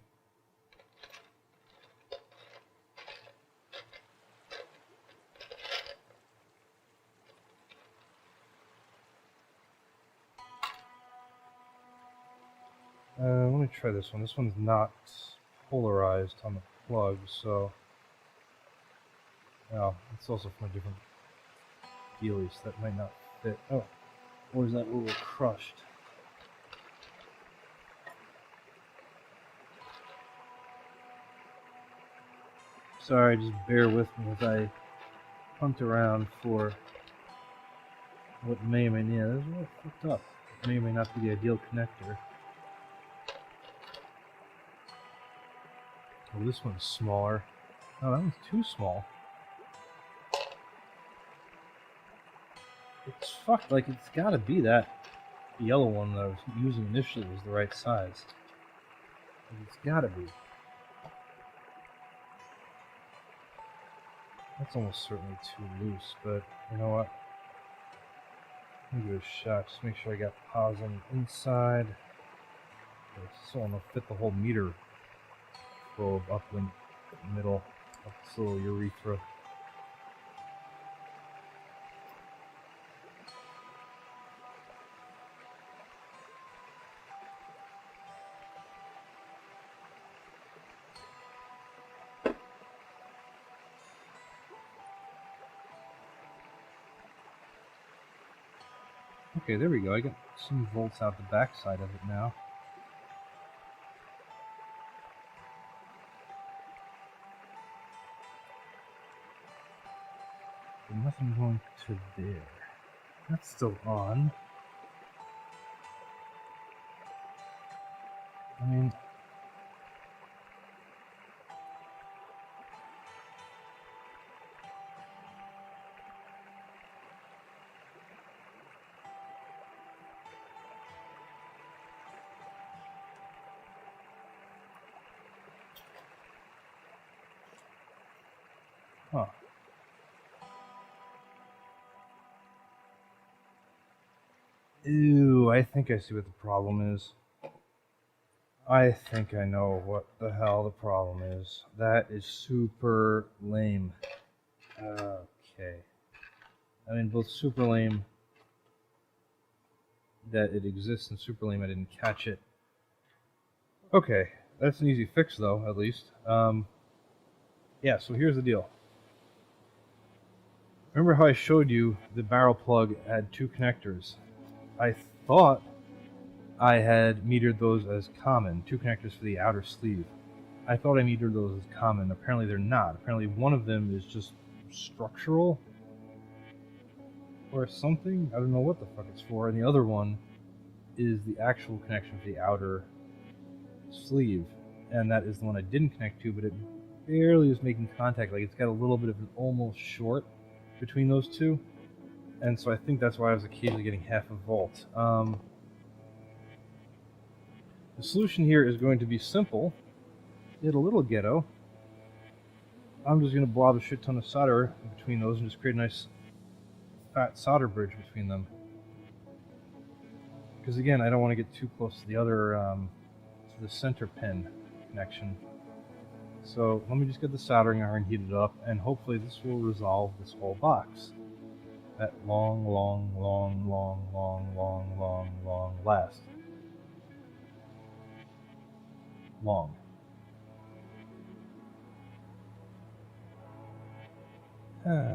Let me try this one. This one's not polarized on the plug, so... Oh, it's also from a different dealie, so that might not fit. Oh, or is that a little crushed? Sorry, just bear with me as I hunt around for what may or may not. Yeah, this is a little fucked up. It may or may not be the ideal connector. Oh, this one's smaller. Oh, that one's too small. It's fucked. Like, it's gotta be that yellow one that I was using initially was the right size. Like, it's gotta be. That's almost certainly too loose, but you know what? I'm gonna give it a shot. Just make sure I got paws on the inside. So I'm gonna fit the whole meter probe up the middle of this little urethra. Okay, there we go. I got some volts out the backside of it now. But nothing going to there. That's still on. I mean, huh. Ew, I think I see what the problem is. I think I know what the hell the problem is. That is super lame. Okay. I mean, both super lame that it exists and super lame I didn't catch it. Okay, that's an easy fix though, at least. Yeah, so here's the deal. Remember how I showed you the barrel plug had two connectors? I thought I had metered those as common, two connectors for the outer sleeve. I thought I metered those as common. Apparently they're not. Apparently one of them is just structural or something. I don't know what the fuck it's for. And the other one is the actual connection for the outer sleeve. And that is the one I didn't connect to, but it barely is making contact. Like, it's got a little bit of an almost short between those two. And so I think that's why I was occasionally getting half a volt. The solution here is going to be simple, yet a little ghetto. I'm just going to blob a shit ton of solder between those and just create a nice fat solder bridge between them. Because again, I don't want to get too close to the other, to the center pin connection. So let me just get the soldering iron heated up, and hopefully this will resolve this whole box. At long last. Long.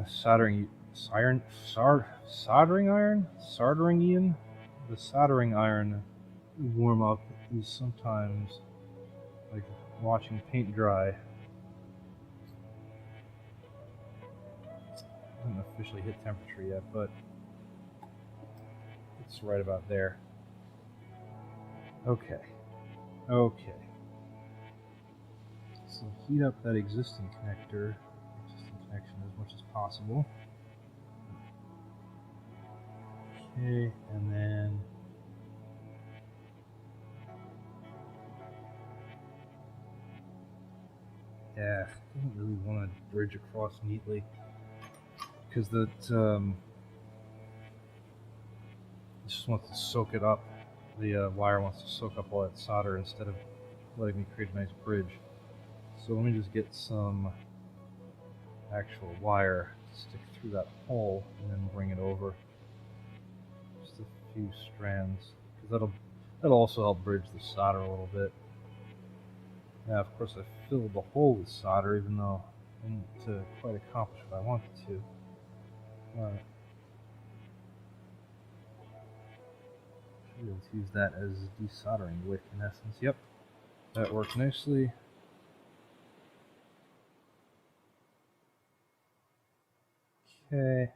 Soldering iron? The soldering iron warm up is sometimes like watching paint dry. I haven't officially hit temperature yet, but it's right about there. Okay. Okay. So heat up that existing connection as much as possible. Okay, and then yeah, doesn't really want to bridge across neatly because that just wants to soak it up. The wire wants to soak up all that solder instead of letting me create a nice bridge. So let me just get some actual wire to stick through that hole and then bring it over. Just a few strands, because that'll also help bridge the solder a little bit. Now, of course, I filled the hole with solder, even though I didn't quite accomplish what I wanted to. Alright. Should be able to use that as desoldering wick in essence. Yep, that worked nicely. Okay.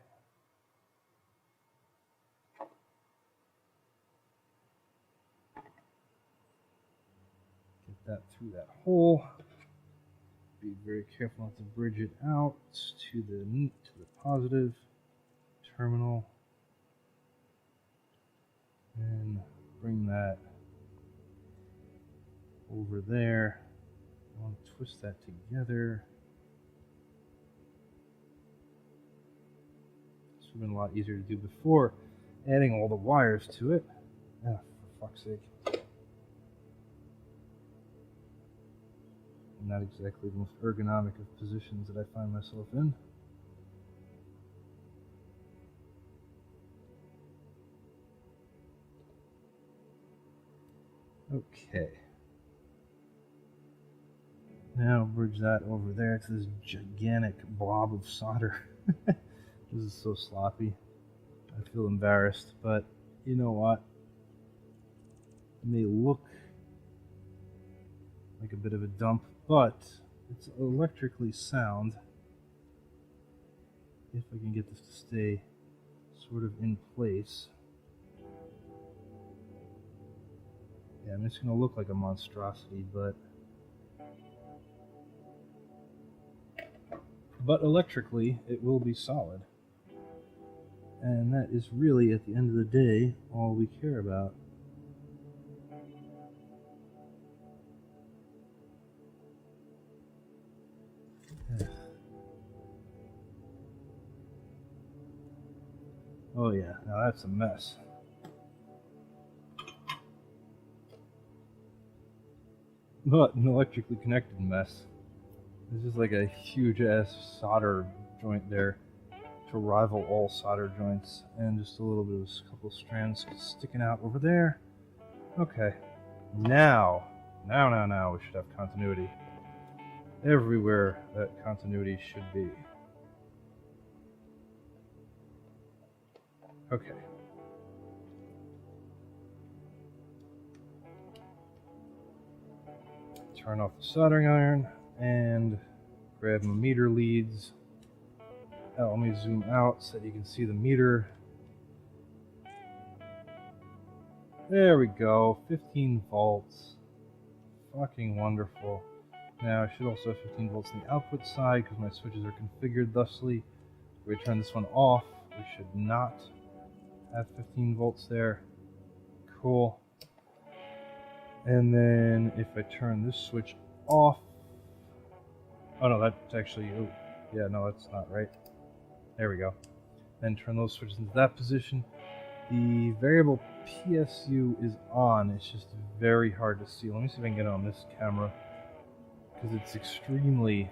Get that through that hole. Be very careful not to bridge it out to the positive terminal. And bring that over there. I want to twist that together. This would have been a lot easier to do before adding all the wires to it. Ah, for fuck's sake. Not exactly the most ergonomic of positions that I find myself in. Okay. Now bridge that over there to this gigantic blob of solder. This is so sloppy. I feel embarrassed, but you know what? It may look like a bit of a dump, but it's electrically sound. If I can get this to stay sort of in place. Yeah, I mean, it's going to look like a monstrosity, but electrically it will be solid. And that is really, at the end of the day, all we care about. Oh yeah, now that's a mess. But an electrically connected mess. This is like a huge ass solder joint there to rival all solder joints, and just a little bit of a couple strands sticking out over there. Okay, now we should have continuity everywhere that continuity should be. Okay. Turn off the soldering iron and grab my meter leads. Now let me zoom out so that you can see the meter. There we go, 15 volts. Fucking wonderful. Now I should also have 15 volts on the output side because my switches are configured thusly. If we turn this one off, we should not have 15 volts there. Cool. And then if I turn this switch off, oh no, that's actually, oh, yeah, no, that's not right. There we go. Then turn those switches into that position. The variable PSU is on. It's just very hard to see. Let me see if I can get it on this camera, because it's extremely,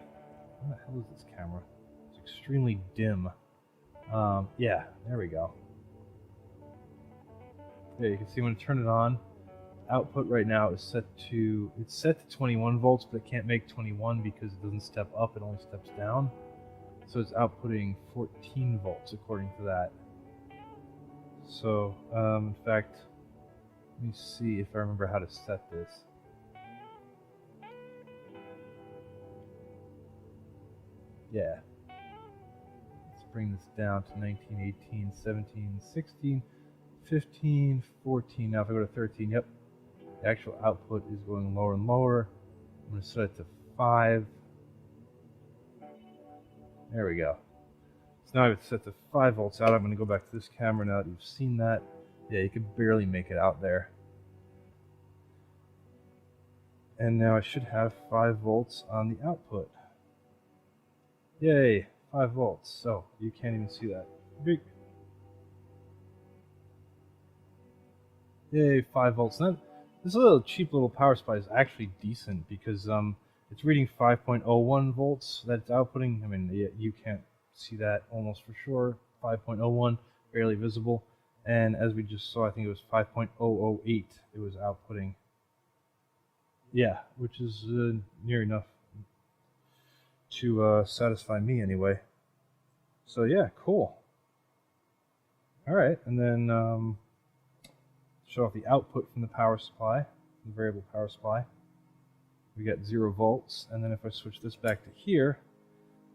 what the hell is this camera? It's extremely dim. Yeah, there we go. Yeah, you can see when I turn it on, output right now is set to, it's set to 21 volts, but it can't make 21 because it doesn't step up, it only steps down. So it's outputting 14 volts according to that. So, in fact, let me see if I remember how to set this. Yeah. Let's bring this down to 19, 18, 17, 16, 15, 14. Now if I go to 13, yep. The actual output is going lower and lower. I'm going to set it to 5. There we go. So now it's set to 5 volts out. I'm going to go back to this camera now that you've seen that. Yeah, you can barely make it out there. And now I should have 5 volts on the output. Yay, 5 volts. So you can't even see that. Beep. Yay, 5 volts. Now, this little cheap little power supply is actually decent because it's reading 5.01 volts that it's outputting. I mean, you can't see that almost for sure. 5.01, barely visible. And as we just saw, I think it was 5.008 it was outputting. Yeah, which is near enough to satisfy me anyway. So yeah, cool. Alright, and then show off the output from the power supply, the variable power supply. We got 0 volts, and then if I switch this back to here,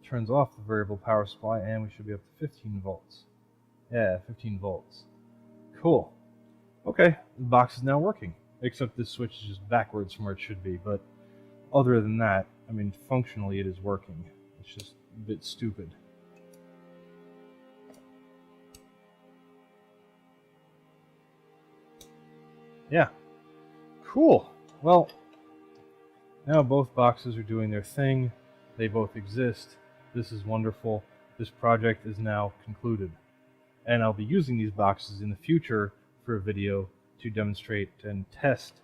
turns off the variable power supply, and we should be up to 15 volts. Yeah, 15 volts. Cool. Okay, the box is now working, except this switch is just backwards from where it should be, but other than that, I mean, functionally it is working. It's just a bit stupid. Yeah. Cool. Well, now both boxes are doing their thing. They both exist. This is wonderful. This project is now concluded. And I'll be using these boxes in the future for a video to demonstrate and test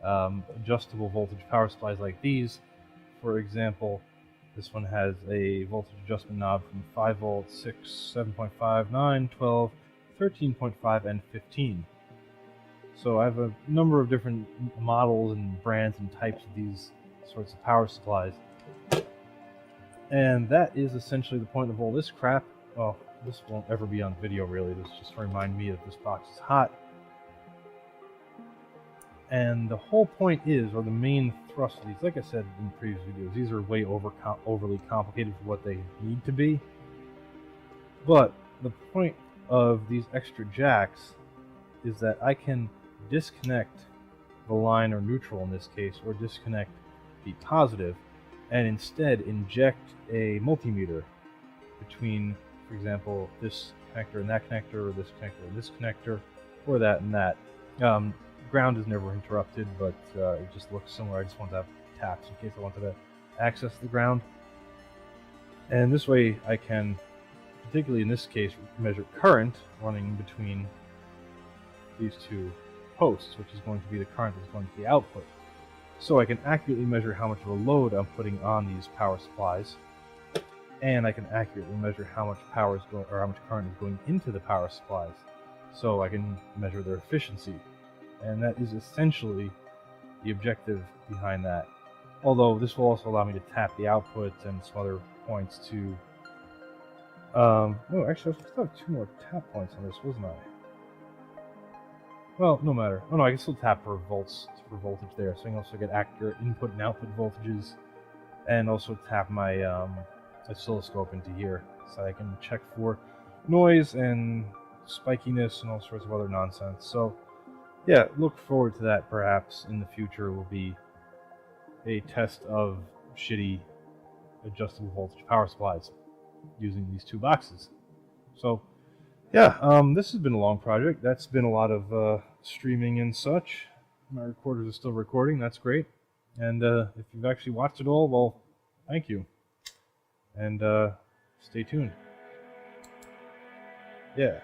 adjustable voltage power supplies like these. For example, this one has a voltage adjustment knob from 5 volts, 6, 7.5, 9, 12, 13.5, and 15. So I have a number of different models and brands and types of these sorts of power supplies. And that is essentially the point of all this crap. Well, this won't ever be on video really, this just to remind me that this box is hot. And the whole point is, or the main thrust of these, like I said in previous videos, these are way overly complicated for what they need to be. But the point of these extra jacks is that I can disconnect the line, or neutral in this case, or disconnect the positive, and instead inject a multimeter between, for example, this connector and that connector, or this connector and this connector, or that and that. Ground is never interrupted, but it just looks similar. I just want to have taps in case I wanted to access the ground. And this way I can, particularly in this case, measure current running between these two posts, which is going to be the current that's going to the output. So I can accurately measure how much of a load I'm putting on these power supplies, and I can accurately measure how much power is going, or how much current is going into the power supplies, so I can measure their efficiency. And that is essentially the objective behind that. Although this will also allow me to tap the output and some other points to... oh, actually, I still have 2 more tap points on this, wasn't I? Well, no matter. Oh no, I can still tap for volts, for voltage there, so I can also get accurate input and output voltages, and also tap my oscilloscope into here, so I can check for noise and spikiness and all sorts of other nonsense. So yeah, look forward to that. Perhaps in the future will be a test of shitty adjustable voltage power supplies using these 2 boxes. So yeah, this has been a long project. That's been a lot of streaming and such. My recorders are still recording, that's great. And if you've actually watched it all, well, thank you. And stay tuned. Yeah.